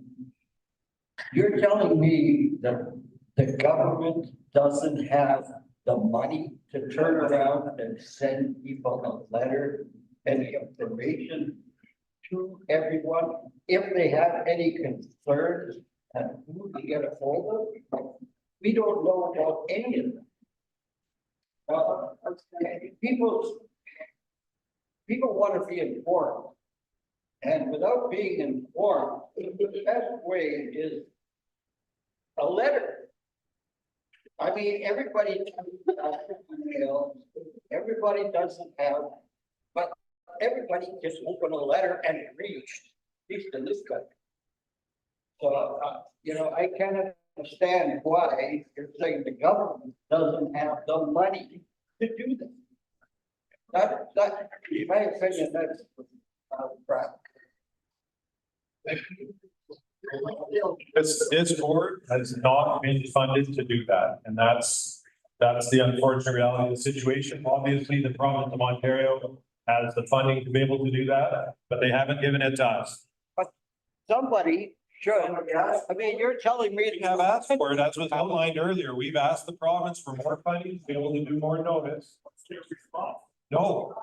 You're telling me that the government doesn't have the money to turn around and send people a letter and information to everyone if they have any concerns and who to get a hold of? We don't know about any of them. People want to be informed. And without being informed, the best way is a letter. I mean, everybody has email, everybody doesn't have, but everybody just open a letter and read, at least in this country. So, you know, I cannot understand why you're saying the government doesn't have the money to do that. That, in my opinion, that's crap.
This board has not been funded to do that, and that's the unfortunate reality of the situation. Obviously, the province of Ontario has the funding to be able to do that, but they haven't given it to us.
But somebody should, I mean, you're telling me
We have asked for it, as was outlined earlier. We've asked the province for more funding to be able to do more notice. No,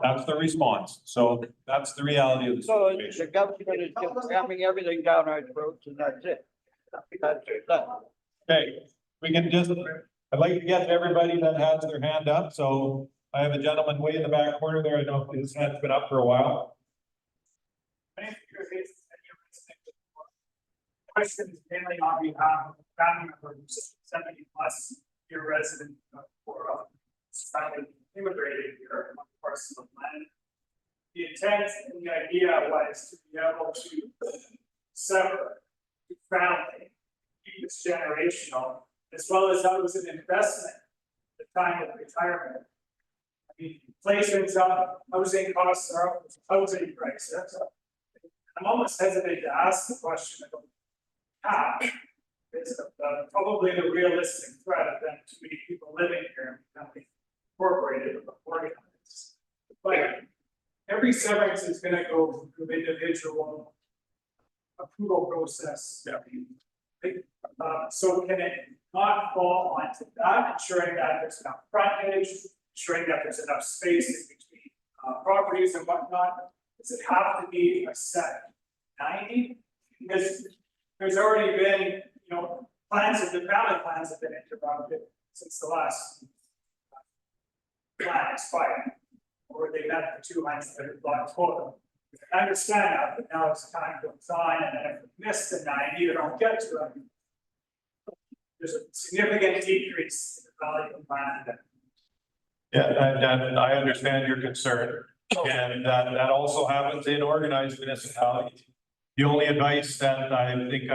that's the response. So that's the reality of the
So
situation.
the government is just ramming everything down our throats and that's it. That's that.
Okay, we can just, I'd like to get everybody that has their hand up, so I have a gentleman way in the back corner there. I know his hand's been up for a while.
Questions mainly on behalf of family members, 70+ year resident for family immigrated here on parcel of land. The intent and the idea was to be able to sever family, keep this generational, as well as that was an investment at the time of retirement. I mean, inflation's up, housing costs are up, housing prices. I'm almost hesitant to ask the question of how. It's probably the realistic threat of them to be people living here and becoming incorporated or organized. But every severance is gonna go through individual approval process. So can it not fall onto that, ensuring that there's enough frontage, ensuring that there's enough space in between properties and whatnot? Does it have to be a set 90? Because there's already been, plans have been, family plans have been interrupted since the last plan expired. Or they met the 200 block total. I understand that, but now it's time goes on, and then if we miss the 90, you don't get to it. There's a significant decrease in the value of land.
Yeah, and I understand your concern, and that also happens in organized municipalities. The only advice that I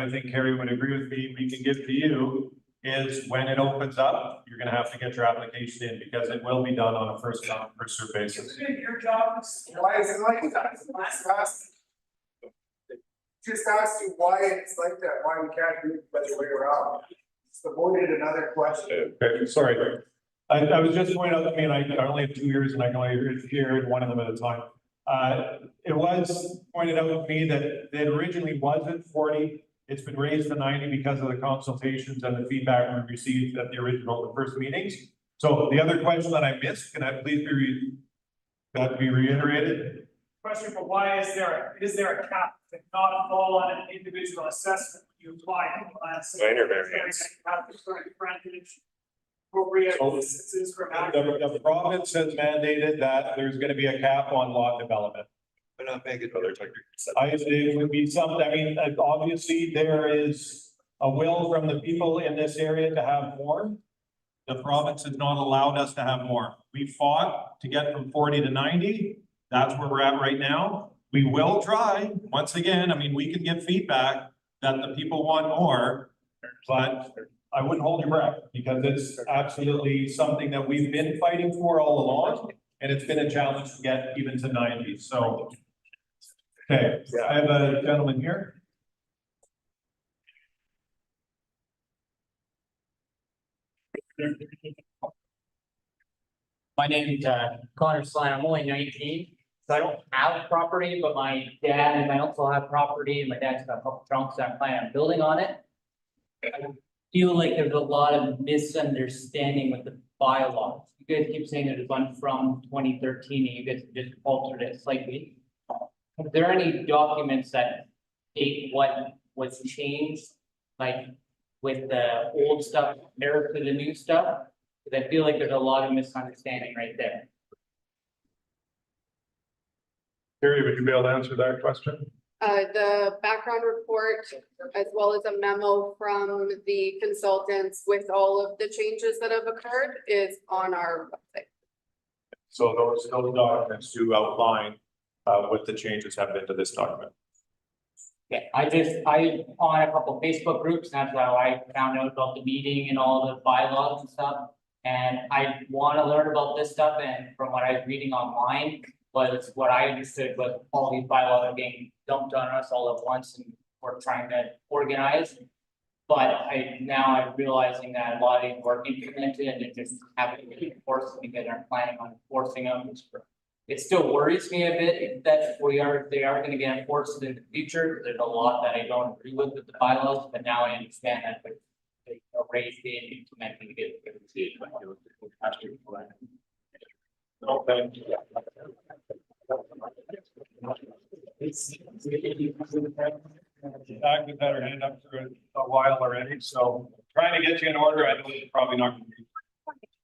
think Carrie would agree with me, we can give to you is when it opens up, you're gonna have to get your application in because it will be done on a first come, first served basis.
Your job is, why is it like that? Just asked you why it's like that, why we can't do it the other way around. Just avoided another question.
Okay, sorry. I was just pointing out to me, and I only have 2 years and I can only hear one of them at a time. It was pointed out to me that it originally was at 40. It's been raised to 90 because of the consultations and the feedback we received at the first meetings. So the other question that I missed, can I please be reiterated?
Question for why is there a cap that not fall on an individual assessment when you apply for the land?
Minor variance.
Have the current frontage, appropriate distances from.
The province has mandated that there's gonna be a cap on lot development.
Why not make it other technical?
It would be something, I mean, obviously there is a will from the people in this area to have more. The province has not allowed us to have more. We fought to get from 40 to 90. That's where we're at right now. We will try, once again, I mean, we can give feedback that the people want more, but I wouldn't hold your breath because it's absolutely something that we've been fighting for all along. And it's been a challenge to get even to 90, so. Okay, I have a gentleman here.
My name is Connor Slan. I'm only 19, so I don't have property, but my dad and I also have property, and my dad's got a couple trunks that I plan on building on it. I feel like there's a lot of misunderstanding with the bylaws. You guys keep saying that it's one from 2013, and you guys just altered it slightly. Are there any documents that state what was changed, like with the old stuff compared to the new stuff? Because I feel like there's a lot of misunderstanding right there.
Carrie, would you be able to answer that question?
The background report, as well as a memo from the consultants with all of the changes that have occurred, is on our website.
So those documents do outline what the changes have been to this document.
Okay, I on a couple Facebook groups, and that's how I found out about the meeting and all the bylaws and stuff. And I want to learn about this stuff, and from what I was reading online, was what I understood was all these bylaws are being dumped on us all at once, and we're trying to organize. But I'm realizing that a lot of these were implemented and they just haven't been enforced because they're planning on enforcing them. It still worries me a bit that they are gonna get enforced in the future. There's a lot that I don't agree with the bylaws, but now I understand that they are raised in implementing to get it.
Okay. We've had our hand up for a while already, so trying to get you in order. I know it's probably not gonna be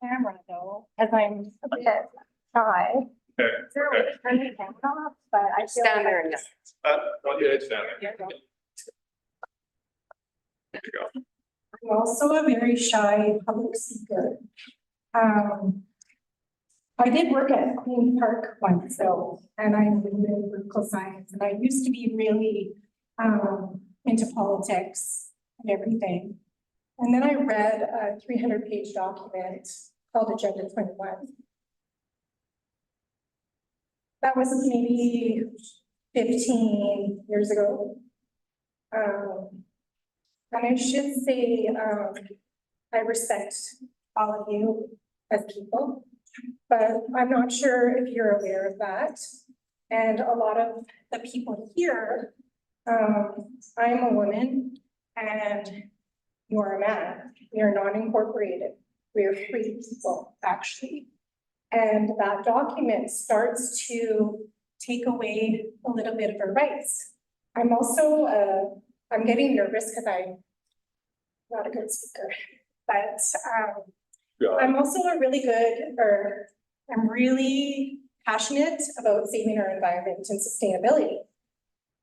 camera though, as I'm a bit shy.
Okay,
Is there a way to turn the camera off? But I feel
Stand there
like.
and
yeah, it's down there.
Yeah.
There you go.
I'm also a very shy public speaker. I did work at Queen Park once though, and I'm in political science, and I used to be really into politics and everything. And then I read a 300-page document called Agenda 21. That was maybe 15 years ago. And I should say, I respect all of you as people, but I'm not sure if you're aware of that. And a lot of the people here, I'm a woman and you're a man. We are non-incorporated. We are free people, actually. And that document starts to take away a little bit of our rights. I'm also, I'm getting nervous because I'm not a good speaker, but I'm also I'm really passionate about saving our environment and sustainability.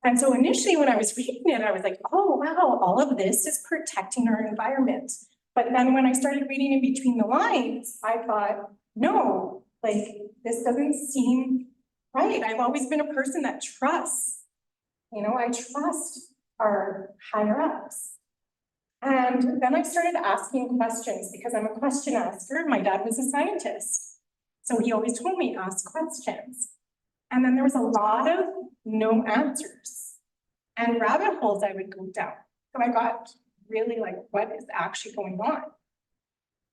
And so initially when I was reading it, I was like, oh, wow, all of this is protecting our environment. But then when I started reading in between the lines, I thought, no, like, this doesn't seem right. I've always been a person that trusts, I trust our higher ups. And then I started asking questions because I'm a question asker. My dad was a scientist. So he always told me, ask questions. And then there was a lot of no answers and rabbit holes I would go down. So I got really like, what is actually going on?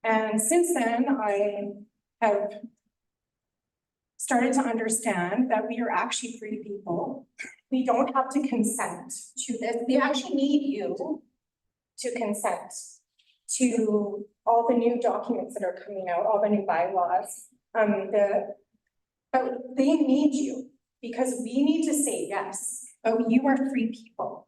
And since then, I have started to understand that we are actually free people. We don't have to consent to this. We actually need you to consent to all the new documents that are coming out, all the new bylaws. But they need you because we need to say yes, but you are free people.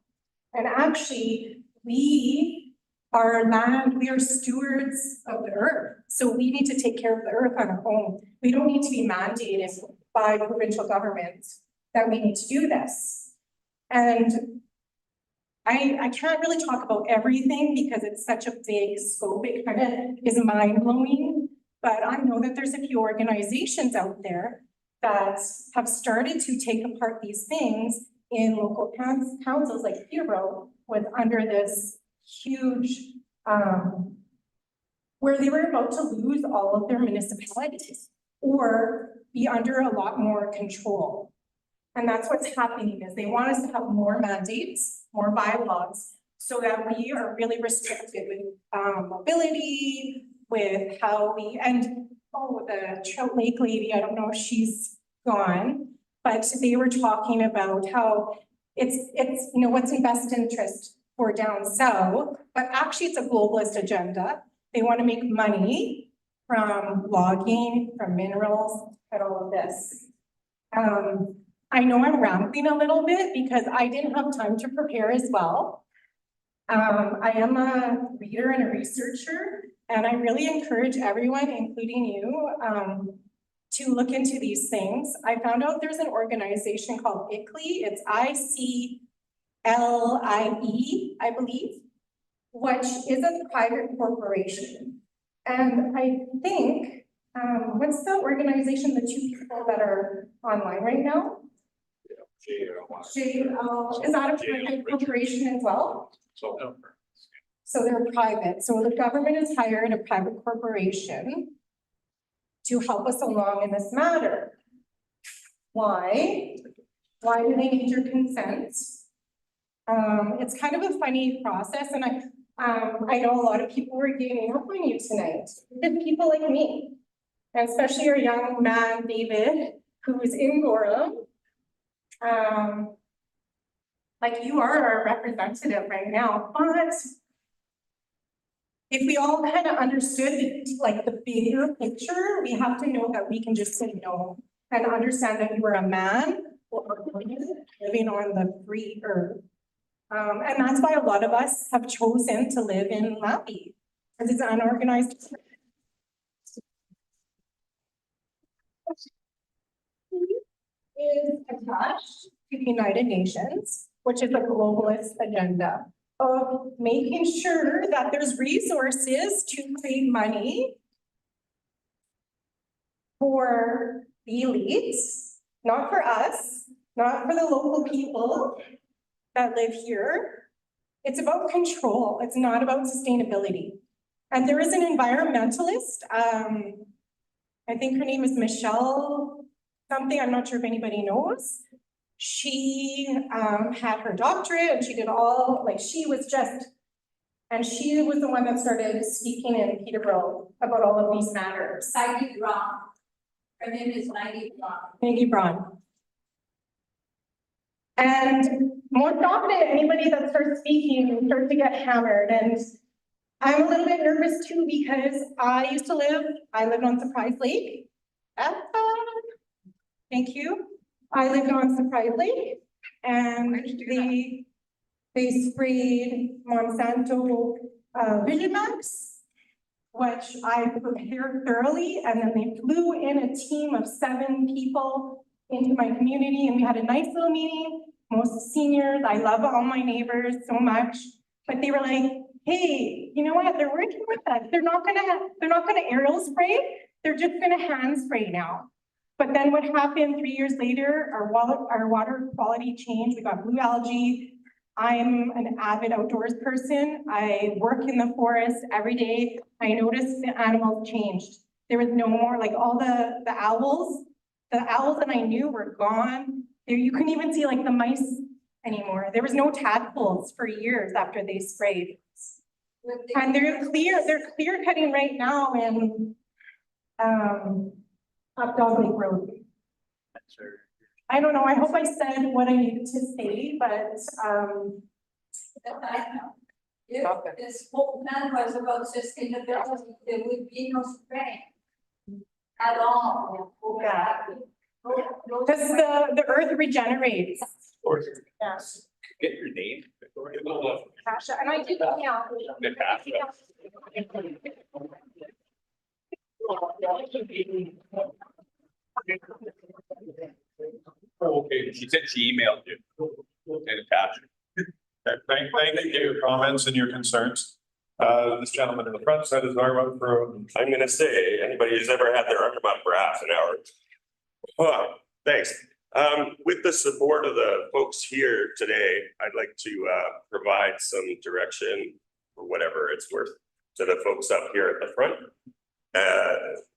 And actually, we are land, we are stewards of the earth. So we need to take care of the earth on our own. We don't need to be mandated by provincial governments that we need to do this. And I can't really talk about everything because it's such a big scope. It kind of is mind-blowing, but I know that there's a few organizations out there that have started to take apart these things in local councils like Peterborough with under this huge, where they were about to lose all of their municipalities or be under a lot more control. And that's what's happening is they want us to have more mandates, more bylaws, so that we are really restricted with mobility, with how we, and the Trout Lake lady, I don't know if she's gone, but they were talking about how it's what's in best interest for down south, but actually it's a globalist agenda. They want to make money from logging, from minerals, and all of this. I know I'm rambling a little bit because I didn't have time to prepare as well. I am a reader and a researcher, and I really encourage everyone, including you, to look into these things. I found out there's an organization called ICLEI. It's ICLIE, I believe, which is a private corporation. And I think, what's the organization, the two people that are online right now? Is that a private corporation as well? So they're private. So the government has hired a private corporation to help us along in this matter. Why? Why do they need your consent? It's kind of a funny process, and I know a lot of people were giving up on you tonight. It's people like me, and especially our young man, David, who is in Gorham. Like you are our representative right now, but if we all kind of understood the bigger picture, we have to know that we can just say no and understand that you are a man or a woman living on the free earth. And that's why a lot of us have chosen to live in Lappy, because it's unorganized.
Is attached to the United Nations, which is a globalist agenda of making sure that there's resources to create money for the elites, not for us, not for the local people that live here. It's about control. It's not about sustainability. And there is an environmentalist, I think her name is Michelle something, I'm not sure if anybody knows. She had her doctorate and she did all, like she was the one that started speaking in Peterborough about all of these matters.
Maggie Braun. Her name is Maggie Braun.
Maggie Braun. And more often, anybody that starts speaking starts to get hammered. And I'm a little bit nervous too because I lived on Surprise Lake. Thank you. I lived on Surprise Lake and they sprayed Monsanto Vision Max, which I prepared thoroughly, and then they flew in a team of 7 people into my community, and we had a nice little meeting. Most seniors, I love all my neighbors so much, but they were like, hey, you know what? They're working with us. They're not gonna aerial spray. They're just gonna hand spray now. But then what happened 3 years later, our water quality changed. We got blue algae. I'm an avid outdoors person. I work in the forest every day. I noticed the animals changed. There was no more, like all the owls that I knew were gone. You couldn't even see like the mice anymore. There was no tadpoles for years after they sprayed. And they're clear cutting right now in up Dog Lake Road. I don't know, I hope I said what I needed to say, but
If this whole plan was about sustainability, there would be no spraying at all.
yeah. Because the earth regenerates. Yes.
Get your name.
Tasha, and I did, yeah.
Okay, she said she emailed you. And attached.
Thank you for your comments and your concerns. This gentleman in the front set his arm up for.
I'm gonna say, anybody who's ever had their arm up for half an hour. Well, thanks. With the support of the folks here today, I'd like to provide some direction for whatever it's worth to the folks up here at the front.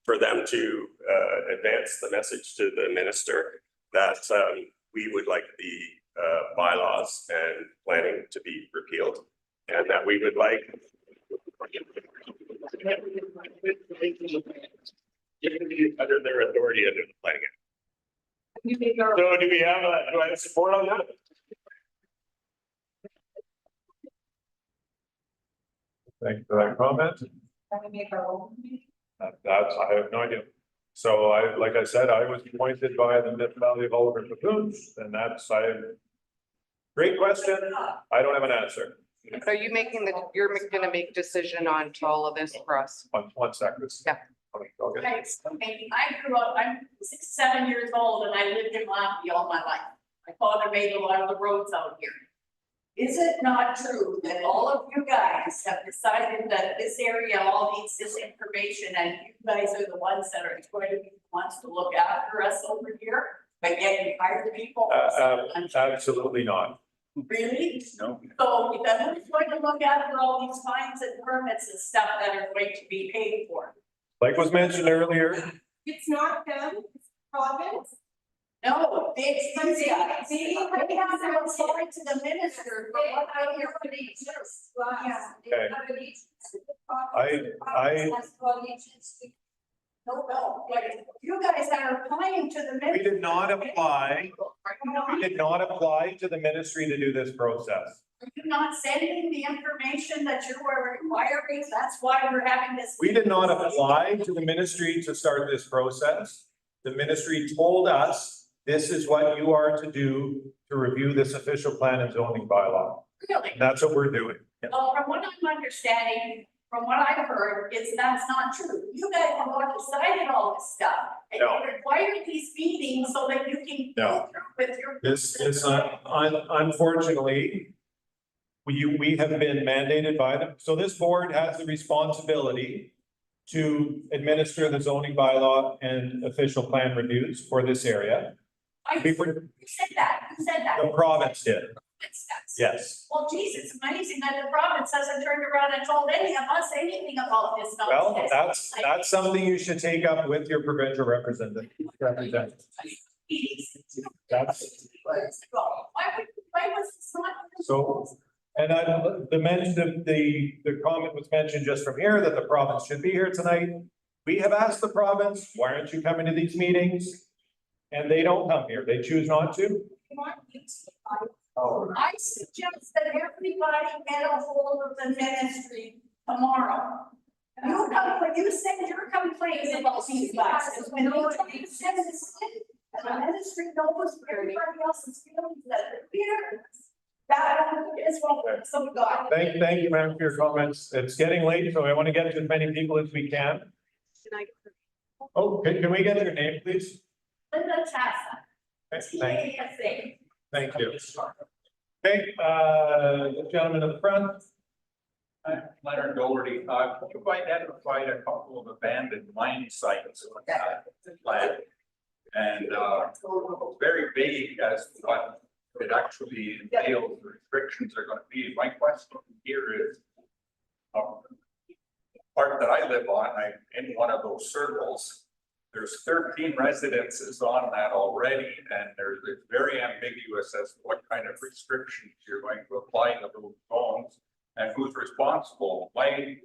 For them to advance the message to the minister that we would like the bylaws and planning to be repealed, and that we would like under their authority under the planning. So do I have support on that?
Thank you for that comment. That's, I have no idea. So like I said, I was appointed by the municipality of Oliver Lagoons, and great question. I don't have an answer.
So you're gonna make decision on all of this for us?
One second.
Yeah.
Okay.
Thanks. Okay, I grew up, I'm 67 years old and I lived in Lampy all my life. My father made a lot of the roads out here. Is it not true that all of you guys have decided that this area all needs this information and you guys are the ones that are going to be the ones to look after us over here? By getting hired people?
Absolutely not.
Really?
No.
So then who's going to look after all these fines and permits and stuff that are going to be paid for?
Like was mentioned earlier,
It's not them, it's province.
No, they have to apply to the minister for what I hear for these. No, like, you guys are applying to the minister.
we did not apply to the ministry to do this process.
Are you not sending the information that you were requiring? That's why we're having this.
We did not apply to the ministry to start this process. The ministry told us, this is what you are to do to review this official plan and zoning bylaw.
Really?
That's what we're doing.
Well, from what I'm understanding, from what I've heard, is that's not true. You guys have already decided all this stuff. And
No.
you require these meetings so that you can
No.
go through with your.
This is unfortunately, we have been mandated by them. So this board has the responsibility to administer the zoning bylaw and official plan reviews for this area.
You said that,
The province did,
It's- that's-
yes.
Well, geez, it's amazing that the province hasn't turned around and told any of us anything about this
Well,
nonsense.
that's something you should take up with your provincial representative. That's,
Why was this not?
so, and the comment was mentioned just from here that the province should be here tonight. We have asked the province, why aren't you coming to these meetings? And they don't come here. They choose not to.
I suggest that everybody get a hold of the ministry tomorrow. You send your complaints about these guys, and when they send this in, the ministry knows everybody else's feelings that they're here. That is what some God.
Thank you, ma'am, for your comments. It's getting late, so I want to get to as many people as we can. Oh, can we get your name, please?
Linda Tassa.
Thank you. Okay, the gentleman in the front.
Leonard Doherty, you've identified a couple of abandoned mine sites on that plan. And very vague as to what it actually entails, the restrictions are gonna be. My question here is, part that I live on, I'm in one of those circles. There's 13 residences on that already, and it's very ambiguous as to what kind of restrictions you're going to apply to those zones and who's responsible. My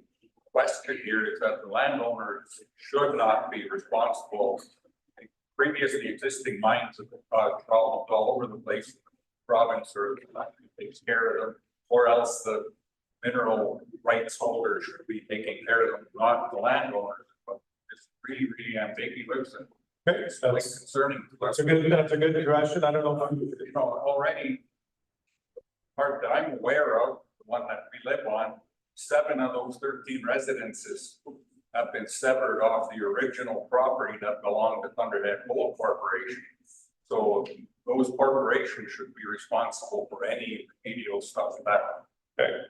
question here is that the landowners should not be responsible. Previously existing mines have caused problems all over the place. The province or takes care of them, or else the mineral rights holder should be taking care of them, not the landowners. But it's really, really ambiguous and it's like concerning.
That's a good question. I don't know.
You know, already part that I'm aware of, the one that we live on, 7 of those 13 residences have been severed off the original property that belonged to Thunderhead Gold Corporation. So those corporations should be responsible for any remedial stuff that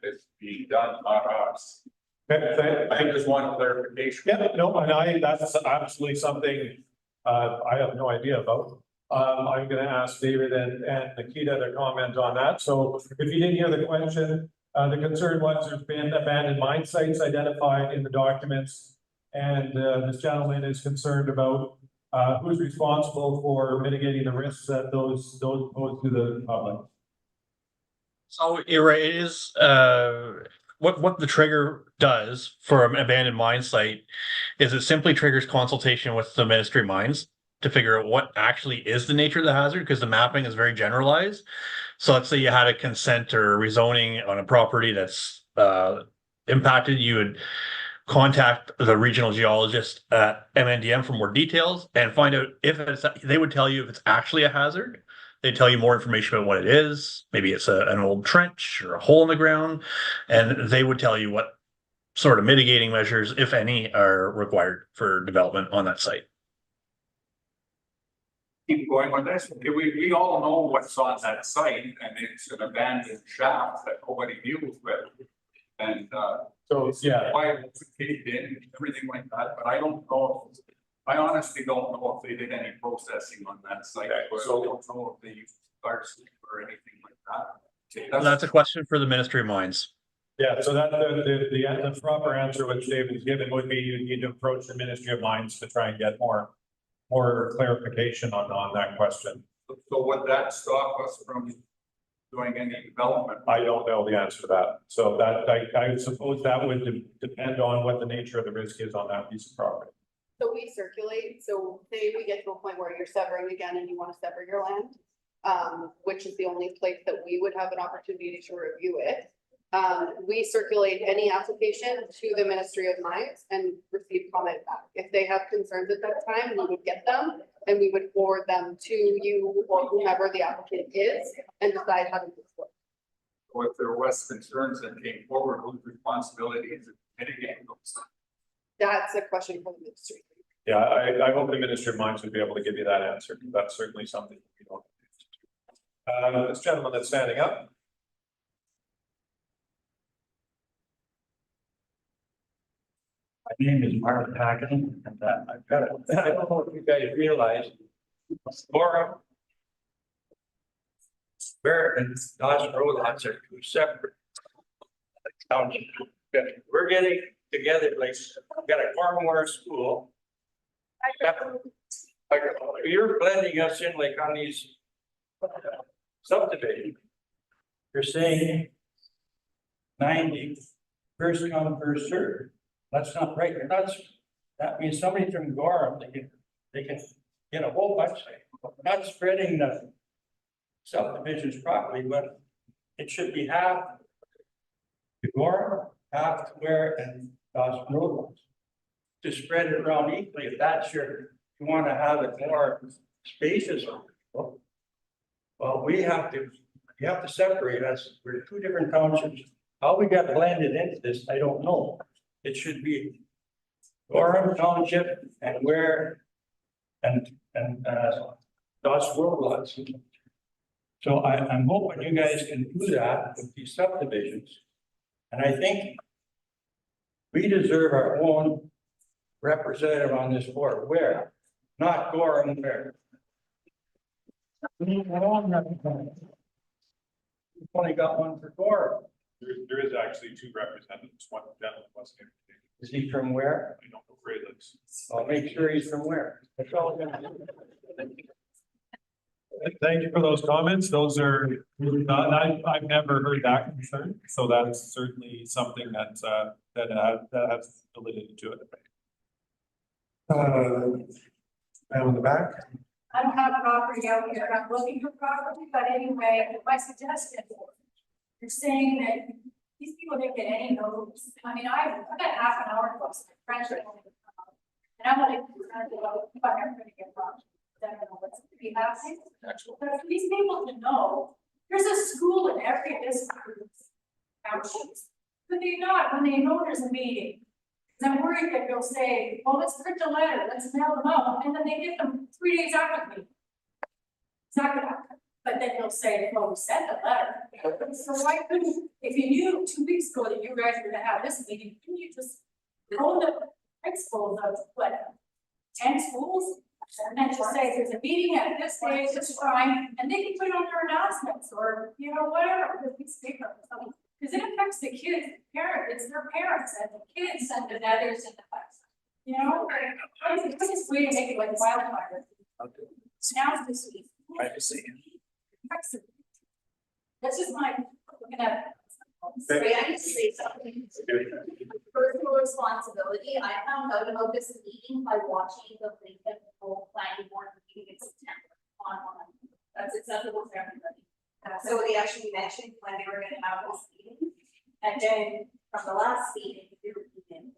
is being done, not us. I just want clarification.
Yeah, no, and that's absolutely something I have no idea about. I'm gonna ask David and Nikita to comment on that. So if you didn't hear the question, the concern was there's been abandoned mine sites identified in the documents. And this gentleman is concerned about who's responsible for mitigating the risks that those pose to the public.
So you're right, it is what the trigger does for an abandoned mine site is it simply triggers consultation with the Ministry of Mines to figure out what actually is the nature of the hazard, because the mapping is very generalized. So let's say you had a consent or rezoning on a property that's impacted, you would contact the regional geologist at MNDM for more details and find out if they would tell you if it's actually a hazard. They tell you more information about what it is. Maybe it's an old trench or a hole in the ground, and they would tell you what sort of mitigating measures, if any, are required for development on that site.
Keep going with this. We all know what's on that site, and it's an abandoned shaft that nobody deals with. And
so yeah,
why it's caved in, everything like that, but I don't know. I honestly don't know if they did any processing on that site. So I don't know if they used arsenic or anything like that.
That's a question for the Ministry of Mines.
Yeah, so that the proper answer which David's given would be you need to approach the Ministry of Mines to try and get more clarification on that question.
So would that stop us from doing any development?
I don't know the answer to that. So that I suppose that would depend on what the nature of the risk is on that piece of property.
So we circulate, so say we get to a point where you're severing again and you want to sever your land, which is the only place that we would have an opportunity to review it. We circulate any application to the Ministry of Mines and receive comment back. If they have concerns at that time, we would get them and we would forward them to you or whomever the applicant is and decide how to move forward.
So if there was concerns that came forward, whose responsibility is it to mitigate those?
That's a question for the ministry.
Yeah, I hope the Minister of Mines would be able to give you that answer. That's certainly something we don't. This gentleman that's standing up.
My name is Mark Hackett, and I've got it. I don't know if you guys realize, Laura, Bear and Dodge Road lots are two separate townships. We're getting together, like, we've got a Farmware school. You're blending us in like on these subdivisions. You're saying 90 first come, first served. That's not right. You're not, that means somebody from Gorham, they can get a whole bunch, not spreading the subdivisions properly, but it should be half to Gorham, half to Ware and Dawson Road. To spread it around equally, if that's your, you want to have it more spaces. Well, we have to, you have to separate us. We're two different townships. How we got blended into this, I don't know. It should be Gorham Township and Ware and Dawson Road lots. So I'm hoping you guys can do that with these subdivisions. And I think we deserve our own representative on this board. Where? Not Gorham, Ware. We need our own representative. We've only got one for Gorham.
There is actually two representatives. One gentleman wasn't here.
Is he from where?
I don't know where he lives.
I'll make sure he's from where. That's all I'm gonna do.
Thank you for those comments. Those are, I've never heard that concern. So that's certainly something that has validity to it. Down in the back.
I don't have property out here, I'm looking for property, but anyway, my suggestion. You're saying that these people didn't get any notice. I mean, I've got half an hour plus my friends are going to come out. And I'm like, if I'm ever gonna get property, I don't know what's gonna be happening. But for these people to know, there's a school in every district. Townships, but they not when they know there's a meeting. Cause I'm worried that they'll say, well, let's print a letter, let's mail them out, and then they get them 3 days after the meeting. It's not gonna happen. But then they'll say, well, we sent a letter. So why couldn't, if you knew 2 weeks ago that you guys were gonna have this meeting, couldn't you just go to the principals of what, 10 schools? And just say, there's a meeting at this day, this time, and they can put it on their announcements or, you know, whatever, the piece of paper or something. Because it affects the kids, it's their parents and the kids and the others and the class. You know, it's just way to make it like wildfire. Sounds this week.
Privacy.
That's just my looking at.
Sorry, I need to say something. Personal responsibility. I found out about this meeting by watching the Lakehead planning board meeting in September online. That's acceptable for everybody. So they actually mentioned when they were gonna have this meeting. And then from the last meeting, they were meeting.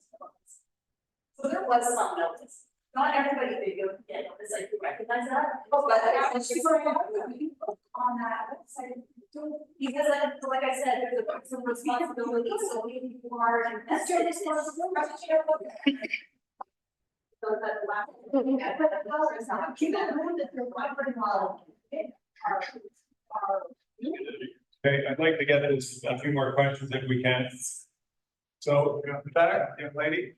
So there was some notice. Not everybody did get notice, I do recognize that. But on that website. Because like I said, there's a personal responsibility, so we are invested. So that the last. But the power is not. Keep in mind that they're vibrant model.
Okay, I'd like to get this a few more questions if we can. So, back, young lady.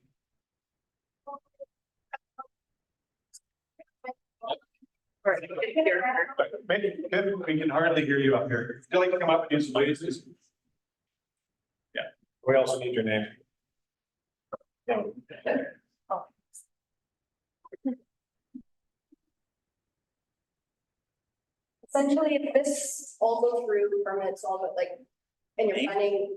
Maybe we can hardly hear you up here. Would you like to come up and use the voices? Yeah, we also need your name.
Essentially, if this all goes through permits, all but like, and your planning,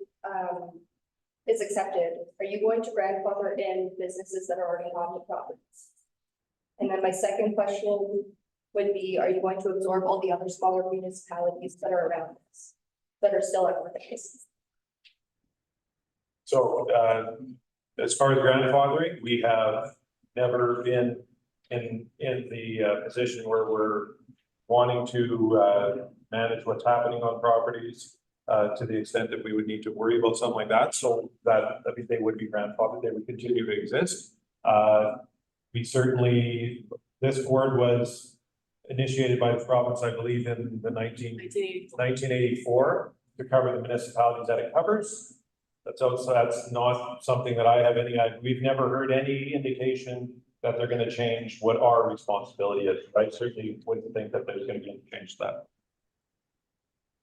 is accepted, are you going to grandfather in businesses that are already on the properties? And then my second question would be, are you going to absorb all the other smaller municipalities that are around us, that are still at work?
So, as far as grandfathering, we have never been in the position where we're wanting to manage what's happening on properties. to the extent that we would need to worry about something like that, so that, I mean, they would be grandfathered, they would continue to exist. We certainly, this board was initiated by the province, I believe, in the 1984 to cover the municipalities that it covers. That's not something that I have any, we've never heard any indication that they're gonna change what our responsibility is. I certainly wouldn't think that there's gonna be any change to that.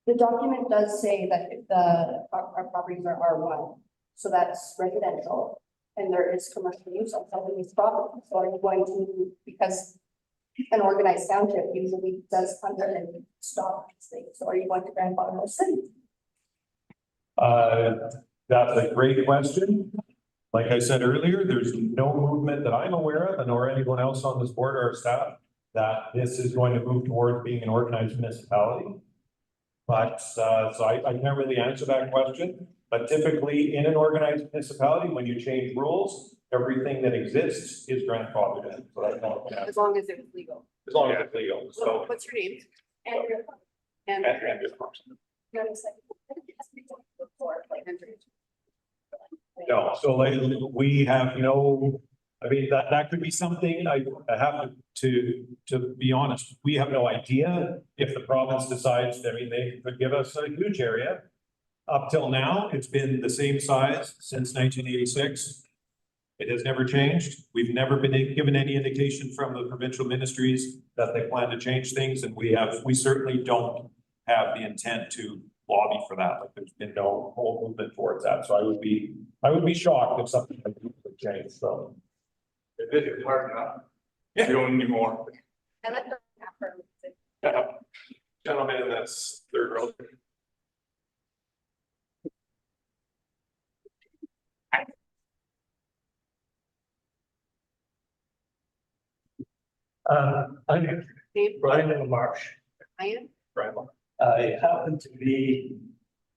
The document does say that if our properties are R1, so that's residential, and there is commercial use on some of these properties. So are you going to, because an organized township usually does come in and stop these things, so are you going to grandfather those cities?
That's a great question. Like I said earlier, there's no movement that I'm aware of, nor anyone else on this board or staff, that this is going to move towards being an organized municipality. But, so I can't really answer that question, but typically in an organized municipality, when you change rules, everything that exists is grandfathered in. So that's not,
As long as it's legal.
as long as it's legal, so.
What's your name? Andrew.
And
You have a second? Before, like, Andrew.
no, so like, we have no, I mean, that could be something, I have to be honest, we have no idea if the province decides, I mean, they could give us a huge area. Up till now, it's been the same size since 1986. It has never changed. We've never been given any indication from the provincial ministries that they plan to change things, and we certainly don't have the intent to lobby for that. Like, there's been no whole movement towards that, so I would be shocked if something like that would change, so.
It is hard enough. You don't need more.
I let them have her.
Gentleman in this third row.
I'm
Brian Marsh.
I am.
Brian.
I happen to be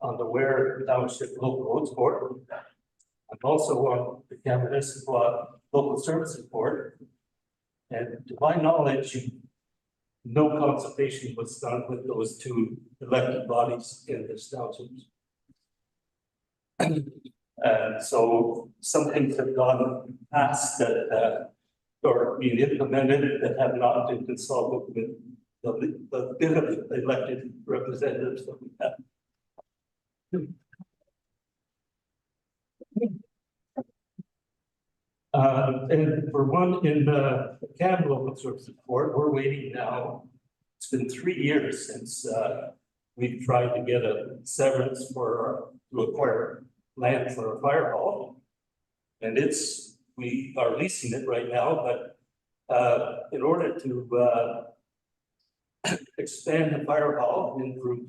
on the Ware Township Local Roads Board. I'm also on the Camas Local Services Board. And to my knowledge, no consultation was done with those two elected bodies in this township. And so some things have gone past that, or being implemented that have not been consulted with the bit of elected representatives that we have. And for one, in the CAB Local Services Board, we're waiting now. It's been 3 years since we've tried to get a severance to acquire land for a fire hall. And we are leasing it right now, but in order to expand the fire hall, improve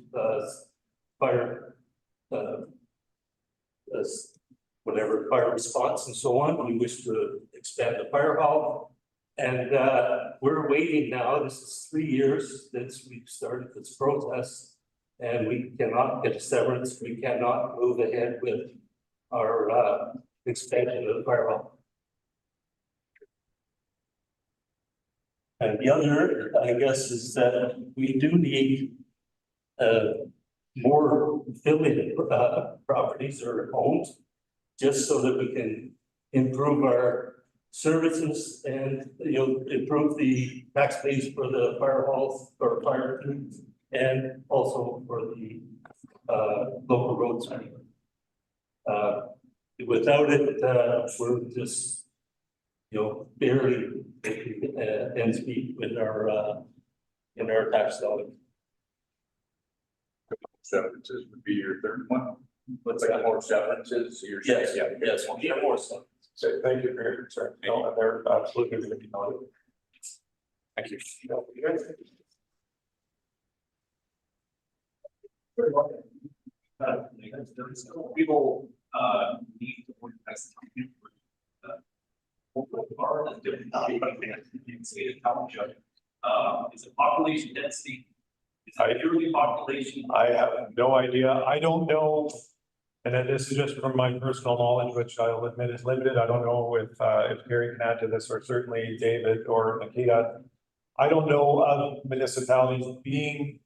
fire whatever fire response and so on, we wish to expand the fire hall. And we're waiting now. This is 3 years since we've started this process, and we cannot get a severance. We cannot move ahead with our expansion of the fire hall. And the other, I guess, is that we do need more affiliated properties or homes, just so that we can improve our services and, improve the tax base for the fire halls or fire crews, and also for the local roads. Without it, we're just, barely ends meet with in our tax dollars.
Severances would be your third one. Let's say more severances, you're
Yes,
saying.
yes, we'll get more stuff.
So thank you for your concern. No, they're absolutely going to be noted. Thank you.
People need to organize time. Is it population density? Is it purely population?
I have no idea. I don't know. And then this is just from my personal knowledge, which I'll admit is limited. I don't know if Gary can add to this, or certainly David or Nikita. I don't know of municipalities being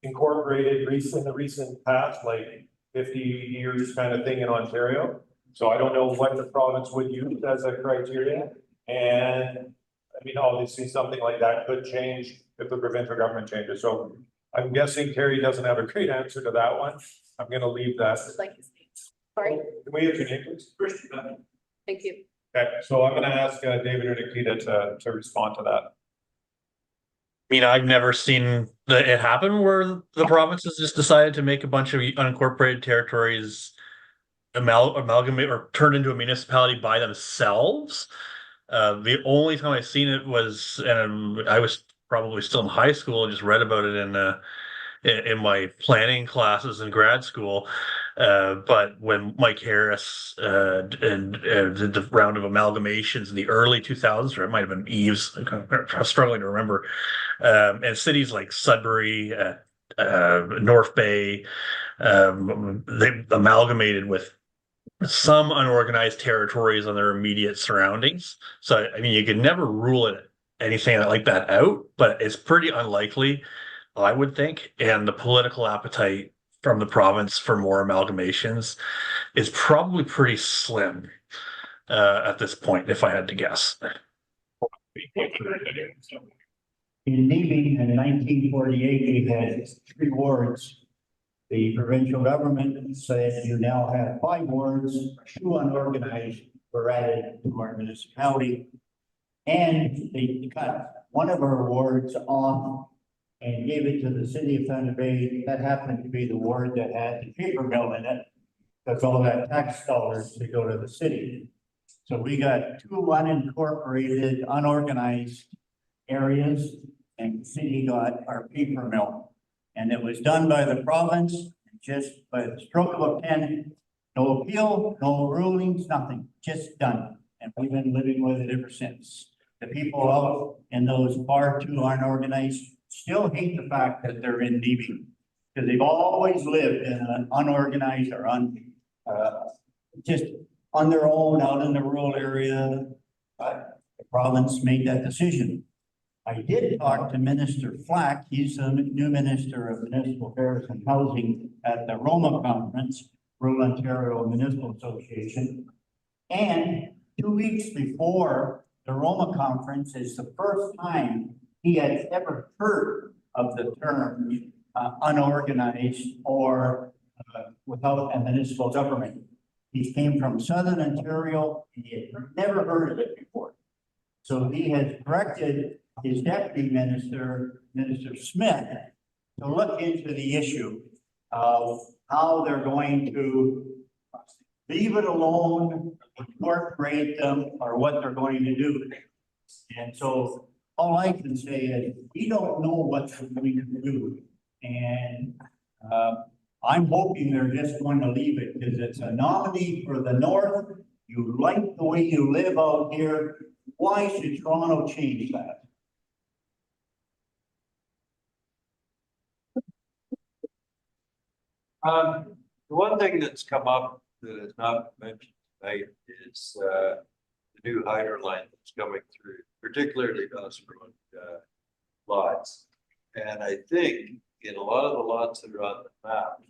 incorporated in the recent past, like 50 years kind of thing in Ontario. So I don't know what the province would use as a criteria. And I mean, obviously something like that could change if the provincial government changes. So I'm guessing Terry doesn't have a great answer to that one. I'm gonna leave that.
Like his name. Sorry,
Can we have your name, please?
thank you.
Okay, so I'm gonna ask David or Nikita to respond to that.
I mean, I've never seen it happen where the provinces just decided to make a bunch of unincorporated territories amalgamate or turn into a municipality by themselves. The only time I've seen it was, and I was probably still in high school and just read about it in my planning classes in grad school. But when Mike Harris did the round of amalgamations in the early 2000s, or it might have been Eves, I'm struggling to remember. And cities like Sudbury, North Bay, they amalgamated with some unorganized territories on their immediate surroundings. So, I mean, you could never rule anything like that out, but it's pretty unlikely, I would think. And the political appetite from the province for more amalgamations is probably pretty slim at this point, if I had to guess.
In Navy in 1948, we had 3 wards. The provincial government said you now have 5 wards, 2 unorganized were added to our municipality. And they cut one of our wards off and gave it to the city of Thunder Bay. That happened to be the ward that had the paper mill in it. That's all that tax dollars to go to the city. So we got 2 unincorporated, unorganized areas, and the city got our paper mill. And it was done by the province, just by the stroke of a pen, no appeal, no rulings, nothing, just done. And we've been living with it ever since. The people out in those far too unorganized still hate the fact that they're in Navy, because they've always lived in an unorganized or just on their own out in the rural area. But the province made that decision. I did talk to Minister Flack. He's the new Minister of Municipal Affairs and Housing at the Roma Conference, Rural Ontario Municipal Association. And 2 weeks before the Roma Conference is the first time he had ever heard of the term unorganized or without a municipal government. He came from Southern Ontario. He had never heard of it before. So he has directed his deputy minister, Minister Smith, to look into the issue of how they're going to leave it alone, incorporate them, or what they're going to do. And so all I can say is we don't know what they're going to do. And I'm hoping they're just going to leave it because it's a nominee for the North. You like the way you live out here. Why should Toronto change that?
The one thing that's come up that is not mentioned tonight is the new hydro line that's coming through, particularly those road lots. And I think in a lot of the lots that are on the map,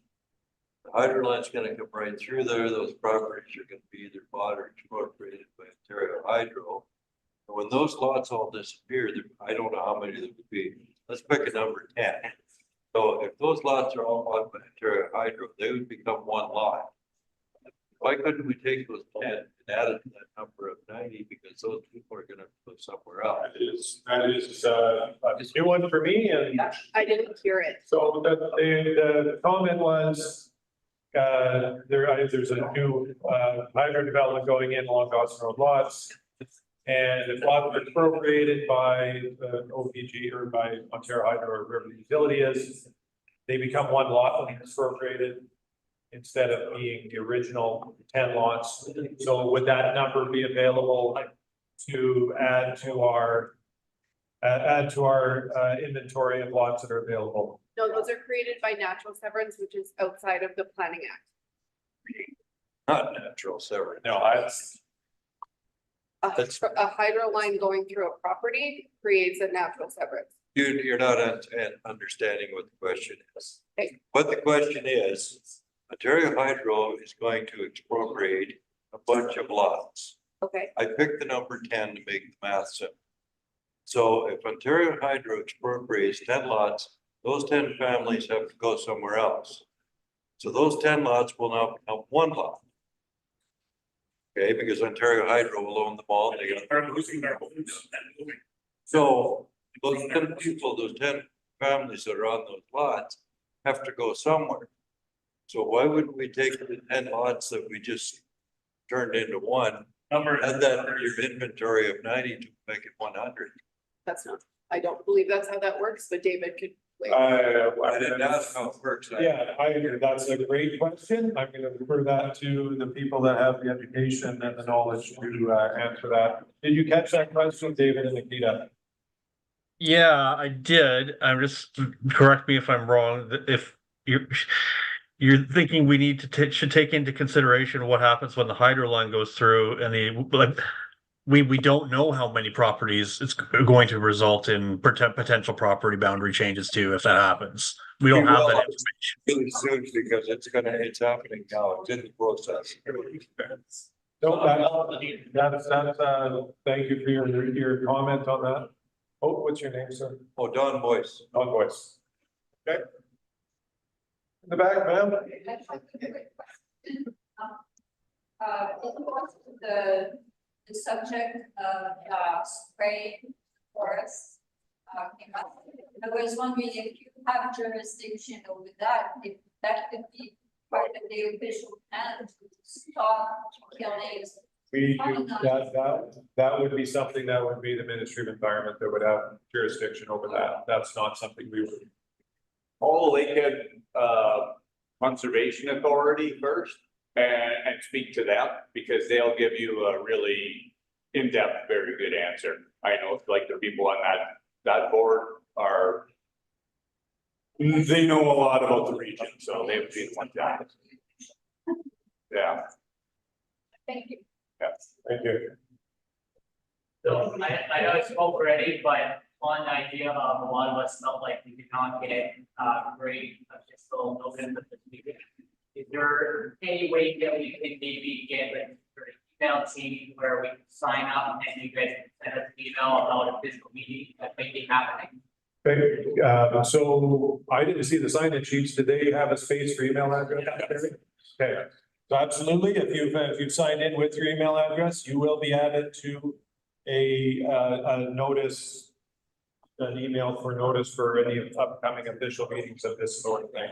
the hydro line's going to come right through there. Those properties are going to be either bought or expropriated by Ontario Hydro. And when those lots all disappear, I don't know how many there would be. Let's pick a number 10. So if those lots are all bought by Ontario Hydro, they would become one lot. Why couldn't we take those 10 and add it to that number of 90? Because those people are going to go somewhere else.
That is a new one for me. And
I didn't hear it.
so the comment was there's a new hydro development going in along Dawson Road lots. And if lots are appropriated by OPG or by Ontario Hydro or whoever the utility is, they become one lot when it's appropriated instead of being the original 10 lots. So would that number be available to add to our inventory of lots that are available?
No, those are created by natural severance, which is outside of the Planning Act.
Not natural severance.
No,
A hydro line going through a property creates a natural severance.
You're not understanding what the question is.
Okay.
What the question is, Ontario Hydro is going to expropriate a bunch of lots.
Okay,
I picked the number 10 to make the math simple. So if Ontario Hydro expropriates 10 lots, those 10 families have to go somewhere else. So those 10 lots will now become one lot. Okay, because Ontario Hydro will own them all. And they're gonna start losing their homes. So those 10 people, those 10 families that are on those lots have to go somewhere. So why wouldn't we take the 10 lots that we just turned into one, and then your inventory of 90 to make it 100?
that's not, I don't believe that's how that works, but David could. wait.
I didn't ask how it works.
Yeah, I agree. That's a great question. I'm gonna refer that to the people that have the education and the knowledge to answer that. Did you catch that question, David and Nikita?
Yeah, I did. I'm just, correct me if I'm wrong, if you're thinking we need to should take into consideration what happens when the hydro line goes through and we don't know how many properties it's going to result in potential property boundary changes too, if that happens. We don't have that information.
Really soon, because it's happening now, it's in the process.
No, that's, thank you for your comment on that. Oh, what's your name, sir?
Oh, Don Boyce.
Don Boyce. Okay. In the back, ma'am.
The subject of spray forests came up. I was wondering if you have jurisdiction over that, if that could be part of the official plan to stop killing.
We do, that would be something that would be the Ministry of Environment that would have jurisdiction over that. That's not something we would.
Call the Lakehead Conservation Authority first and speak to them, because they'll give you a really in-depth, very good answer. I know like the people on that board are, they know a lot about the region, so they've been one time. Yeah.
Thank you.
Yeah.
Thank you.
So I know I spoke already, but on the idea of a lot of us felt like we did not get great official notice of this meeting. Is there any way that we can maybe get like sort of email chain where we can sign up and you guys can send us an email about a physical meeting that may be happening?
Okay, so I didn't see the sign-in sheets. Did they have a space for email address? Okay, so absolutely, if you've signed in with your email address, you will be added to a notice, an email for notice for any upcoming official meetings of this sort of thing.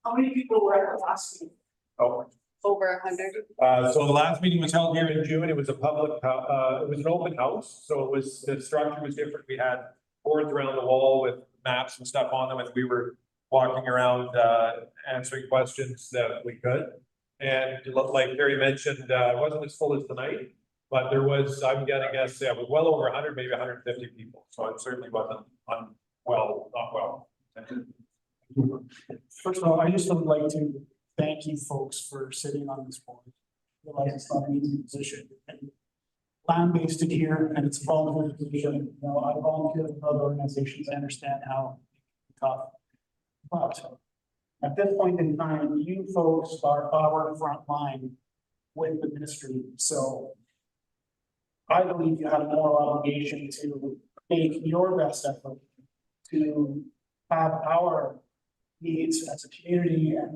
How many people were at the last meeting?
Oh,
Over 100.
so the last meeting was held here in June. It was a public, it was an open house. So it was, the structure was different. We had boards around the wall with maps and stuff on them, and we were walking around, answering questions that we could. And like Harry mentioned, it wasn't as full as tonight, but there was, I'm gonna guess, yeah, it was well over 100, maybe 150 people. So it certainly wasn't not well.
First of all, I just would like to thank you folks for sitting on this board. I realize it's not an easy position. Land-based it here, and it's a volunteer position. You know, I volunteer with other organizations. I understand how tough. But at this point in time, you folks are our front line with the ministry. So I believe you have a moral obligation to make your best effort to have our needs as a community and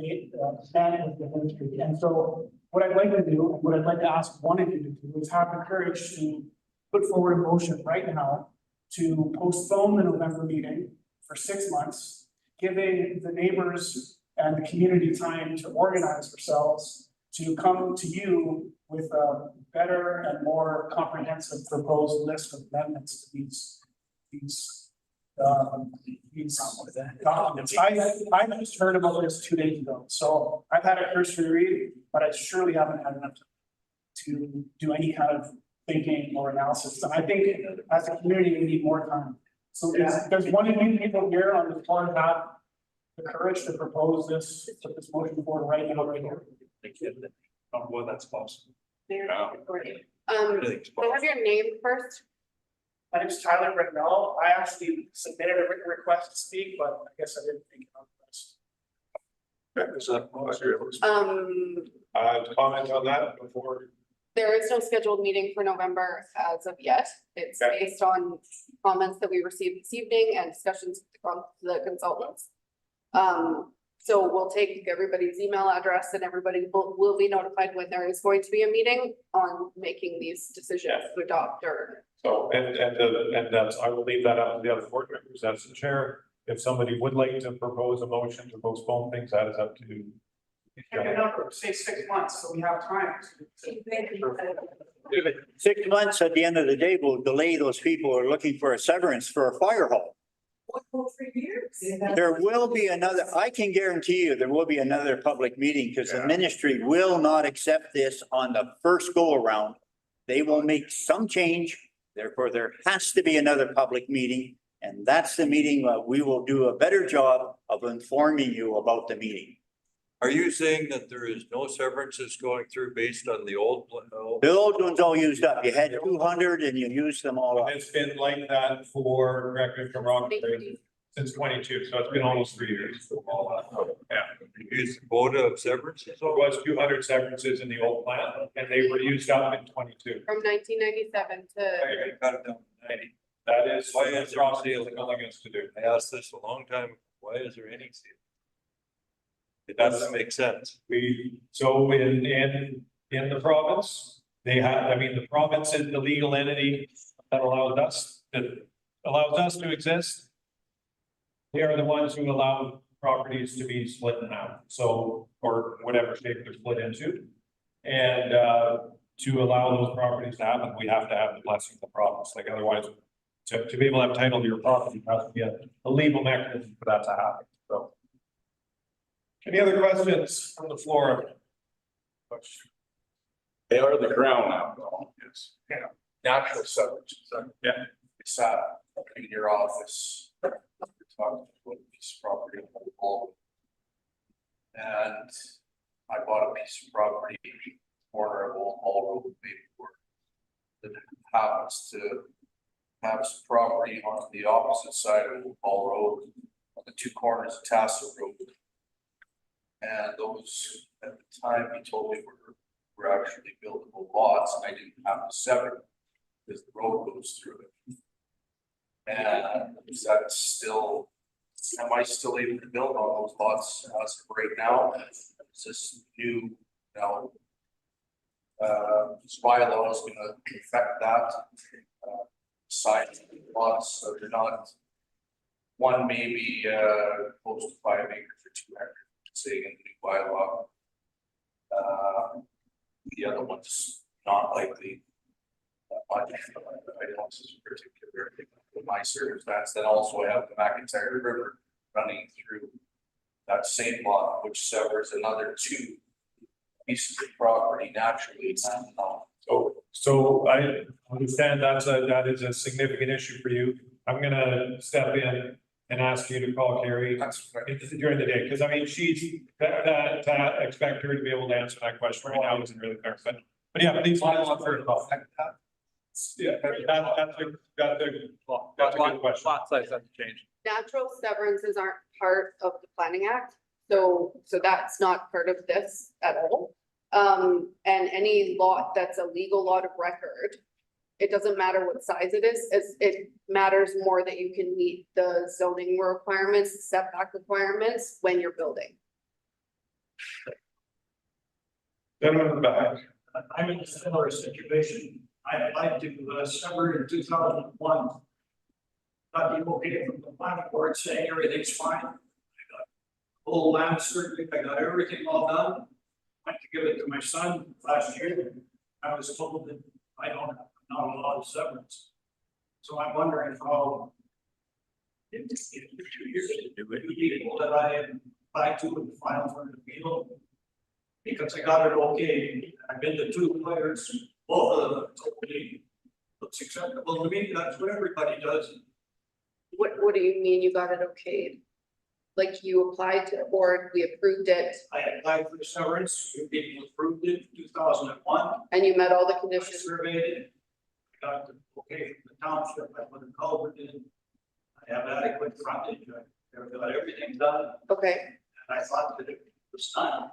manage the ministry. And so what I'd like to do, and what I'd like to ask one of you to do, is have the courage to put forward a motion right now to postpone the November meeting for 6 months, giving the neighbors and the community time to organize themselves, to come to you with a better and more comprehensive proposed list of amendments to these documents. I just heard about this 2 days ago, so I've had a cursory read, but I surely haven't had enough time to do any kind of thinking or analysis. And I think as a community, we need more time. So there's one of you people here on this board have the courage to propose this, put this motion forward right now, right here.
Well, that's possible.
Can I have your name first?
My name's Tyler Britnell. I actually submitted a written request to speak, but I guess I didn't think of this.
Comment on that before.
There is no scheduled meeting for November as of yet. It's
Okay.
based on comments that we received this evening and discussions with the consultants. So we'll take everybody's email address and everybody will be notified when there is going to be a meeting on making these decisions to adopt or.
So, and that's, I will leave that up to the other board members, that's the chair. If somebody would like to propose a motion to postpone things, that is up to.
Pick a number, say 6 months, so we have time.
6 months, at the end of the day, will delay those people who are looking for a severance for a fire hall.
For years.
There will be another, I can guarantee you, there will be another public meeting because the ministry will not accept this on the first go around. They will make some change, therefore there has to be another public meeting. And that's the meeting that we will do a better job of informing you about the meeting.
Are you saying that there is no severances going through based on the old?
The old ones all used up. You had 200 and you used them all up.
It's been like that for, correct me if I'm wrong, since 22, so it's been almost 3 years. Yeah.
Use the quota of severances?
It was 200 severances in the old plan, and they were used up in 22.
From 1997 to.
Cut it down to 90.
That is
Why
what the
is there a
property is
seal?
telling us to do.
I asked this a long time ago. Why is there any seal? It doesn't make sense.
So in the province, they have, I mean, the province is the legal entity that allows us to exist. They are the ones who allow properties to be split in half, so, or whatever shape they're split into. And to allow those properties to happen, we have to have the blessing of the province, like otherwise, to be able to have title to your property, there has to be a legal mechanism for that to happen, so. Any other questions from the floor?
They are the crown now.
Yes, yeah, natural severance.
Yeah.
It's in your office. You're talking about a piece of property in the wall. And I bought a piece of property, corner of Old Hall Road, Bayport, that happens to have some property on the opposite side of Old Hall Road, on the two corners of Tassel Road. And those, at the time, he told me were actually buildable lots, and I didn't have to sever because the road goes through it. And is that still, am I still able to build on those lots as of right now? Is this new, this bylaw is gonna affect that? Side lots, so they're not, one may be close to 5 acres or 2 acres. Saying in the new bylaw. The other one's not likely. I don't particular in my circumstance. Then also I have the McIntyre River running through that same lot, which severs another 2 pieces of property naturally.
So I understand that is a significant issue for you. I'm gonna step in and ask you to call Carrie during the day, because I mean, to expect her to be able to answer that question right now isn't really fair, but yeah, please. Yeah, that's a good question.
Lot size hasn't changed.
Natural severances aren't part of the planning act, so that's not part of this at all. And any lot that's a legal lot of record, it doesn't matter what size it is, it matters more that you can meet the zoning requirements, setback requirements when you're building.
Gentleman in the back.
I'm in a similar situation. I applied to sever in 2001. Got the okay from the planning board saying everything's fine. I got full land survey, I got everything all done. Went to give it to my son last year. I was told that I don't have not a lot of severance. So I'm wondering how in 2 years, people that I applied to and filed for the appeal, because I got it okay. I've been to 2 lawyers, both of them told me looks acceptable to me. That's what everybody does.
What do you mean you got it okayed? Like you applied to the board, we approved it.
I applied for severance, you people approved it in 2001.
And you met all the conditions.
I surveyed it. got the, okay, from the township, I put a culvert in. I have adequate frontage, I've got everything done,
Okay,
and I thought that it was done.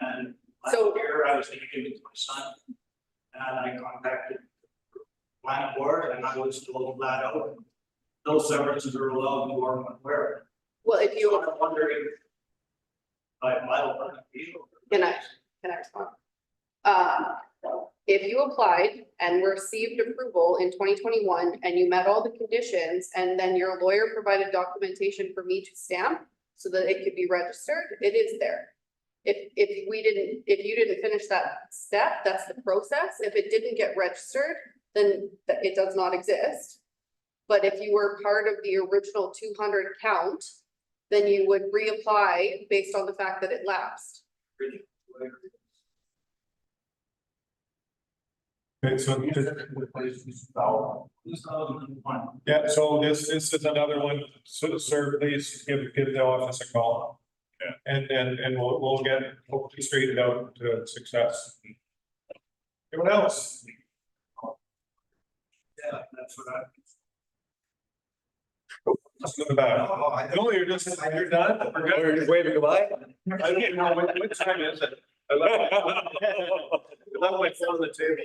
And
So-
last year, I was gonna give it to my son. And I contacted the planning board, and I was told flat out, no severances are allowed in Gorman Ware.
well, if you,
I'm wondering. I don't want to be.
can I respond? If you applied and received approval in 2021 and you met all the conditions and then your lawyer provided documentation for me to stamp so that it could be registered, it is there. If you didn't finish that step, that's the process. If it didn't get registered, then it does not exist. But if you were part of the original 200 count, then you would reapply based on the fact that it lapsed.
Okay, so yeah, so this is another one, so sir, please give the office a call. Yeah. And we'll get hopefully straightened out to success. Anyone else?
Yeah, that's what I.
Let's go back. No, you're done? We're good?
We're waving goodbye?
I don't even know what time is it? I left my phone on the table.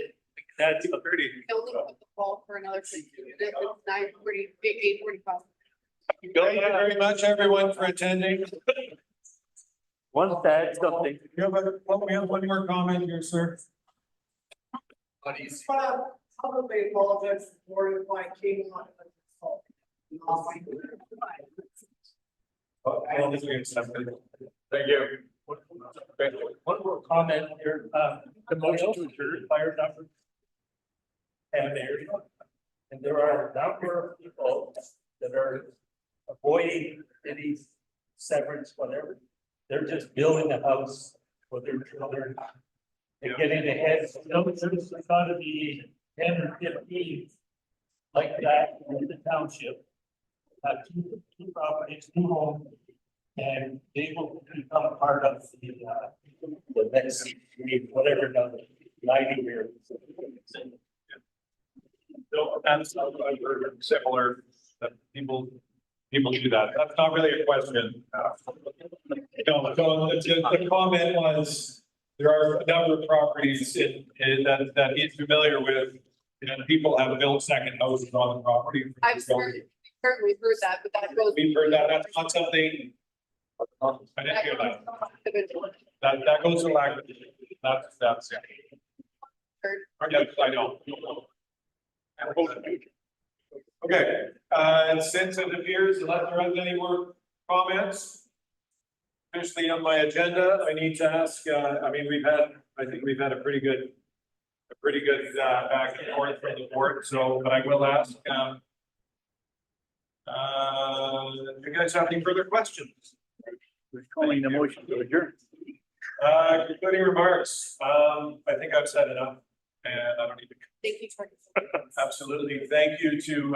That's pretty.
You only put the call for another 15 minutes, it's 8:45.
Thank you very much, everyone, for attending.
One sad something.
We have one more comment here, sir.
Publicly apologize for if I came on.
Thank you.
One more comment here, the motion to adjourn fire number. And there are a number of people that are avoiding any severance, whatever. They're just building a house for their children. They're getting ahead, no, there's gotta be 10 or 15 like that in the township. Two properties, two homes, and they will become part of the next, whatever, number, 90 years.
So that's, I've heard similar, that people do that. That's not really a question. No, so the comment was, there are a number of properties that he's familiar with, and people have built second houses on the property.
I've certainly heard that, but that goes.
We've heard that, that's not something. I didn't hear that. That goes to lack of, that's, yeah. Yes, I know. Okay, since it appears, unless there are any more comments. Officially on my agenda, I need to ask, I mean, I think we've had a pretty good back and forth from the board, so, but I will ask, do you guys have any further questions?
Calling the motion to adjourn.
Concluding remarks, I think I've said enough, and I don't need to.
Thank you, Troy.
Absolutely. Thank you to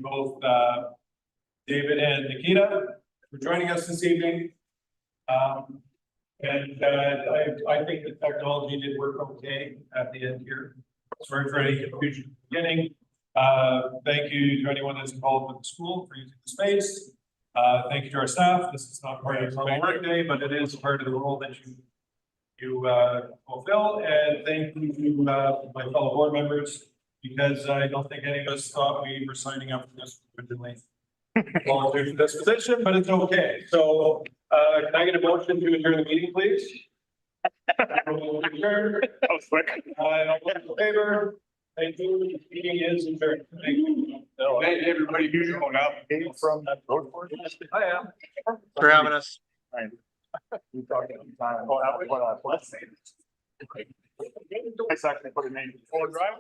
both David and Nikita for joining us this evening. And I think the technology did work okay at the end here. Sorry for any confusion at the beginning. Thank you to anyone that's involved with the school for using the space. Thank you to our staff. This is not part of the work day, but it is part of the role that you fulfill, and thank you to my fellow board members, because I don't think any of us thought we were signing up for this originally. Volunteer for this position, but it's okay. So can I get a motion to adjourn the meeting, please? Adjourn. That was quick. All in favor? Thank you. Meeting is adjourned. Thank you.
Thank you, everybody who's going up. From that road board.
I am.
For having us.
You talking time. Oh, that was what I was saying. I actually put a name. Oh, driver.